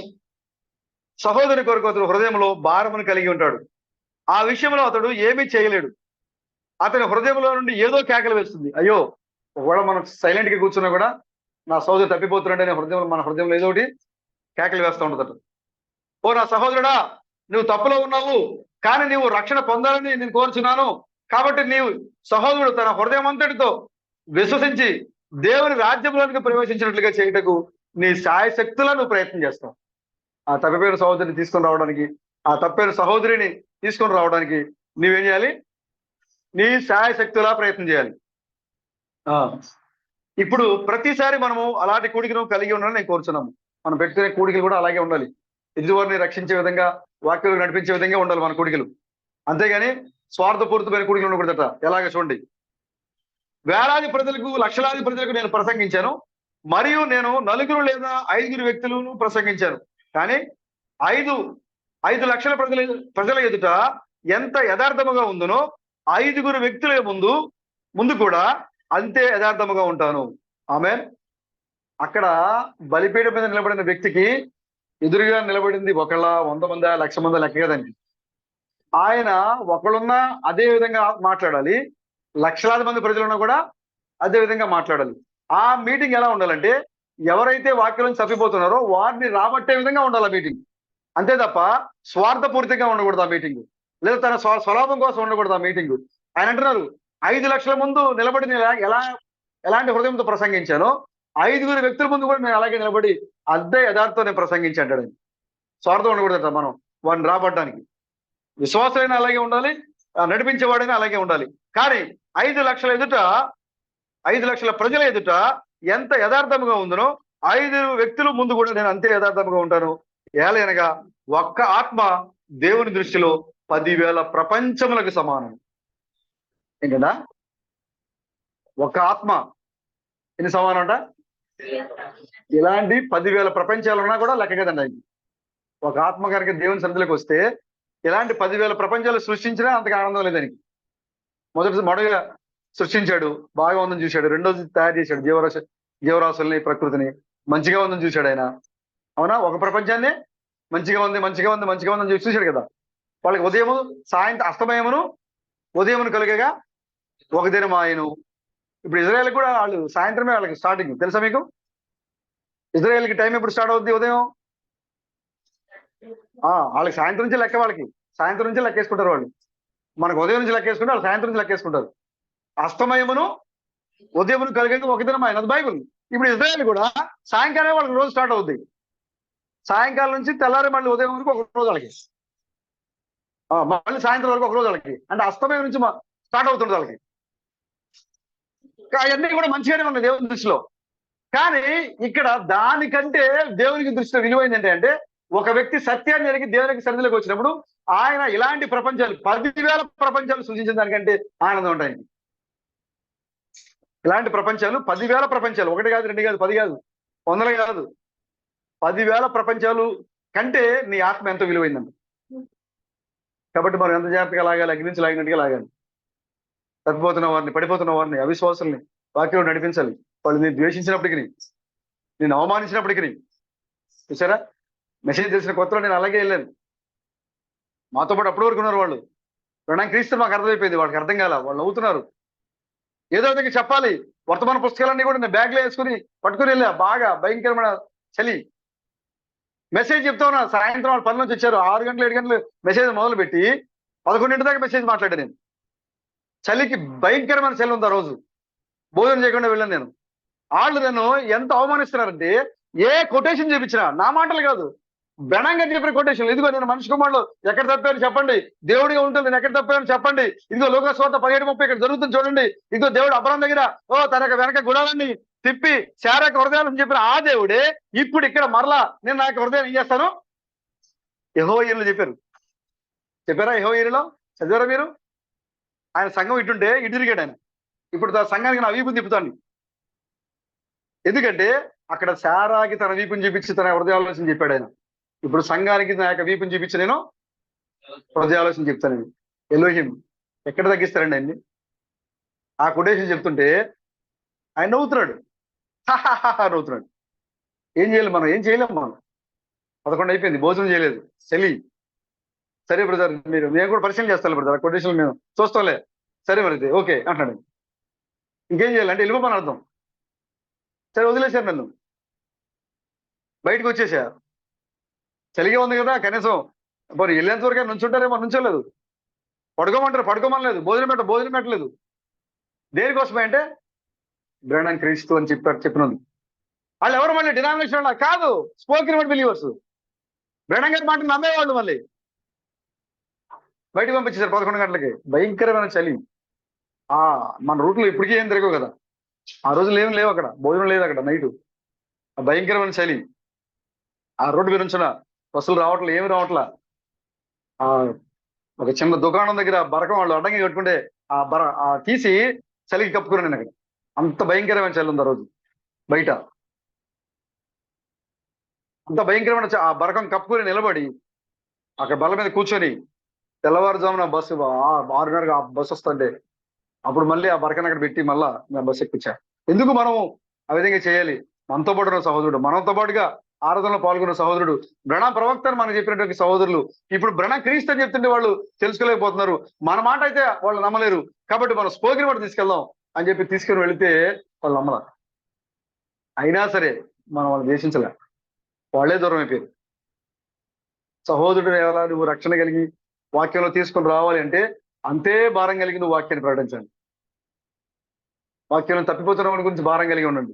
సహోదరుని కొరకు అతడు హృదయంలో భారమును కలిగి ఉంటాడు. ఆ విషయంలో అతడు ఏమీ చేయలేడు. అతని హృదయంలో నుండి ఏదో కేకలు వేస్తుంది. అయ్యో, ఒకవేళ మనం సైలెంట్ గా కూర్చున్నా కూడా నా సహోదరు తప్పిపోతున్నాడు అనే మన హృదయంలో ఏదో ఒకటి కేకలు వేస్తూ ఉంటుందట. ఓ నా సహోదరుడా, నువ్వు తప్పులో ఉన్నావు, కానీ నీవు రక్షణ పొందాలని నేను కోరుచున్నాను. కాబట్టి నీవు సహోదరుడు తన హృదయం అంతటితో విశ్వసించి దేవుని రాజ్యంలోనికి ప్రవేశించినట్లుగా చేయటకు నీ శాయశక్తులా నువ్వు ప్రయత్నం చేస్తావు. ఆ తప్పిపోయిన సహోదరిని తీసుకొని రావడానికి, ఆ తప్పిపోయిన సహోదరిని తీసుకొని రావడానికి నువ్వేం చేయాలి? నీ శాయశక్తులా ప్రయత్నం చేయాలి. ఇప్పుడు ప్రతిసారి మనము అలాంటి కూడికను కలిగి ఉండాలని నేను కోరుచున్నాము. మనం పెట్టుకునే కూడికలు కూడా అలాగే ఉండాలి. ఎదుటివారిని రక్షించే విధంగా, వాక్యం నడిపించే విధంగా ఉండాలి మన కూడికలు. అంతేగాని స్వార్థపూరితమైన కూడికలు ఉండకూడదట. ఎలాగ చూడండి, వేలాది ప్రజలకు, లక్షలాది ప్రజలకు నేను ప్రసంగించాను, మరియు నేను 4 లేదా 5 వ్యక్తులను ప్రసంగించాను. కానీ 5 లక్షల ప్రజల ఎదుట ఎంత యథార్థముగా ఉందనో 5 వ్యక్తుల ముందు కూడా అంతే యథార్థముగా ఉంటాను. ఆమేన్. అక్కడ బలిపీఠం మీద నిలబడిన వ్యక్తికి ఎదురుగా నిలబడింది 100 మంది 1,00,000 మంది లెక్క కదండి. ఆయన ఒకళ్ళున్నా అదే విధంగా మాట్లాడాలి, లక్షలాది మంది ప్రజలున్నా కూడా అదే విధంగా మాట్లాడాలి. ఆ మీటింగ్ ఎలా ఉండాలంటే, ఎవరైతే వాక్యం తప్పిపోతున్నారో వారిని రాబట్టే విధంగా ఉండాలి ఆ మీటింగ్. అంతే తప్ప స్వార్థపూరితంగా ఉండకూడదు ఆ మీటింగ్, లేదా తన స్వలాభం కోసం ఉండకూడదు ఆ మీటింగ్. ఆయన అంటున్నారు, 5 లక్షల ముందు నిలబడి ఎలాంటి హృదయంతో ప్రసంగించానో 5 వ్యక్తుల ముందు కూడా నేను అలాగే నిలబడి అదే యథార్థం నేను ప్రసంగించి అంటాడు. స్వార్థం ఉండకూడదట మనం వాడిని రాబట్టడానికి. విశ్వాసమైనా అలాగే ఉండాలి, నడిపించేవాడైనా అలాగే ఉండాలి. కానీ 5 లక్షల ఎదుట, 5 లక్షల ప్రజల ఎదుట ఎంత యథార్థముగా ఉందనో 5 వ్యక్తుల ముందు కూడా నేను అంతే యథార్థముగా ఉంటాను. ఏలైనగా ఒక్క ఆత్మ దేవుని దృష్టిలో 10,000 ప్రపంచములకు సమానం. ఏంటంటే ఒక్క ఆత్మ ఎన్ని సమానం అంట? ఇలాంటి 10,000 ప్రపంచాలు ఉన్నా కూడా లెక్క కదండి ఆయనకి. ఒక ఆత్మ కనుక దేవుని సన్నిధిలోకి వస్తే ఇలాంటి 10,000 ప్రపంచాలు సృష్టించినా అంతగా ఆనందం లేదు ఆయనకి. మొదటిగా సృష్టించాడు, బాగా ఉందని చూశాడు. రెండోది తయారు చేశాడు జీవరాశుల్ని, ప్రకృతిని. మంచిగా ఉందని చూశాడు ఆయన. అవునా? ఒక ప్రపంచాన్ని మంచిగా ఉంది అని చెప్పి చూశాడు కదా. వాళ్ళకి ఉదయము సాయంత్రం అస్తమయమును ఉదయమును కలిగగా ఒక దినం ఆయను. ఇప్పుడు ఇజ్రాయెల్ కూడా వాళ్ళు సాయంత్రమే వాళ్ళకి స్టార్టింగ్ తెలుసా మీకు? ఇజ్రాయెల్కి టైం ఎప్పుడు స్టార్ట్ అవుద్ది? ఉదయం. వాళ్ళకి సాయంత్రం నుంచి లెక్క, వాళ్ళకి సాయంత్రం నుంచి లెక్కేసుకుంటారు వాళ్ళు. మనకు ఉదయం నుంచి లెక్కేసుకుంటే వాళ్ళు సాయంత్రం నుంచి లెక్కేసుకుంటారు. అస్తమయమును ఉదయమును కలిగేది ఒక దినం ఆయన, అది బైబుల్. ఇప్పుడు ఇజ్రాయెల్ కూడా సాయంకాలం వాళ్ళకి రోజు స్టార్ట్ అవుద్ది. సాయంకాలం నుంచి తెల్లారి మళ్ళీ ఉదయం వరకు ఒక రోజు వాళ్ళకి, మళ్ళీ సాయంత్రం వరకు ఒక రోజు వాళ్ళకి. అంటే అస్తమయం నుంచి స్టార్ట్ అవుతుంది వాళ్ళకి. అవన్నీ కూడా మంచిగానే ఉన్నాయి దేవుని దృష్టిలో. కానీ ఇక్కడ దానికంటే దేవునికి దృష్టిలో విలువైంది అంటే ఒక వ్యక్తి సత్యాన్ని ఎరిగి దేవునికి సన్నిధిలోకి వచ్చినప్పుడు ఆయన ఇలాంటి ప్రపంచాలు 10,000 ప్రపంచాలు సృష్టించిన దానికంటే ఆనందం ఉంటాయి. ఇలాంటి ప్రపంచాలు 10,000 ప్రపంచాలు, 1 కాదు 2 కాదు 10 కాదు 100 కాదు 10,000 ప్రపంచాలు కంటే నీ ఆత్మ ఎంతో విలువైందంట. కాబట్టి మనం ఎంత జాగ్రత్తగా లాగాలి, అగ్ని నుంచి లాగినట్టుగా లాగాలి. తప్పిపోతున్న వారిని, పడిపోతున్న వారిని, అవిశ్వాసుల్ని వాక్యం నడిపించాలి. వాళ్ళు నేను ద్వేషించినప్పటికీ, నేను అవమానించినప్పటికీ. చూసారా, మెసేజ్ తెలిసిన కొత్తలో నేను అలాగే వెళ్ళాను. మాతో పాటు అప్పటి వరకు ఉన్నారు వాళ్ళు. నాకు క్రీస్తు మాకు అర్థమైపోయింది, వాళ్ళకి అర్థం కాల, వాళ్ళు నవ్వుతున్నారు. ఏదో విధంగా చెప్పాలి. వర్తమాన పుస్తకాలన్నీ కూడా నేను బ్యాగ్లో వేసుకుని పట్టుకుని వెళ్ళా. బాగా భయంకరమైన చలి. మెసేజ్ చెప్తా ఉన్నా. సాయంత్రం వాళ్ళు 10 నుంచి వచ్చారు. 6 గంటలు 7 గంటలు మెసేజ్ మొదలు పెట్టి 11 దాకా మెసేజ్ మాట్లాడాను నేను. చలికి భయంకరమైన చలి ఉంది ఆ రోజు. భోజనం చేయకుండా వెళ్ళాను నేను. వాళ్ళు నన్ను ఎంత అవమానిస్తున్నారంటే ఏ కొటేషన్ చూపించినా, నా మాటలు కాదు, బెణంగా చెప్పిన కొటేషన్. ఇదిగో నేను మనిషి కుమారుడు ఎక్కడ తప్పాను చెప్పండి, దేవుడిగా ఉంటుంది నేను ఎక్కడ తప్పాను చెప్పండి, ఇదిగో లోకస్వార్త 17:30 ఇక్కడ జరుగుతుంది చూడండి, ఇదిగో దేవుడు అబ్రహాం దగ్గర తన వెనక గుడాలన్నీ తిప్పి శారాక హృదయాలని చెప్పిన ఆ దేవుడే ఇప్పుడు ఇక్కడ మరలా నేను నా యొక్క హృదయం ఏం చేస్తాను? యెహోవాలో చెప్పారా? యెహోవాలో చదివారా మీరు? ఆయన సంఘం ఇటుంటే ఇటు తిరిగాడు ఆయన. ఇప్పుడు సంఘానికి నా వీపుని తిప్పుతాను. ఎందుకంటే అక్కడ శారాకి తన వీపుని చూపించి తన హృదయాలోచన చెప్పాడు ఆయన. ఇప్పుడు సంఘానికి నా యొక్క వీపుని చూపించి నేను హృదయాలోచన చెప్తాను. ఎలోహిం ఎక్కడ తగ్గిస్తారండి ఆయన్ని? ఆ కొటేషన్ చెప్తుంటే ఆయన నవ్వుతున్నాడు, నవ్వుతున్నాడు. ఏం చేయాలి మనం? ఏం చేయలేము మనం. 11 అయిపోయింది, భోజనం చేయలేదు, చలి. సరే బ్రదర్, మేము కూడా పరిశీలన చేస్తాను బ్రదర్, కొటేషన్ మేము చూస్తాంలే. సరే మరి ఓకే అంటున్నాడు. ఇంకేం చేయాలి అంటే వెళ్ళిపోమని అర్థం. సరే వదిలేశారు నన్ను, బయటకు వచ్చేసా. చలిగా ఉంది కదా, కనీసం మరి వెళ్ళేంత వరకు నుంచుంటారేమో, నుంచోలేదు. పడుకోమంటారు, పడుకోమనలేదు. భోజనం పెట్టలేదు. దేనికోసమే అంటే బ్రహ్మం క్రీస్తు అని చెప్పినది. వాళ్ళు ఎవరు మళ్ళీ డినామినేషన్ వాళ్ళ కాదు, స్పోకెన్ వర్డ్ బిలీవర్స్. బ్రహ్మం గారి మాట నమ్మేవాళ్ళు. మళ్ళీ బయటకు పంపించేశారు 11 గంటలకి. భయంకరమైన చలి. మన రూట్లో ఇప్పటికీ ఏం తిరగవు కదా. ఆ రోజులు ఏం లేవు అక్కడ, భోజనం లేదు అక్కడ నైటు. భయంకరమైన చలి. ఆ రోడ్డు మీద ఉంచిన బస్సులు రావట్లే, ఏమి రావట్లా. ఒక చిన్న దుకాణం దగ్గర బరకం వాళ్ళు అడ్డంగా కట్టుకుంటే తీసి చలికి కప్పుకున్నాను నేను అక్కడ. అంత భయంకరమైన చలి ఉంది ఆ రోజు బయట. అంత భయంకరమైన ఆ బరకం కప్పుకొని నిలబడి అక్కడ బల్ల మీద కూర్చొని తెల్లవారుజామున బస్సు 6:30 బస్సు వస్తుంటే అప్పుడు మళ్ళీ ఆ బరకను అక్కడ పెట్టి మళ్ళా నా బస్సు ఎక్కించా. ఎందుకు మనం ఆ విధంగా చేయాలి? మనతో పాటు ఉన్న సహోదరుడు, మనతో పాటుగా ఆరాధనలో పాల్గొన్న సహోదరుడు, బ్రహ్మ ప్రవక్త అని మనకు చెప్పినటువంటి సహోదరులు ఇప్పుడు బ్రహ్మ క్రీస్తు అని చెప్తుంటే వాళ్ళు తెలుసుకోలేకపోతున్నారు. మన మాట అయితే వాళ్ళు నమ్మలేరు. కాబట్టి మనం స్పోకెన్ వర్డ్ తీసుకెళ్దాం అని చెప్పి తీసుకుని వెళితే వాళ్ళు నమ్మలా. అయినా సరే మనం వాళ్ళు దేశించలే, వాళ్ళే దూరం అయిపోయారు. సహోదరుడు ఎలా నువ్వు రక్షణ కలిగి వాక్యంలో తీసుకొని రావాలి అంటే అంతే భారం కలిగి నువ్వు వాక్యాన్ని ప్రకటించండి. వాక్యంలో తప్పిపోతున్న వాడి గురించి భారం కలిగి ఉండండి.